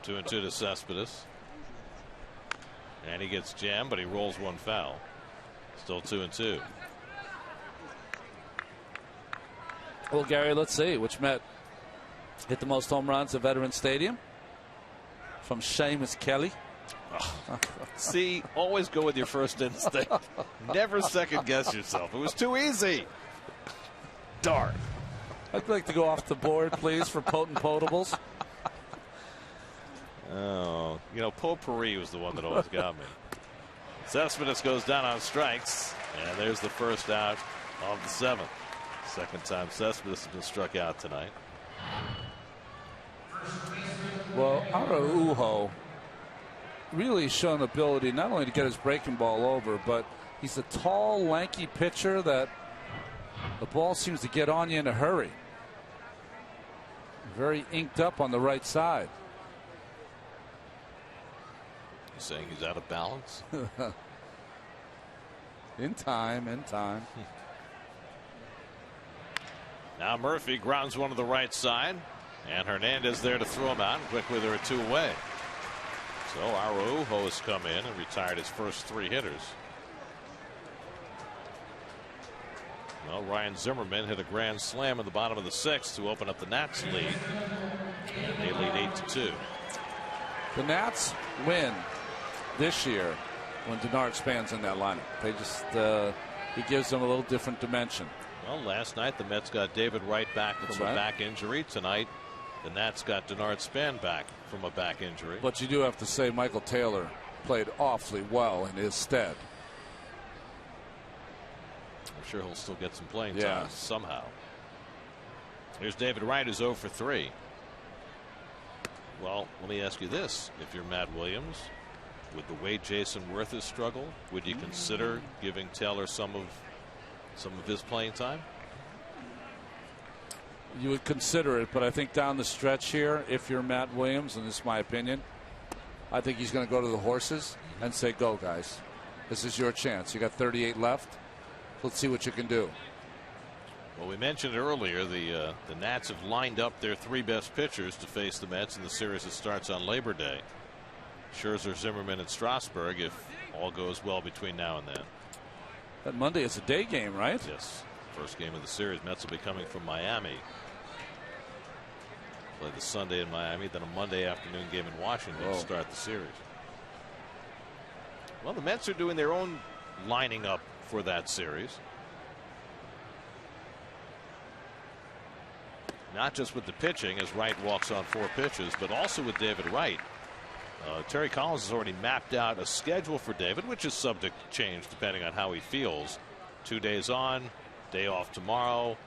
2-2 to Cespedes. And he gets jammed, but he rolls one foul. Still 2-2. Well, Gary, let's see which Met hit the most home runs at Veterans Stadium. From Seamus Kelly. See, always go with your first instinct. Never second guess yourself. It was too easy. Darn. I'd like to go off the board, please, for potent potables. Oh, you know, Potpourri was the one that always got me. Cespedes goes down on strikes, and there's the first out of the seventh. Second time Cespedes has been struck out tonight. Well, Araujo really shown ability not only to get his breaking ball over, but he's a tall, lanky pitcher that the ball seems to get on you in a hurry. Very inked up on the right side. You saying he's out of balance? In time. Now Murphy grounds one to the right side, and Hernandez there to throw him out. And quickly there are two away. So Araujo has come in and retired his first three hitters. Well, Ryan Zimmerman hit a grand slam in the bottom of the sixth to open up the Nats lead. And they lead 8-2. The Nats win this year when Denard Span's in that lineup. They just he gives them a little different dimension. Well, last night the Mets got David Wright back from a back injury. Tonight the Nats got Denard Span back from a back injury. But you do have to say Michael Taylor played awfully well in his stead. I'm sure he'll still get some playing time somehow. Here's David Wright, who's 0 for 3. Well, let me ask you this. If you're Matt Williams, with the way Jason Worth has struggled, would you consider giving Taylor some of his playing time? You would consider it, but I think down the stretch here, if you're Matt Williams, and this is my opinion, I think he's going to go to the horses and say, go, guys. This is your chance. You got 38 left. Let's see what you can do. Well, we mentioned earlier the Nats have lined up their three best pitchers to face the Mets in the series that starts on Labor Day. Scherzer, Zimmerman, and Strasburg, if all goes well between now and then. That Monday is a day game, right? Yes. First game of the series. Mets will be coming from Miami. Play the Sunday in Miami, then a Monday afternoon game in Washington to start the series. Well, the Mets are doing their own lining up for that series. Not just with the pitching, as Wright walks on 4 pitches, but also with David Wright. Terry Collins has already mapped out a schedule for David, which is subject to change depending on how he feels. 2 days on, day off tomorrow,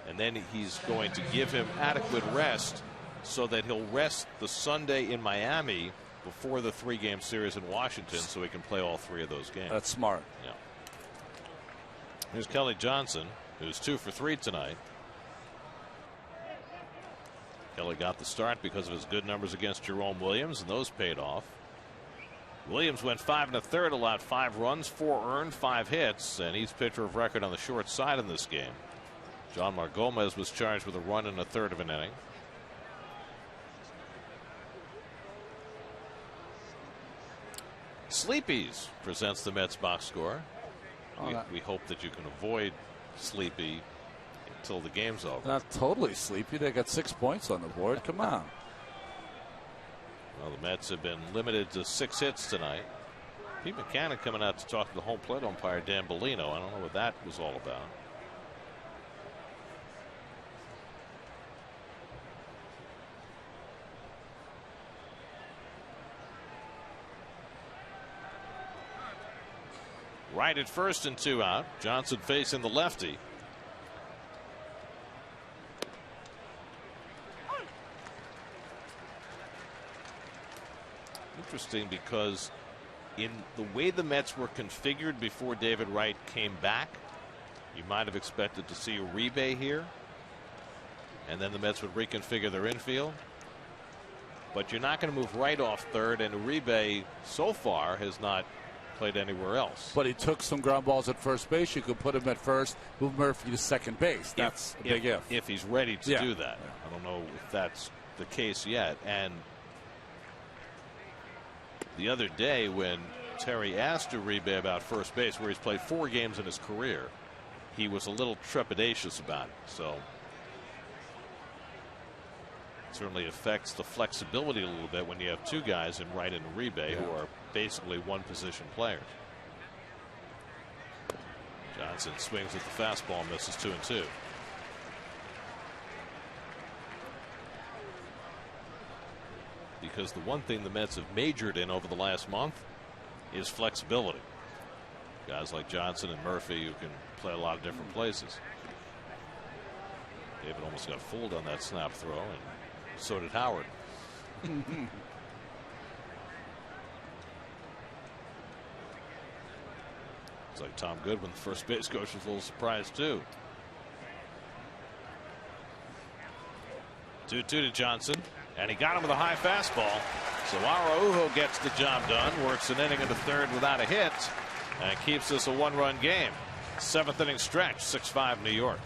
and then he's going to give him adequate rest so that he'll rest the Sunday in Miami before the 3-game series in Washington, so he can play all 3 of those games. That's smart. Yeah. Here's Kelly Johnson, who's 2 for 3 tonight. Kelly got the start because of his good numbers against Jerome Williams, and those paid off. Williams went 5 1/3, allowed 5 runs, 4 earned, 5 hits, and he's pitcher of record on the short side in this game. John Margomez was charged with a run in 1/3 of an inning. Sleepy's presents the Mets box score. We hope that you can avoid Sleepy until the game's over. Not totally sleepy. They got 6 points on the board. Come on. Well, the Mets have been limited to 6 hits tonight. Pete McCannon coming out to talk to the home plate umpire Dan Bellino. I don't know what that was all about. Right at first and 2 out. Johnson facing the lefty. Interesting, because in the way the Mets were configured before David Wright came back, you might have expected to see Uribe here, and then the Mets would reconfigure their infield. But you're not going to move Wright off third, and Uribe so far has not played anywhere else. But he took some ground balls at first base. You could put him at first, move Murphy to second base. That's a big if. If he's ready to do that. Yeah. I don't know if that's the case yet. And the other day when Terry asked Uribe about first base, where he's played 4 games in his career, he was a little trepidatious about it. So it certainly affects the flexibility a little bit when you have 2 guys in Wright and Uribe who are basically one position players. Johnson swings at the fastball, misses 2-2. Because the one thing the Mets have majored in over the last month is flexibility. Guys like Johnson and Murphy who can play a lot of different places. David almost got fooled on that snap throw, and so did Howard. It's like Tom Goodwin, the first base coach, was a little surprised too. 2-2 to Johnson, and he got him with a high fastball. So Araujo gets the job done, works an inning into third without a hit, and keeps this a 1-run game. 7th inning stretch, 6-5 New York.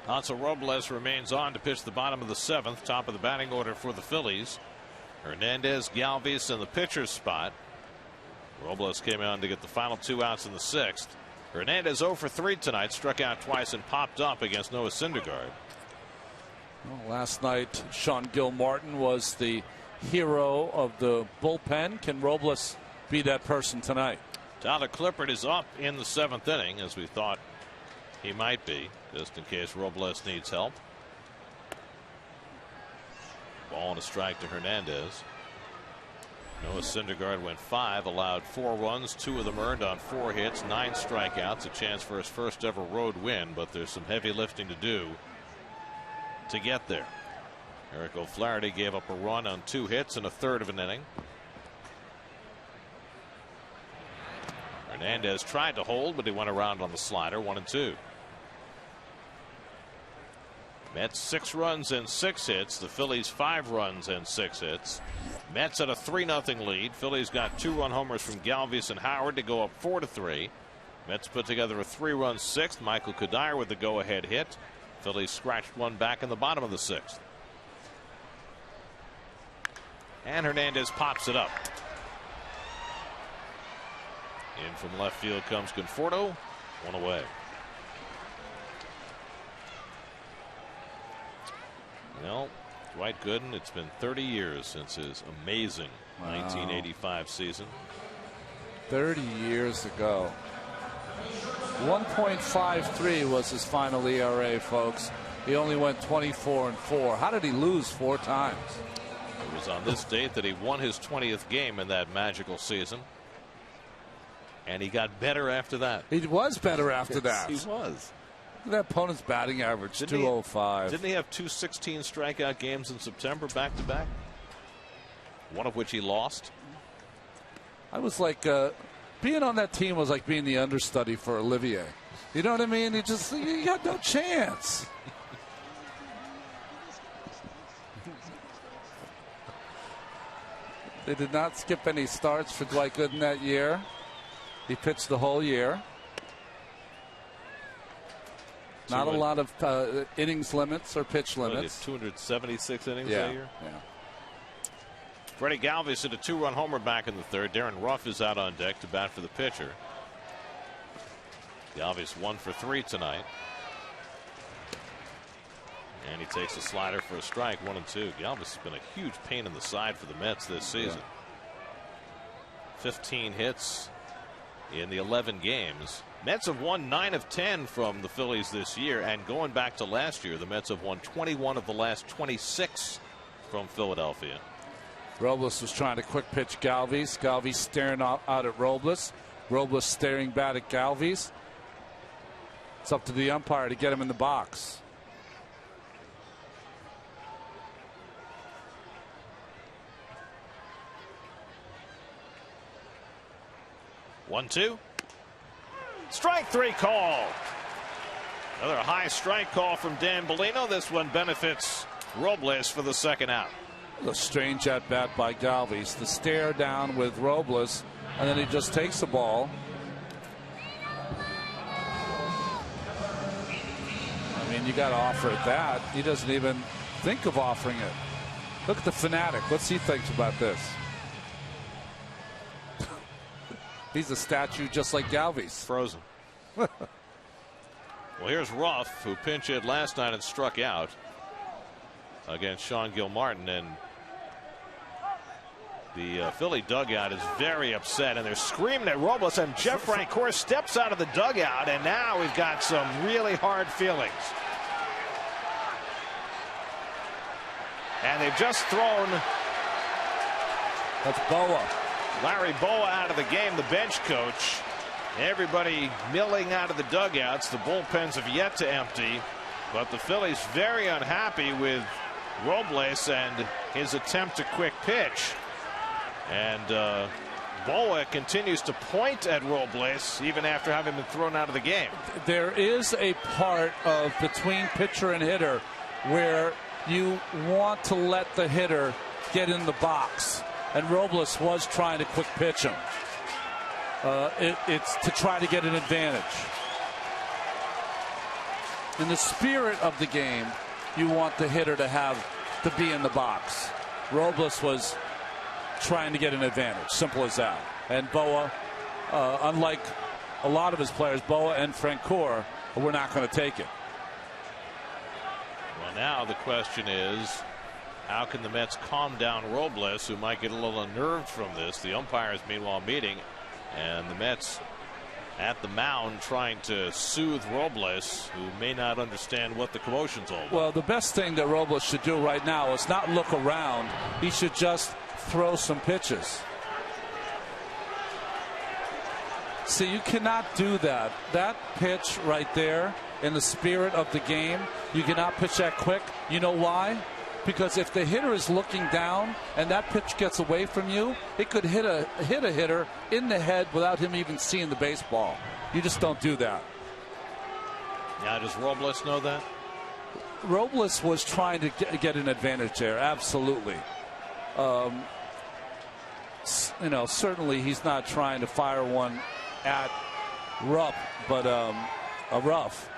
Hansel Robles remains on to pitch the bottom of the 7th, top of the batting order for the Phillies. Hernandez, Galvis in the pitcher's spot. Robles came on to get the final 2 outs in the 6th. Hernandez 0 for 3 tonight, struck out twice and popped up against Noah Syndergaard. Well, last night, Sean Gilmartin was the hero of the bullpen. Can Robles be that person tonight? Tyler Clippard is up in the 7th inning, as we thought he might be, just in case Robles needs help. Ball and a strike to Hernandez. Noah Syndergaard went 5, allowed 4 runs, 2 of them earned on 4 hits, 9 strikeouts, a chance for his first ever road win, but there's some heavy lifting to do to get there. Eric O'Flaherty gave up a run on 2 hits in a third of an inning. Hernandez tried to hold, but he went around on the slider, 1-2. Mets 6 runs and 6 hits. The Phillies 5 runs and 6 hits. Mets at a 3-0 lead. Phillies got 2-run homers from Galvis and Howard to go up 4-3. Mets put together a 3-run 6th. Michael Kadire with the go-ahead hit. Phillies scratched one back in the bottom of the 6th. And Hernandez pops it up. In from left field comes Conforto. 1 away. Well, Dwight Gooden, it's been 30 years since his amazing 1985 season. 30 years ago. 1.53 was his final ERA, folks. He only went 24-4. How did he lose 4 times? It was on this date that he won his 20th game in that magical season. And he got better after that. He was better after that. He was. That opponent's batting average, 205. Didn't he have 2 16 strikeout games in September back to back? One of which he lost. I was like, being on that team was like being the understudy for Olivier. You know what I mean? You got no chance. They did not skip any starts for Dwight Gooden that year. He pitched the whole year. Not a lot of innings limits or pitch limits. 276 innings that year. Yeah. Freddie Galvis hit a 2-run homer back in the 3rd. Darren Ruff is out on deck to bat for the pitcher. Galvis 1 for 3 tonight. And he takes a slider for a strike, 1-2. Galvis has been a huge pain in the side for the Mets this season. 15 hits in the 11 games. Mets have won 9 of 10 from the Phillies this year, and going back to last year, the Mets have won 21 of the last 26 from Philadelphia. Robles was trying to quick pitch Galvis. Galvis staring out at Robles. Robles staring back at Galvis. It's up to the umpire to get him in the box. One, 2. Strike 3 call. Another high strike call from Dan Bellino. This one benefits Robles for the 2nd out. A strange at bat by Galvis. The stare down with Robles, and then he just takes the ball. I mean, you got to offer it that. He doesn't even think of offering it. Look at the fanatic. What's he think about this? He's a statue just like Galvis. Frozen. Well, here's Ruff, who pinch hit last night and struck out against Sean Gilmartin, and the Philly dugout is very upset, and they're screaming at Robles, and Jeff Francoeur steps out of the dugout, and now we've got some really hard feelings. And they've just thrown That's Boa. Larry Boa out of the game, the bench coach. Everybody milling out of the dugouts. The bullpens have yet to empty, but the Phillies very unhappy with Robles and his attempt to quick pitch. And Boa continues to point at Robles even after having been thrown out of the game. There is a part of between pitcher and hitter where you want to let the hitter get in the box, and Robles was trying to quick pitch him. It's to try to get an advantage. in the spirit of the game, you want the hitter to be in the box. Robles was trying to get an advantage. Simple as that. And Boa, unlike a lot of his players, Boa and Francoeur were not going to take it. Well, now the question is, how can the Mets calm down Robles, who might get a little unnerved from this? The umpires, meanwhile, meeting, and the Mets at the mound trying to soothe Robles, who may not understand what the commotion's all about. Well, the best thing that Robles should do right now is not look around. He should just throw some pitches. See, you cannot do that. That pitch right there, in the spirit of the game, you cannot pitch that quick. You know why? Because if the hitter is looking down and that pitch gets away from you, it could hit a hitter in the head without him even seeing the baseball. You just don't do that. Now, does Robles know that? Robles was trying to get an advantage there, absolutely. You know, certainly he's not trying to fire one at Rupp, but a Ruff.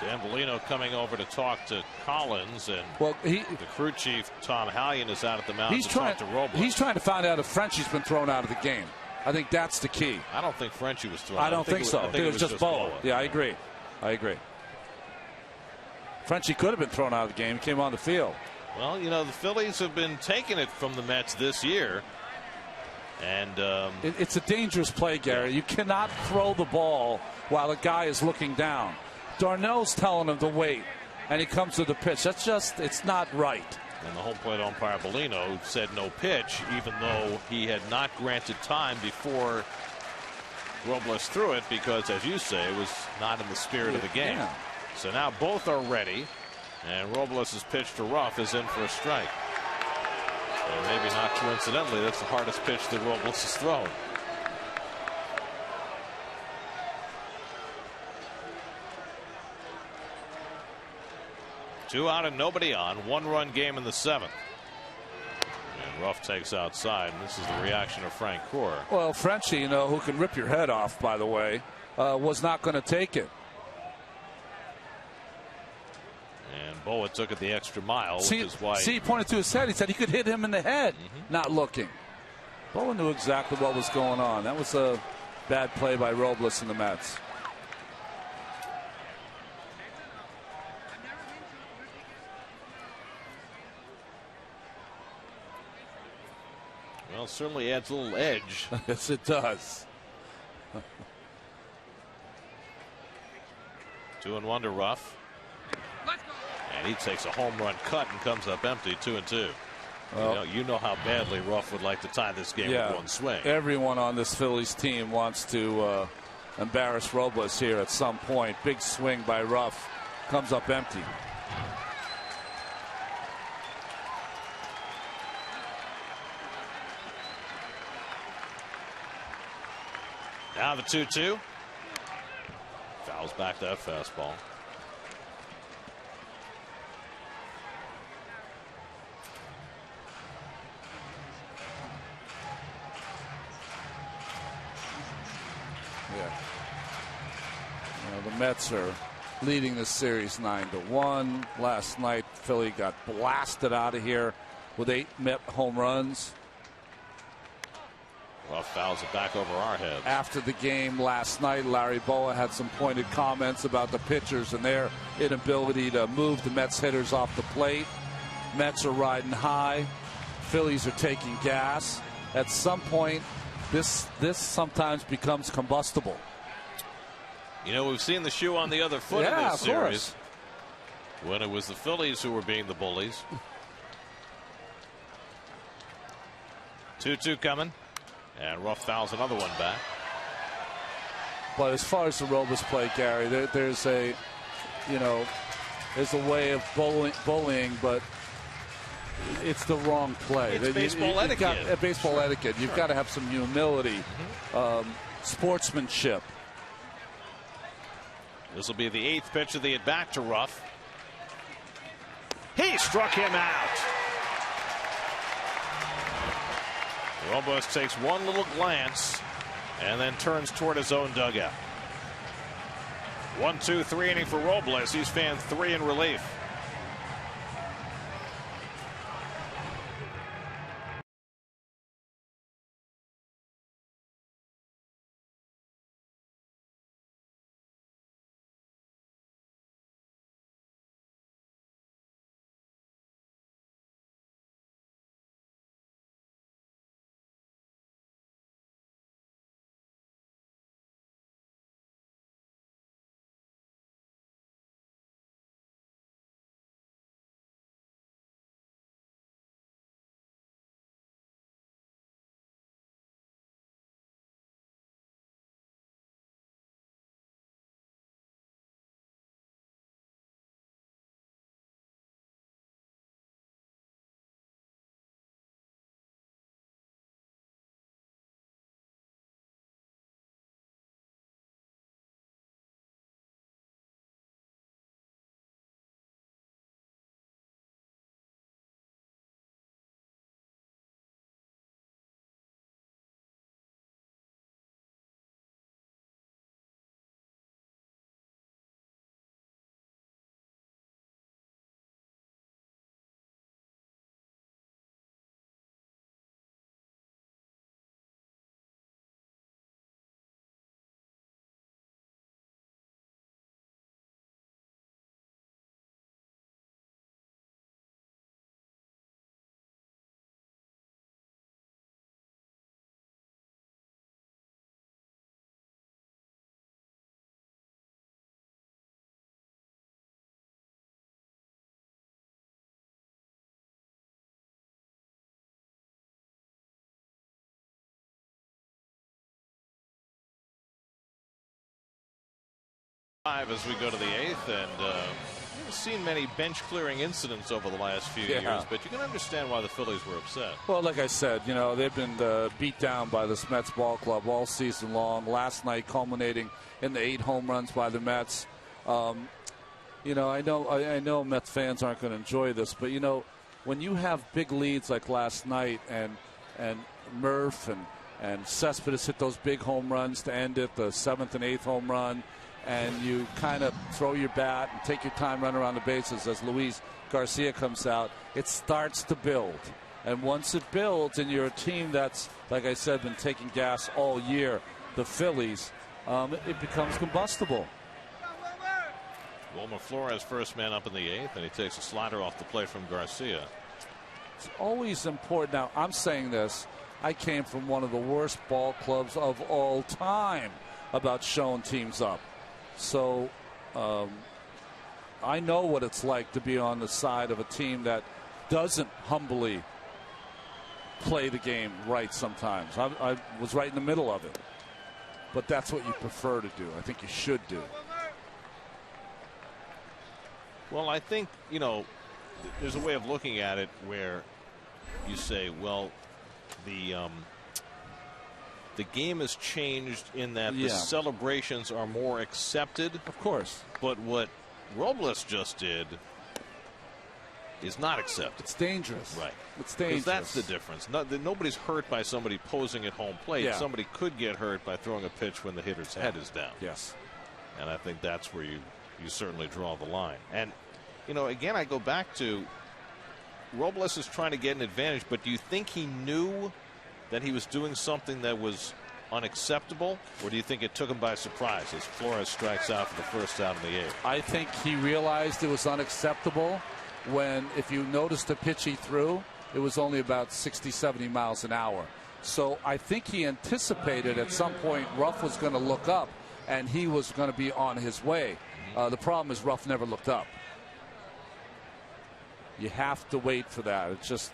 Dan Bellino coming over to talk to Collins, and the crew chief Tom Hallion is out at the mound to talk to Robles. He's trying to find out if Frenchie's been thrown out of the game. I think that's the key. I don't think Frenchie was thrown. I don't think so. I think it was just Boa. Yeah, I agree. Frenchie could have been thrown out of the game. He came on the field. Well, you know, the Phillies have been taking it from the Mets this year. And it's a dangerous play, Gary. You cannot throw the ball while a guy is looking down. Darnell's telling him to wait, and he comes to the pitch. That's just, it's not right. And the home plate umpire Bellino said no pitch, even though he had not granted time before Robles threw it, because, as you say, it was not in the spirit of the game. Yeah. So now both are ready, and Robles' pitch to Ruff is in for a strike. And maybe not coincidentally, that's the hardest pitch that Robles has thrown. Two out and nobody on. 1-run game in the 7th. And Ruff takes outside, and this is the reaction of Francoeur. Well, Frenchie, you know, who can rip your head off, by the way, was not going to take it. And Boa took it the extra mile. See, he pointed to his head. He said he could hit him in the head, not looking. Boa knew exactly what was going on. That was a bad play by Robles and the Mets. Well, it certainly adds a little edge. Yes, it does. 2-1 to Ruff. And he takes a home run cut and comes up empty, 2-2. Well, you know how badly Ruff would like to tie this game with one swing. Everyone on this Phillies team wants to embarrass Robles here at some point. Big swing by Ruff, comes up empty. Now the 2-2. Fouls back that fastball. Yeah. Well, the Mets are leading the series 9-1. Last night, Philly got blasted out of here with 8 Met home runs. Ruff fouls it back over our heads. After the game last night, Larry Boa had some pointed comments about the pitchers and their inability to move the Mets hitters off the plate. Mets are riding high. Phillies are taking gas. At some point, this sometimes becomes combustible. You know, we've seen the shoe on the other foot in this series. When it was the Phillies who were being the bullies. 2-2 coming. And Ruff fouls another one back. But as far as the Robles play, Gary, there's a way of bullying, but it's the wrong play. It's baseball etiquette. Baseball etiquette. You've got to have some humility, sportsmanship. This will be the 8th pitch of the at-bat to Ruff. He struck him out. Robles takes one little glance and then turns toward his own dugout. 1-2-3 inning for Robles. He's fanned 3 in relief. As we go to the 8th, and haven't seen many bench clearing incidents over the last few years, but you can understand why the Phillies were upset. Well, like I said, you know, they've been beat down by this Mets ball club all season long. Last night culminating in the 8 home runs by the Mets. You know, I know Mets fans aren't going to enjoy this, but you know, when you have big leads like last night, and Murph and Cespedes hit those big home runs to end it, the 7th and 8th home run, and you kind of throw your bat and take your time running around the bases as Luis Garcia comes out, it starts to build. And once it builds and you're a team that's, like I said, been taking gas all year, the Phillies, it becomes combustible. Wilmer Flores first man up in the 8th, and he takes a slider off the plate from Garcia. It's always important. Now, I'm saying this. I came from one of the worst ball clubs of all time about showing teams up. So I know what it's like to be on the side of a team that doesn't humbly play the game right sometimes. I was right in the middle of it. But that's what you prefer to do. I think you should do. Well, I think, you know, there's a way of looking at it where you say, well, the game has changed in that the celebrations are more accepted. Of course. But what Robles just did is not accepted. It's dangerous. Right. It's dangerous. That's the difference. Nobody's hurt by somebody posing at home plate. Yeah. Somebody could get hurt by throwing a pitch when the hitter's head is down. Yes. And I think that's where you certainly draw the line. And, you know, again, I go back to Robles is trying to get an advantage, but do you think he knew that he was doing something that was unacceptable, or do you think it took him by surprise as Flores strikes out for the first out in the 8th? I think he realized it was unacceptable when, if you noticed the pitch he threw, it was only about 60, 70 miles an hour. So I think he anticipated at some point Ruff was going to look up and he was going to be on his way. The problem is Ruff never looked up. You have to wait for that. It's just,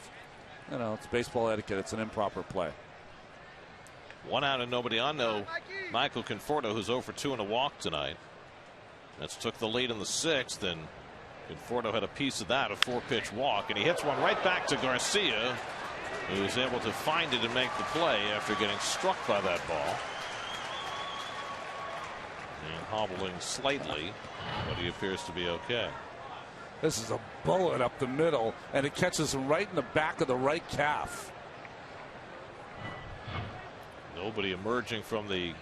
you know, it's baseball etiquette. It's an improper play. 1 out and nobody on. No, Michael Conforto, who's 0 for 2 and a walk tonight. That's took the lead in the 6th, and Conforto had a piece of that, a 4-pitch walk, and he hits one right back to Garcia, who was able to find it and make the play after getting struck by that ball. And hobbling slightly, but he appears to be okay. This is a bullet up the middle, and it catches him right in the back of the right calf. Nobody emerging from the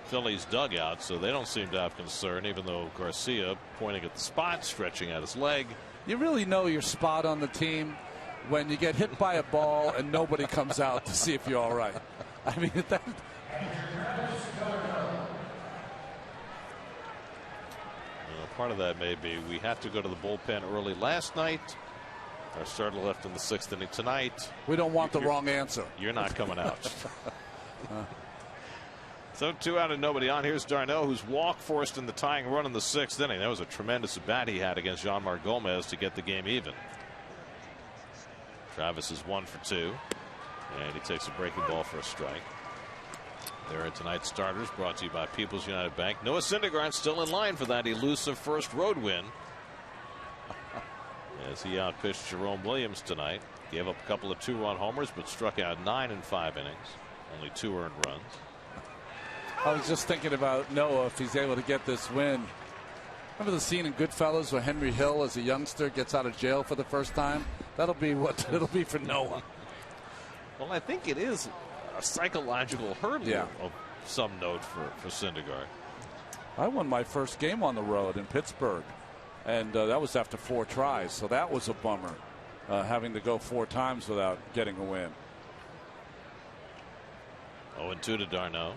Phillies dugout, so they don't seem to have concern, even though Garcia pointing at the spot, stretching out his leg. You really know your spot on the team when you get hit by a ball and nobody comes out to see if you're all right. I mean, part of that may be we have to go to the bullpen early last night. Our starter left in the 6th inning tonight. We don't want the wrong answer. You're not coming out. So 2 out and nobody on. Here's d'Arnaud, who's walk forced in the tying run in the 6th inning. That was a tremendous at bat he had against Jean-Marc Gomez to get the game even. Travis is 1 for 2, and he takes a breaking ball for a strike. There are tonight's starters, brought to you by People's United Bank. Noah Syndergaard still in line for that elusive first road win, as he outpitched Jerome Williams tonight. Gave up a couple of 2-run homers, but struck out 9 in 5 innings. Only 2 earned runs. I was just thinking about Noah, if he's able to get this win. Remember the scene in Goodfellas where Henry Hill, as a youngster, gets out of jail for the first time? That'll be what it'll be for Noah. Well, I think it is a psychological hurdle of some note for Syndergaard. I won my first game on the road in Pittsburgh, and that was after 4 tries, so that was a bummer, having to go 4 times without getting a win. 0-2 to d'Arnaud.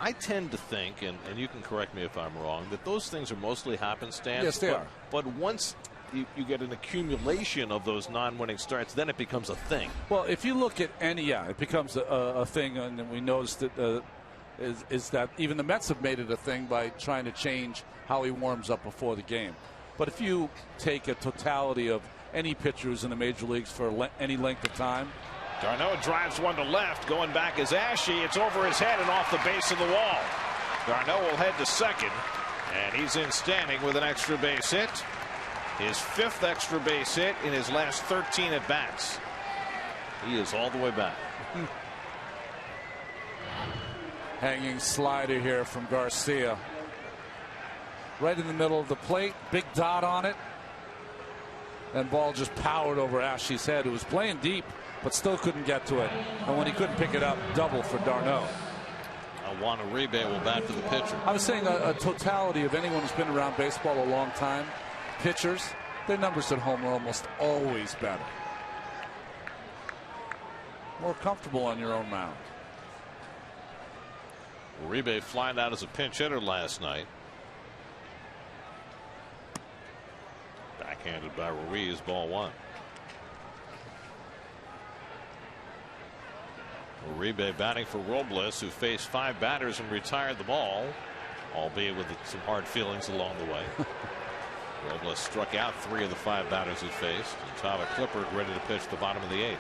I tend to think, and you can correct me if I'm wrong, that those things are mostly happenstance. Yes, they are. But once you get an accumulation of those non-winning starts, then it becomes a thing. Well, if you look at any, it becomes a thing, and we noticed that is that even the Mets have made it a thing by trying to change how he warms up before the game. But if you take a totality of any pitchers in the major leagues for any length of time. d'Arnaud drives one to left. Going back is Ashe. It's over his head and off the base of the wall. d'Arnaud will head to second, and he's in standing with an extra base hit. His 5th extra base hit in his last 13 at bats. He is all the way back. Hanging slider here from Garcia. Right in the middle of the plate. Big dot on it. And ball just powered over Ashe's head, who was playing deep, but still couldn't get to it. And when he couldn't pick it up, double for d'Arnaud. Juan Uribe will bat for the pitcher. I was saying a totality of anyone who's been around baseball a long time. Pitchers, their numbers at home are almost always better. More comfortable on your own mound. Uribe flying out as a pinch hitter last night. Backhanded by Ruiz, ball 1. Uribe batting for Robles, who faced 5 batters and retired the ball, albeit with some hard feelings along the way. Robles struck out 3 of the 5 batters he faced, and Tyler Clippard ready to pitch the bottom of the 8th.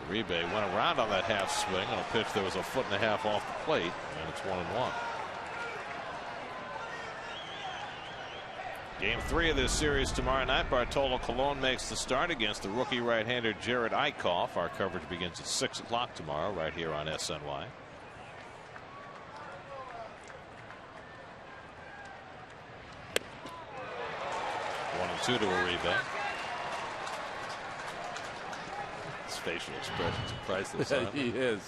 Uribe went around on that half swing on a pitch that was a 1.5 feet off the plate, and it's 1-1. Game 3 of this series tomorrow night. Bartolo Colon makes the start against the rookie right-hander Jared Eichhoff. Our coverage begins at 6 o'clock tomorrow right here on SNY. One and 2 to Uribe. His facial expressions are priceless. Yeah, he is.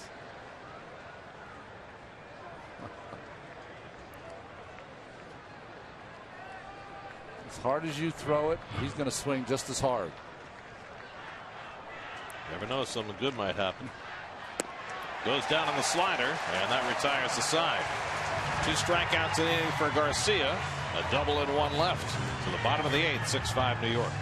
As hard as you throw it, he's going to swing just as hard. Never know, something good might happen. Goes down on the slider, and that retires the side. 2 strikeouts in the inning for Garcia. A double and 1 left to the bottom of the 8th, 6-5 New York.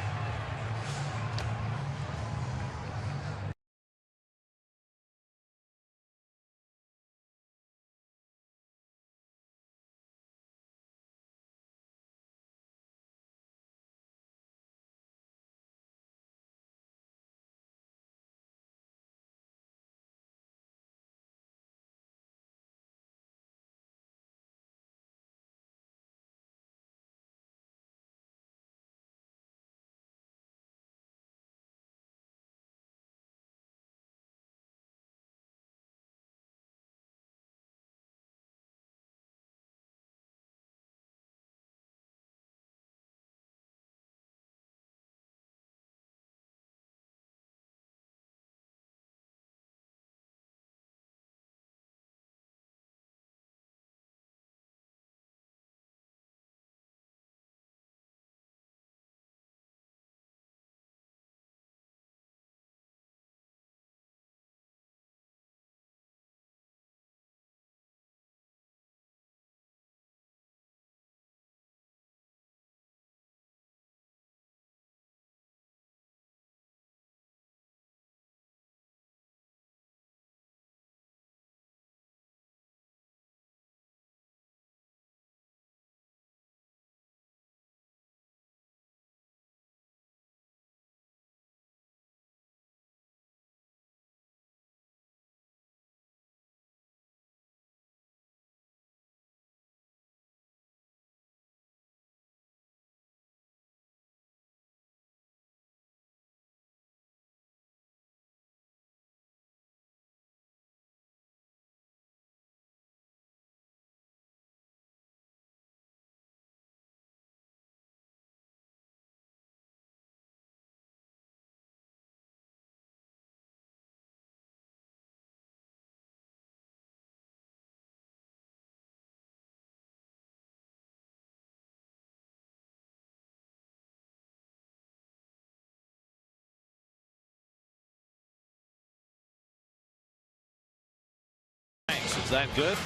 Is that good?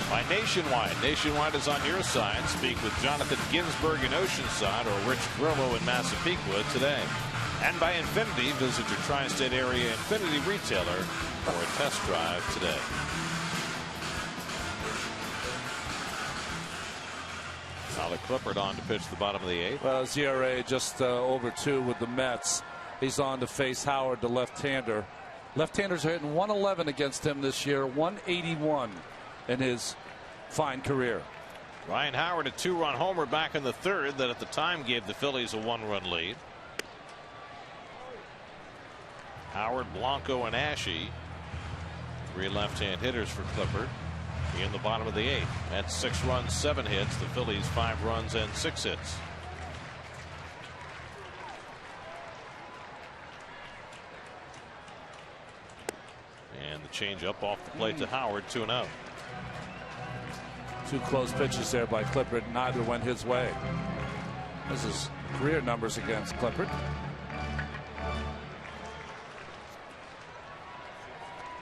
By Nationwide. Nationwide is on your side. Speak with Jonathan Ginsburg in Oceanside or Rich Grillo in Massapequa today. And by Infinity, visit your tri-state area Infinity retailer for a test drive today. Tyler Clippard on to pitch the bottom of the 8th. Well, his ERA just over 2 with the Mets. He's on to face Howard, the left-hander. Left-handers are hitting 111 against him this year, 181 in his fine career. Ryan Howard, a 2-run homer back in the 3rd that at the time gave the Phillies a 1-run lead. Howard, Blanco, and Ashe, 3 left-hand hitters for Clippard in the bottom of the 8th. That's 6 runs, 7 hits. The Phillies 5 runs and 6 hits. And the changeup off the plate to Howard, 2-0. 2 close pitches there by Clippard. Neither went his way. This is career numbers against Clippard.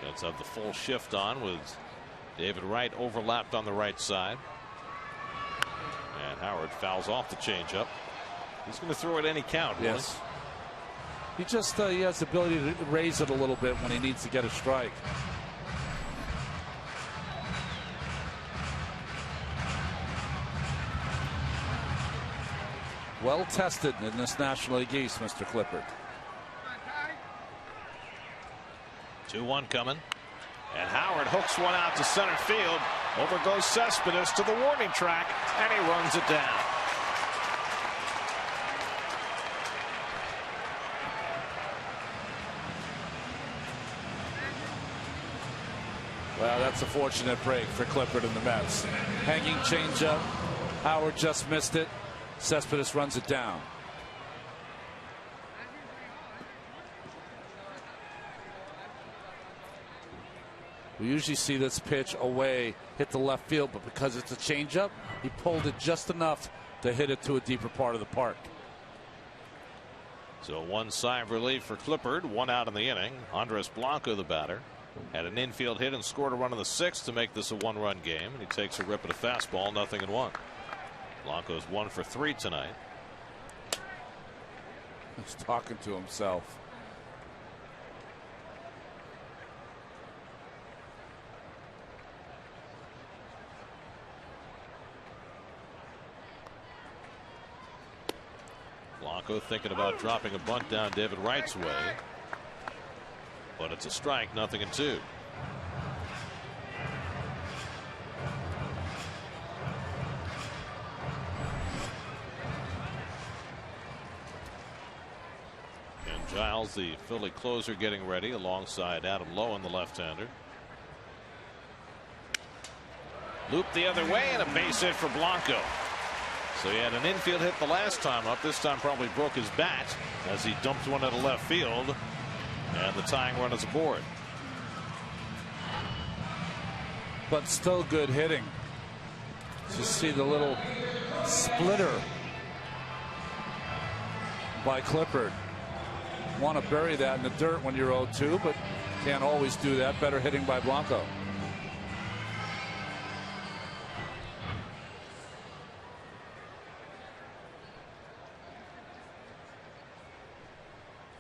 Let's have the full shift on with David Wright overlapped on the right side. And Howard fouls off the changeup. He's going to throw at any count. Yes. He just he has the ability to raise it a little bit when he needs to get a strike. Well tested in this National League East, Mr. Clippard. 2-1 coming. And Howard hooks one out to center field. Over goes Cespedes to the warning track, and he runs it down. Well, that's a fortunate break for Clippard and the Mets. Hanging changeup. Howard just missed it. Cespedes runs it down. We usually see this pitch away, hit the left field, but because it's a changeup, he pulled it just enough to hit it to a deeper part of the park. So 1 sigh of relief for Clippard, 1 out in the inning. Andres Blanco, the batter, had an infield hit and scored a run in the 6th to make this a 1-run game. And he takes a rip at a fastball, 0-1. Blanco's 1 for 3 tonight. He's talking to himself. Blanco thinking about dropping a bunt down David Wright's way. But it's a strike, 0-2. And Giles, the Philly closer, getting ready alongside Adam Lowen, the left-hander. Loop the other way and a base hit for Blanco. So he had an infield hit the last time up. This time probably broke his bat as he dumped one into left field. And the tying run is aboard. But still good hitting. Just see the little splitter by Clippard. Want to bury that in the dirt when you're 0-2, but can't always do that. Better hitting by Blanco.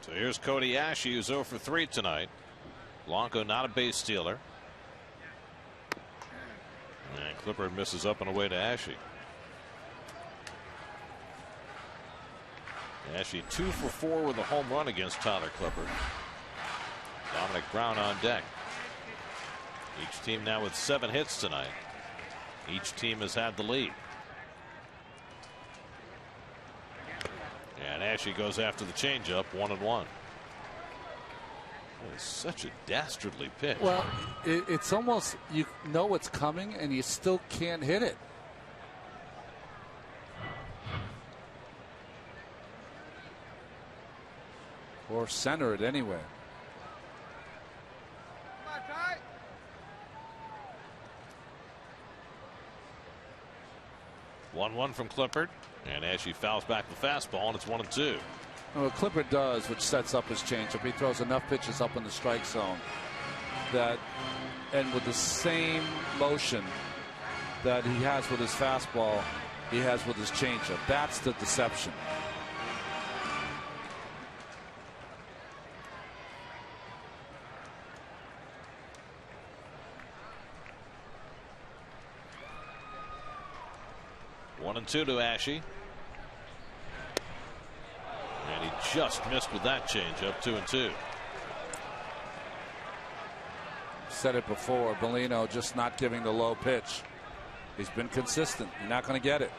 So here's Cody Ashe, who's 0 for 3 tonight. Blanco not a base stealer. And Clippard misses up and away to Ashe. Ashe 2 for 4 with a home run against Tyler Clippard. Dominic Brown on deck. Each team now with 7 hits tonight. Each team has had the lead. And Ashe goes after the changeup, 1-1. It's such a dastardly pitch. Well, it's almost, you know it's coming and you still can't hit it. Or center it anyway. 1-1 from Clippard. And Ashe fouls back the fastball, and it's 1-2. Well, what Clippard does, which sets up his changeup, he throws enough pitches up in the strike zone that and with the same motion that he has with his fastball, he has with his changeup. That's the deception. One and two to Ashe. And he just missed with that changeup. 2-2. Said it before. Bellino just not giving the low pitch. He's been consistent. You're not going to get it.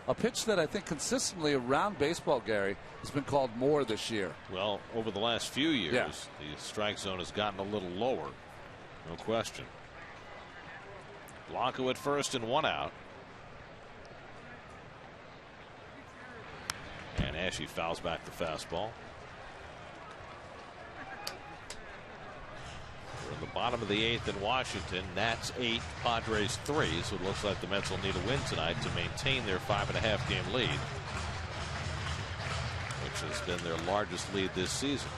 A pitch that I think consistently around baseball, Gary, has been called more this year. Well, over the last few years, the strike zone has gotten a little lower. No question. Blanco at first and one out. And Ashe fouls back the fastball. We're in the bottom of the 8th in Washington. Nats 8, Padres 3. So it looks like the Mets will need a win tonight to maintain their 5.5 game lead, which has been their largest lead this season.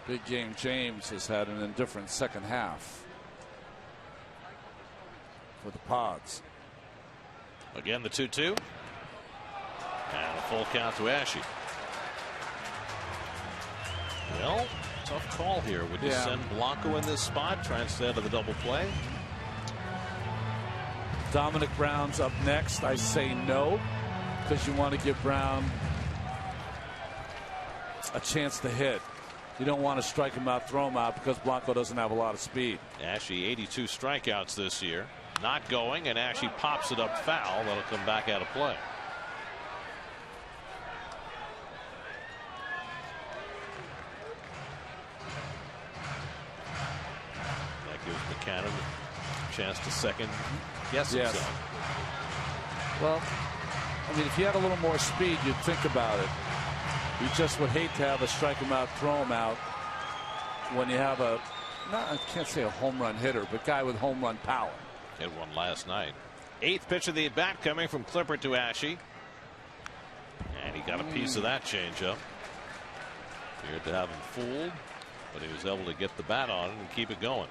Big Game James has had an indifferent second half for the Pods. Again, the 2-2. And a full count to Ashe. Well, tough call here. Would you send Blanco in this spot, try instead of the double play? Dominic Brown's up next. I say no, because you want to give Brown a chance to hit. You don't want to strike him out, throw him out, because Blanco doesn't have a lot of speed. Ashe 82 strikeouts this year. Not going, and Ashe pops it up foul. That'll come back out of play. That gives McCannon a chance to second guess himself. Well, I mean, if you had a little more speed, you'd think about it. You just would hate to have a strike him out, throw him out when you have a, I can't say a home run hitter, but guy with home run power. Hit one last night. 8th pitch of the at-bat coming from Clippard to Ashe. And he got a piece of that changeup. Appeared to have him fooled, but he was able to get the bat on it and keep it going.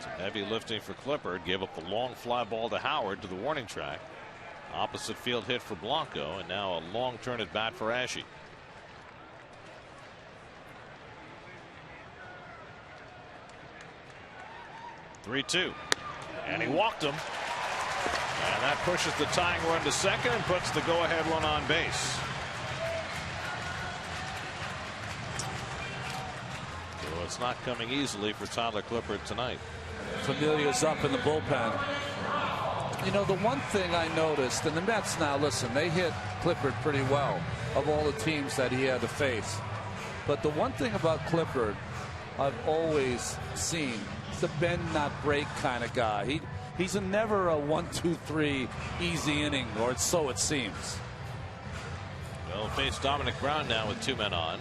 Some heavy lifting for Clippard. Gave up the long fly ball to Howard to the warning track. Opposite field hit for Blanco, and now a long turn at bat for Ashe. (3-2), and he walked him, and that pushes the tying run to second and puts the go-ahead run on base. So it's not coming easily for Tyler Clippard tonight. Familia's up in the bullpen. You know, the one thing I noticed, and the Mets now, listen, they hit Clippard pretty well of all the teams that he had to face. But the one thing about Clippard I've always seen, he's a bend not break kind of guy. He's never a 1-2-3 easy inning, or so it seems. Well, face Dominic Brown now with 2 men on.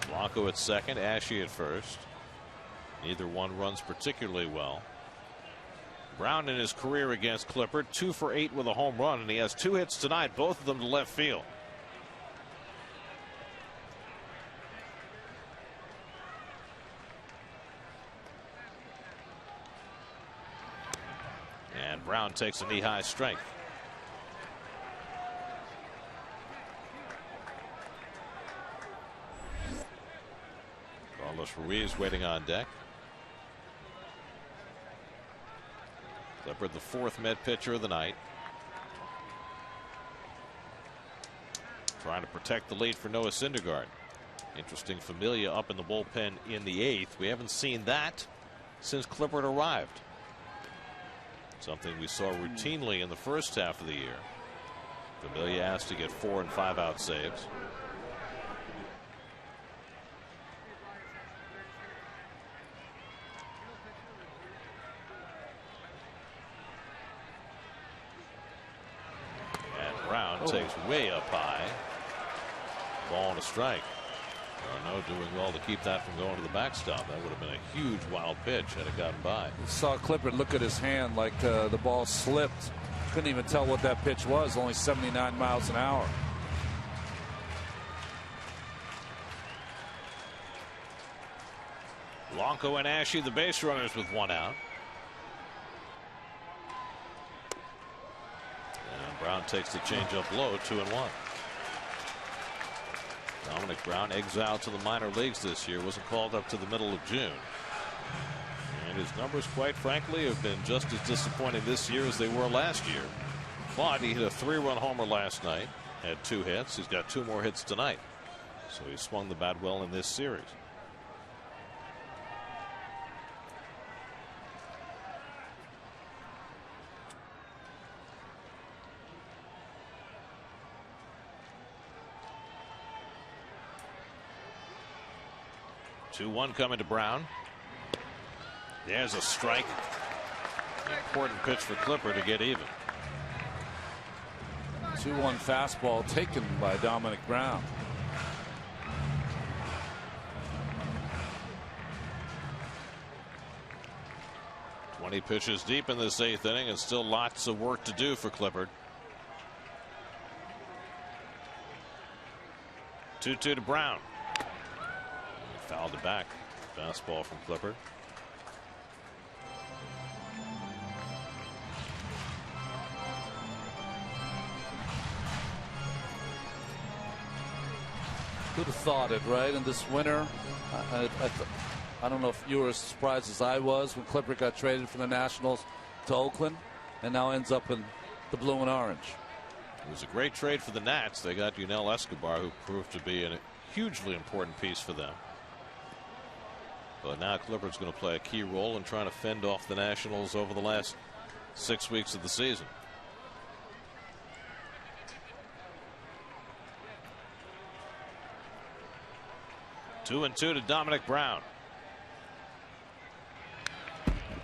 Blanco at second, Ashe at first. Neither one runs particularly well. Brown in his career against Clippard, 2 for 8 with a home run, and he has 2 hits tonight, both of them to left field. And Brown takes a knee-high strike. Carlos Ruiz waiting on deck. Clippard, the 4th Met pitcher of the night. Trying to protect the lead for Noah Syndergaard. Interesting, Familia up in the bullpen in the 8th. We haven't seen that since Clippard arrived. Something we saw routinely in the first half of the year. Familia asked to get 4 and 5 out saves. And Brown takes way up high. Ball and a strike. No, doing well to keep that from going to the backstop. That would have been a huge wild pitch had it gotten by. Saw Clippard look at his hand like the ball slipped. Couldn't even tell what that pitch was. Only 79 miles an hour. Blanco and Ashe, the base runners, with one out. And Brown takes the changeup low, 2-1. Dominic Brown exiled to the minor leagues this year, wasn't called up to the middle of June. And his numbers, quite frankly, have been just as disappointing this year as they were last year. But he hit a 3-run homer last night, had 2 hits. He's got 2 more hits tonight. So he swung the bat well in this series. Two-one coming to Brown. There's a strike. Important pitch for Clipper to get even. 2-1 fastball taken by Dominic Brown. Twenty pitches deep in this 8th inning, and still lots of work to do for Clippard. 2-2 to Brown. Fouled it back. Fastball from Clippard. Who'd have thought it, right? In this winter, I don't know if you were as surprised as I was when Clippard got traded from the Nationals to Oakland, and now ends up in the blue and orange. It was a great trade for the Nats. They got Yunel Escobar, who proved to be a hugely important piece for them. But now Clippard's going to play a key role in trying to fend off the Nationals over the last 6 weeks of the season. Two and two to Dominic Brown.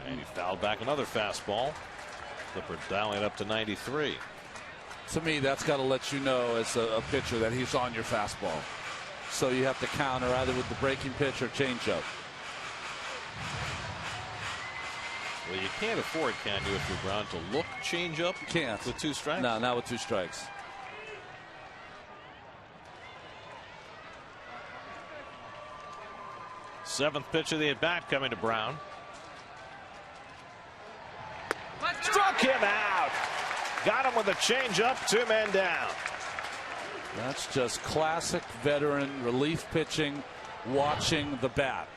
And he fouled back another fastball. Clippard dialing it up to 93. To me, that's got to let you know as a pitcher that he's on your fastball. So you have to counter either with the breaking pitch or changeup. Well, you can't afford, can you, if you're Brown, to look changeup? You can't. With 2 strikes? No, not with 2 strikes. Seventh pitch of the at-bat coming to Brown. Struck him out. Got him with a changeup, 2 men down. That's just classic veteran relief pitching, watching the bat.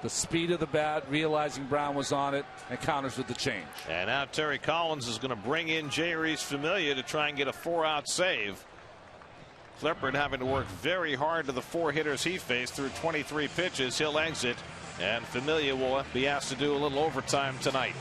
The speed of the bat, realizing Brown was on it, and counters with the change. And now Terry Collins is going to bring in Jeurys Familia to try and get a 4-out save. Clippard having to work very hard to the 4 hitters he faced through 23 pitches. He'll exit, and Familia will be asked to do a little overtime tonight.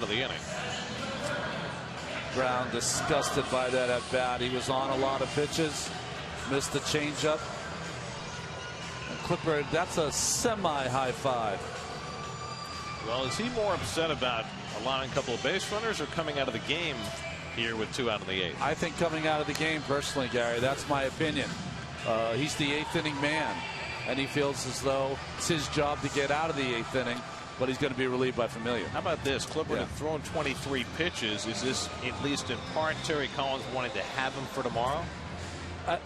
of the inning. Brown disgusted by that at bat. He was on a lot of pitches, missed the changeup. And Clipper, that's a semi-high five. Well, is he more upset about allowing a couple of base runners or coming out of the game here with 2 out in the 8th? I think coming out of the game personally, Gary. That's my opinion. He's the 8th inning man, and he feels as though it's his job to get out of the 8th inning, but he's going to be relieved by Familia. How about this? Clipper had thrown 23 pitches. Is this at least in part Terry Collins wanting to have him for tomorrow?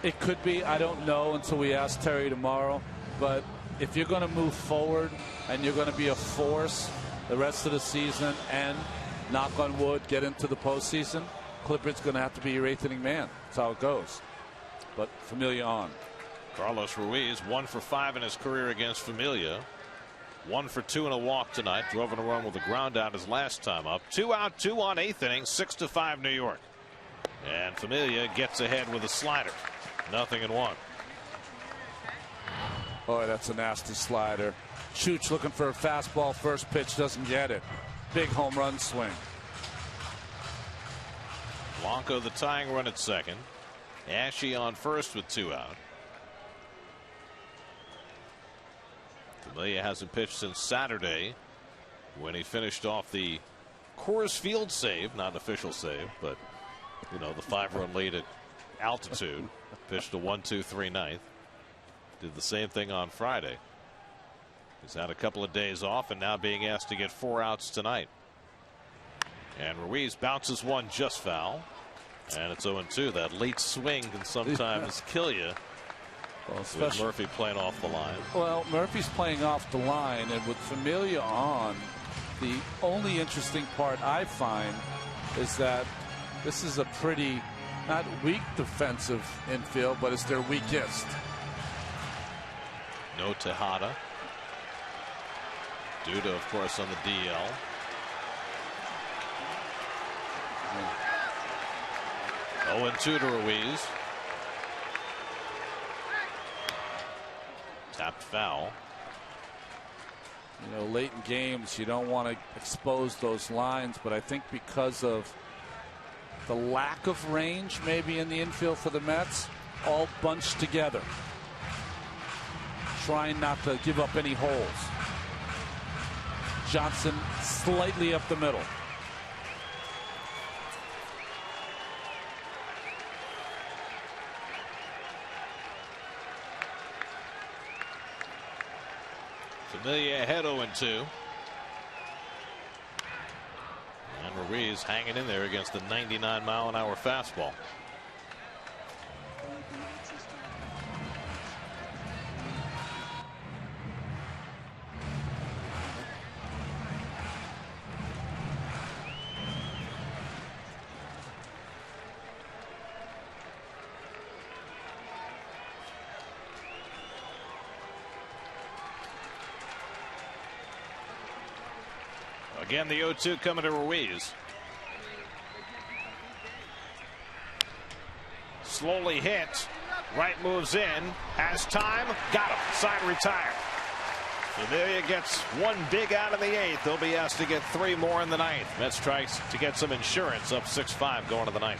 It could be. I don't know until we ask Terry tomorrow. But if you're going to move forward and you're going to be a force the rest of the season and, knock on wood, get into the postseason, Clipper's going to have to be your 8th inning man. That's how it goes. But Familia on. Carlos Ruiz 1 for 5 in his career against Familia. 1 for 2 and a walk tonight. Drove in a run with a ground out his last time up. 2 out, 2 on 8th inning. 6-5 New York. And Familia gets ahead with a slider. 0-1. Boy, that's a nasty slider. Chooch looking for a fastball. First pitch, doesn't get it. Big home run swing. Blanco the tying run at second. Ashe on first with 2 out. Familia hasn't pitched since Saturday when he finished off the Coors Field save, not an official save, but you know, the 5-run lead at altitude. Pitched a 1-2-3 ninth. Did the same thing on Friday. He's had a couple of days off and now being asked to get 4 outs tonight. And Ruiz bounces one just foul. And it's 0-2. That late swing can sometimes kill you. Well, with Murphy playing off the line. Well, Murphy's playing off the line, and with Familia on, the only interesting part I find is that this is a pretty, not weak defensive infield, but it's their weakest. No Tejada. Duda, of course, on the DL. Oh, and 2 to Ruiz. Tapped foul. You know, late in games, you don't want to expose those lines, but I think because of the lack of range, maybe in the infield for the Mets, all bunched together, trying not to give up any holes. Johnson slightly up the middle. Familia ahead 0-2. And Ruiz hanging in there against the 99-mile-an-hour fastball. Again, the 0-2 coming to Ruiz. Slowly hit. Right moves in. Has time. Got him. Side retired. Familia gets 1 big out in the 8th. They'll be asked to get 3 more in the 9th. Mets tries to get some insurance, up 6-5 going to the 9th.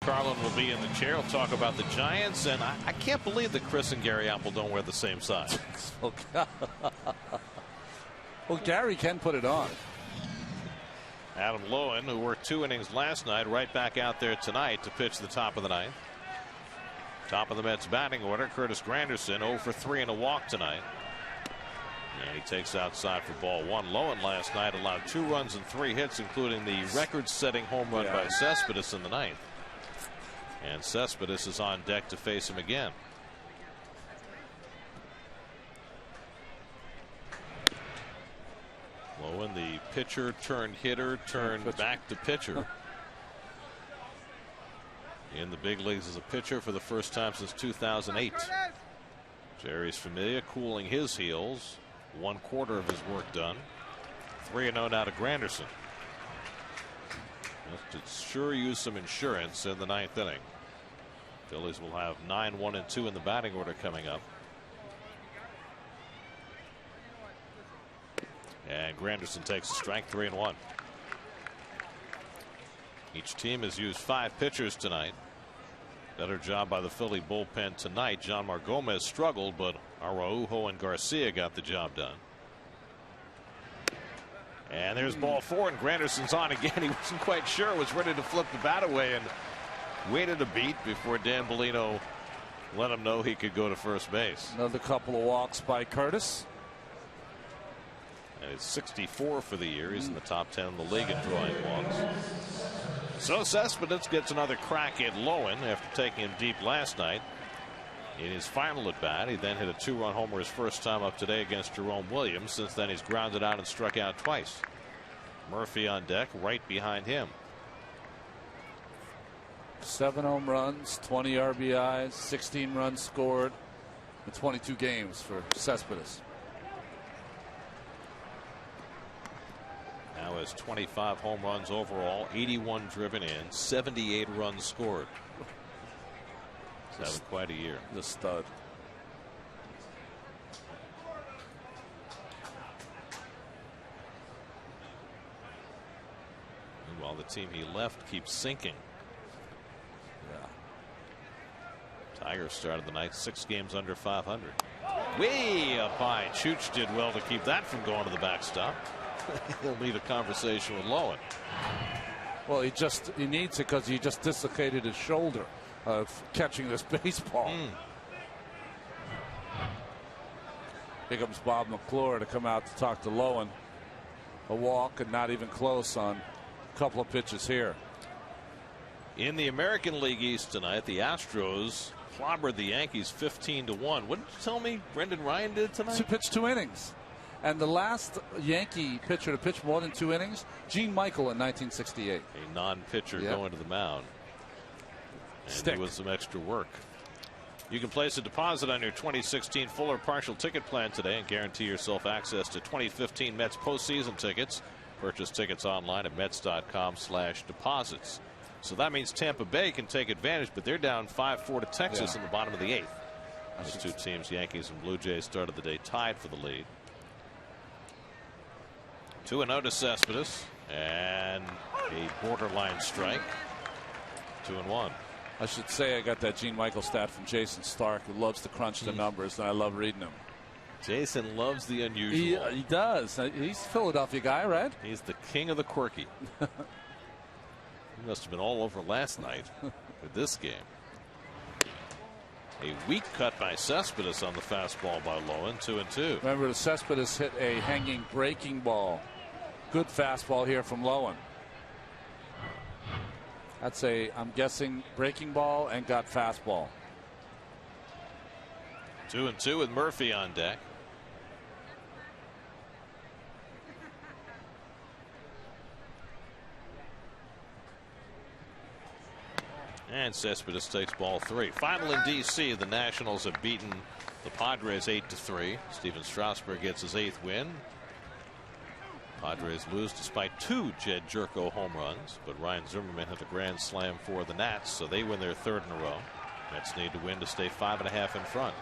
Carlin will be in the chair. We'll talk about the Giants, and I can't believe that Chris and Gary Apple don't wear the same size. Well, Gary can put it on. Adam Lowen, who worked 2 innings last night, right back out there tonight to pitch the top of the ninth. Top of the Mets batting order, Curtis Granderson 0 for 3 and a walk tonight. And he takes outside for ball 1. Lowen last night allowed 2 runs and 3 hits, including the record-setting home run by Cespedes in the ninth. And Cespedes is on deck to face him again. Lowen, the pitcher turned hitter, turned back to pitcher. In the big leagues as a pitcher for the first time since 2008. Jerry's Familia cooling his heels. 1/4 of his work done. 3-0 now to Granderson. Could sure use some insurance in the ninth inning. Phillies will have 9, 1, and 2 in the batting order coming up. And Granderson takes a strike, 3-1. Each team has used 5 pitchers tonight. Better job by the Philly bullpen tonight. John Margomez struggled, but Araujo and Garcia got the job done. And there's ball 4, and Granderson's on again. He wasn't quite sure, was ready to flip the bat away and waited a beat before Dan Bellino let him know he could go to first base. Another couple of walks by Curtis. And it's 64 for the year. He's in the top 10 in the league in drawing walks. So Cespedes gets another crack at Lowen after taking him deep last night. In his final at bat, he then hit a 2-run homer his first time up today against Jerome Williams. Since then, he's grounded out and struck out twice. Murphy on deck, right behind him. 7 home runs, 20 RBIs, 16 runs scored in 22 games for Cespedes. Now has 25 home runs overall, 81 driven in, 78 runs scored. He's having quite a year. The stud. Meanwhile, the team he left keeps sinking. Yeah. Tigers started the night 6 games under 500. Way up high. Chooch did well to keep that from going to the backstop. He'll need a conversation with Lowen. Well, he needs it because he just dislocated his shoulder catching this baseball. Here comes Bob McClure to come out to talk to Lowen. A walk and not even close on a couple of pitches here. In the American League East tonight, the Astros clobbered the Yankees 15-1. What did you tell me Brendan Ryan did tonight? To pitch 2 innings. And the last Yankee pitcher to pitch more than 2 innings, Gene Michael in 1968. A non-pitcher going to the mound. And it was some extra work. You can place a deposit on your 2016 full or partial ticket plan today and guarantee yourself access to 2015 Mets postseason tickets. Purchase tickets online at Mets.com/deposits. So that means Tampa Bay can take advantage, but they're down 5-4 to Texas in the bottom of the 8th. Those 2 teams, Yankees and Blue Jays, started the day tied for the lead. 2-0 to Cespedes, and a borderline strike. 2-1. I should say I got that Gene Michael stat from Jason Stark, who loves to crunch the numbers, and I love reading them. Jason loves the unusual. He does. He's a Philadelphia guy, right? He's the king of the quirky. He must have been all over last night with this game. A weak cut by Cespedes on the fastball by Lowen. 2-2. Remember, the Cespedes hit a hanging breaking ball. Good fastball here from Lowen. That's I'm guessing, breaking ball and got fastball. 2-2 with Murphy on deck. And Cespedes takes ball 3. Final in D.C., the Nationals have beaten the Padres 8-3. Steven Strasburg gets his 8th win. Padres lose despite 2 Jed Jerko home runs, but Ryan Zimmerman hit a grand slam for the Nats, so they win their 3rd in a row. Mets need to win to stay 5.5 in front.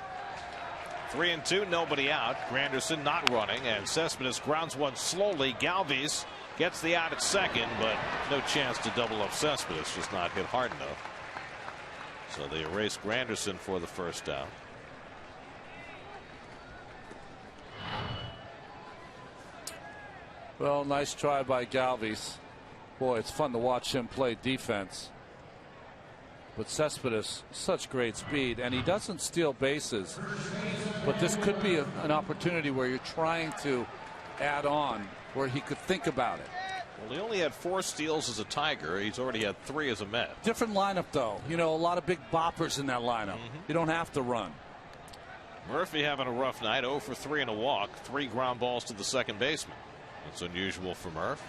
3-2, nobody out. Granderson not running, and Cespedes grounds one slowly. Galvis gets the out at second, but no chance to double up Cespedes, just not hit hard enough. So they erase Granderson for the first down. Well, nice try by Galvis. Boy, it's fun to watch him play defense. But Cespedes, such great speed, and he doesn't steal bases. But this could be an opportunity where you're trying to add on, where he could think about it. Well, he only had 4 steals as a Tiger. He's already had 3 as a Met. Different lineup, though. You know, a lot of big boppers in that lineup. You don't have to run. Murphy having a rough night, 0 for 3 and a walk, 3 ground balls to the second baseman. That's unusual for Murph.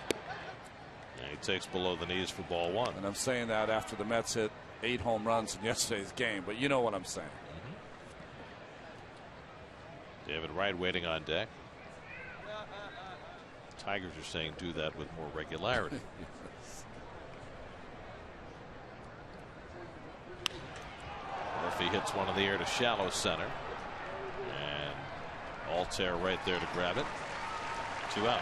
And he takes below the knees for ball 1. And I'm saying that after the Mets hit 8 home runs in yesterday's game, but you know what I'm saying. David Wright waiting on deck. Tigers are saying do that with more regularity. Murphy hits one in the air to shallow center. And Altair right there to grab it. 2 out.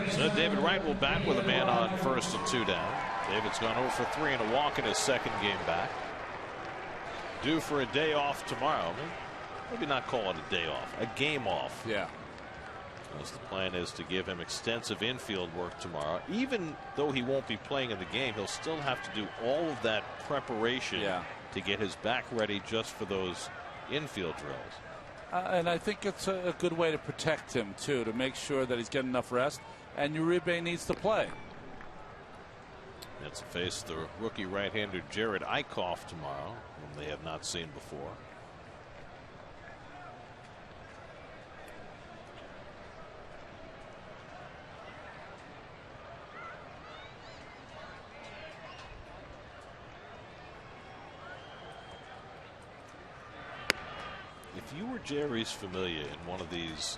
So David Wright will bat with a man on first and 2 down. David's gone 0 for 3 and a walk in his second game back. Due for a day off tomorrow. Maybe not call it a day off, a game off. Yeah. As the plan is to give him extensive infield work tomorrow. Even though he won't be playing in the game, he'll still have to do all of that preparation to get his back ready just for those infield drills. And I think it's a good way to protect him, too, to make sure that he's getting enough rest. And Uribe needs to play. That's to face the rookie right-hander Jared Eichhoff tomorrow, whom they have not seen before. If you were Jerry's Familia in one of these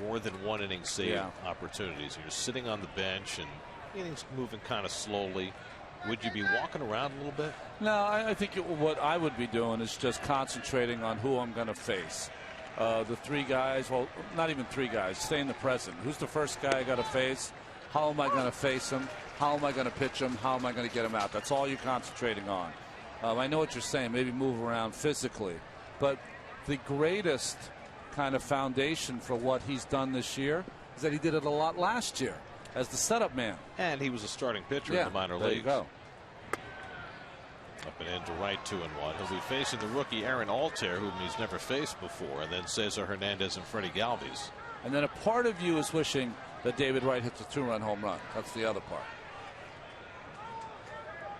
more than one inning save opportunities, and you're sitting on the bench and innings moving kind of slowly, would you be walking around a little bit? No, I think what I would be doing is just concentrating on who I'm going to face. The 3 guys, well, not even 3 guys, stay in the present. Who's the first guy I got to face? How am I going to face him? How am I going to pitch him? How am I going to get him out? That's all you're concentrating on. I know what you're saying, maybe move around physically. But the greatest kind of foundation for what he's done this year is that he did it a lot last year as the setup man. And he was a starting pitcher in the minor leagues. There you go. Up and in to right, 2-1. He'll be facing the rookie Aaron Altair, whom he's never faced before, and then Cesar Hernandez and Freddie Galvis. And then a part of you is wishing that David Wright hits a 2-run home run. That's the other part.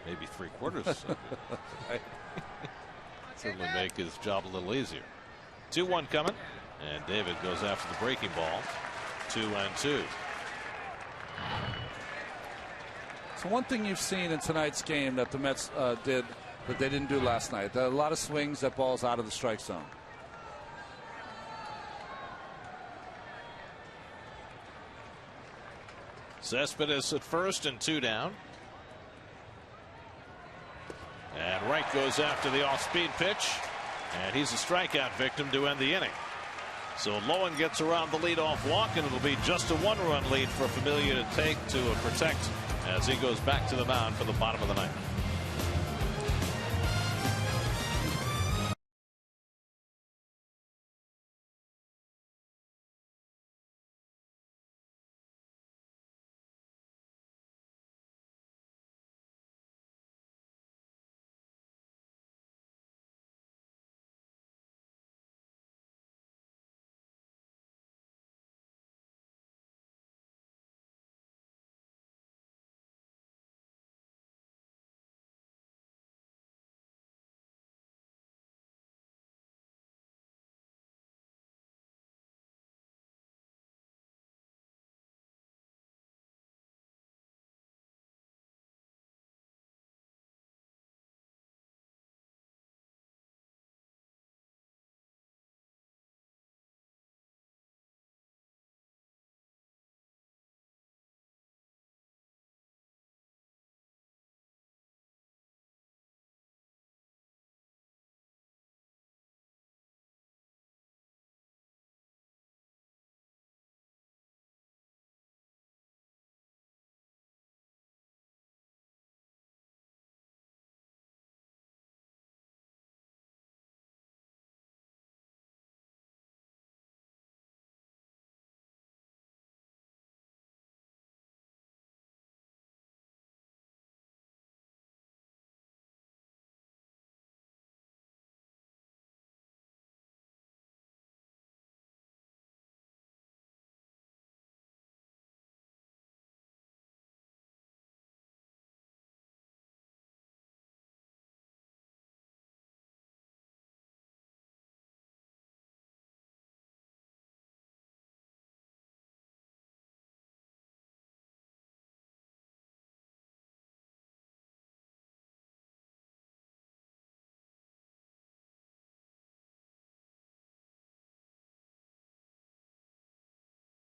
Maybe 3/4. Certainly make his job a little easier. 2-1 coming, and David goes after the breaking ball. 2-2. So one thing you've seen in tonight's game that the Mets did that they didn't do last night. There are a lot of swings that balls out of the strike zone. Cespedes at first and 2 down. And Wright goes after the off-speed pitch, and he's a strikeout victim to end the inning. So Lowen gets around the leadoff walk, and it'll be just a 1-run lead for Familia to take to protect as he goes back to the mound for the bottom of the ninth.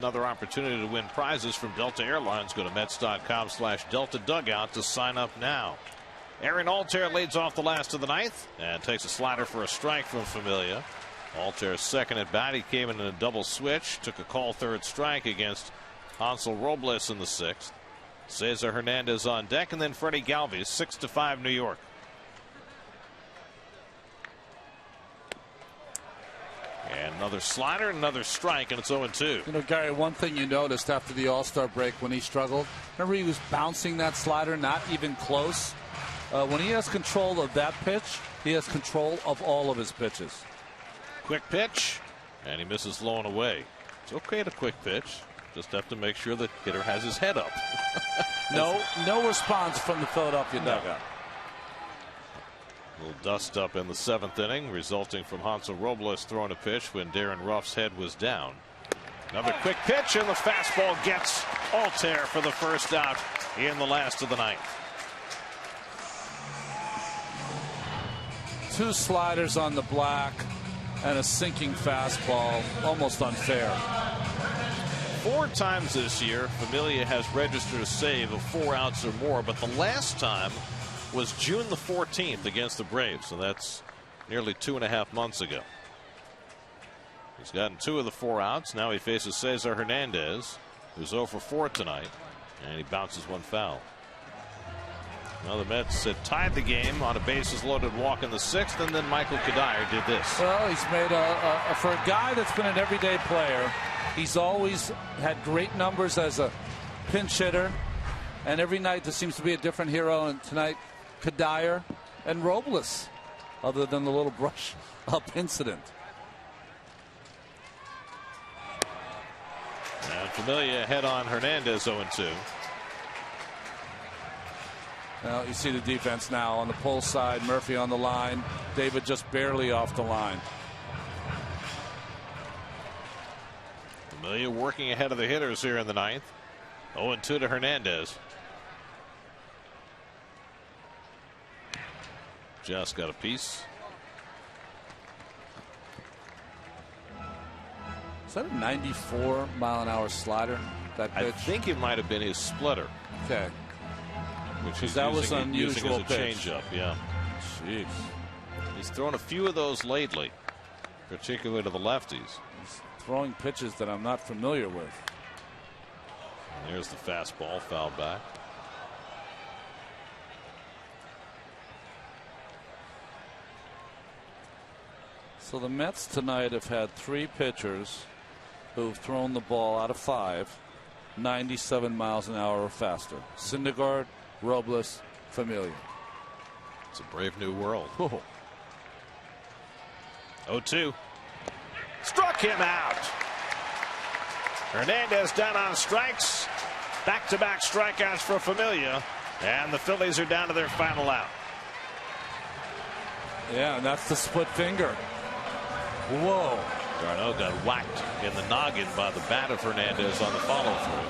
Another opportunity to win prizes from Delta Airlines. Go to Mets.com/Delta Dugout to sign up now. Aaron Altair leads off the last of the ninth and takes a slider for a strike from Familia. Altair's second at bat. He came in a double switch. Took a call third strike against Hansel Robles in the sixth. Cesar Hernandez on deck, and then Freddie Galvis. 6-5 New York. And another slider, another strike, and it's 0-2. You know, Gary, one thing you noticed after the All-Star break when he struggled, remember he was bouncing that slider, not even close. When he has control of that pitch, he has control of all of his pitches. Quick pitch, and he misses low and away. It's okay to quick pitch. Just have to make sure the hitter has his head up. No response from the Philadelphia dugout. A little dust up in the seventh inning, resulting from Hansel Robles throwing a pitch when Darren Ruff's head was down. Another quick pitch, and the fastball gets Altair for the first out in the last of the ninth. Two sliders on the black and a sinking fastball. Almost unfair. 4 times this year, Familia has registered a save of 4 outs or more, but the last time was June the 14th against the Braves, so that's nearly 2.5 months ago. He's gotten 2 of the 4 outs. Now he faces Cesar Hernandez, who's 0 for 4 tonight, and he bounces one foul. Well, the Mets had tied the game on a bases loaded walk in the 6th, and then Michael Kadire did this. Well, he's made for a guy that's been an everyday player, he's always had great numbers as a pinch hitter, and every night there seems to be a different hero, and tonight Kadire and Robles, other than the little brush up incident. And Familia head on Hernandez 0-2. Well, you see the defense now on the pull side. Murphy on the line. David just barely off the line. Familia working ahead of the hitters here in the ninth. 0-2 to Hernandez. Just got a piece. Is that a 94-mile-an-hour slider, that pitch? I think it might have been his splitter. Okay. Which he's that was an unusual as a changeup. Yeah. Jeez. He's thrown a few of those lately, particularly to the lefties. He's throwing pitches that I'm not familiar with. And there's the fastball, foul back. So the Mets tonight have had 3 pitchers who've thrown the ball out of 5 97 miles an hour or faster. Syndergaard, Robles, Familia. It's a brave new world. Oh. 0-2. Struck him out. Hernandez down on strikes. Back-to-back strikeouts for Familia. And the Phillies are down to their final out. Yeah, and that's the split finger. Whoa. Garneau got whacked in the noggin by the bat of Hernandez on the follow-through.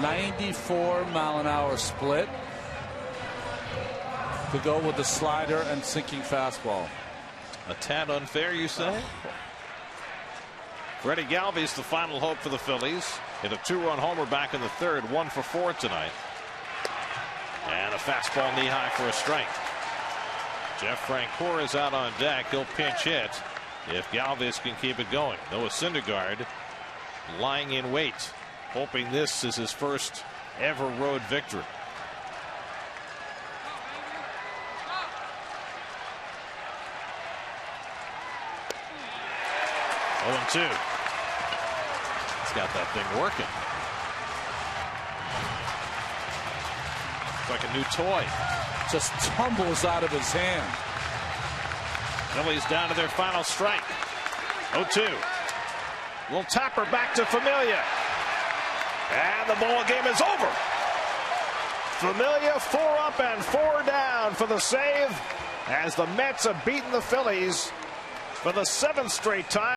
94-mile-an-hour split to go with the slider and sinking fastball. A tad unfair, you say? Freddie Galvis, the final hope for the Phillies. Hit a 2-run homer back in the 3rd, 1 for 4 tonight. And a fastball knee-high for a strike. Jeff Francoeur is out on deck. He'll pinch hit if Galvis can keep it going. Noah Syndergaard lying in wait, hoping this is his first ever road victory. Oh, and 2. He's got that thing working. It's like a new toy. Just tumbles out of his hand. Phillies down to their final strike. 0-2. Little tapper back to Familia. And the ball game is over. Familia 4 up and 4 down for the save as the Mets have beaten the Phillies for the 7th straight time.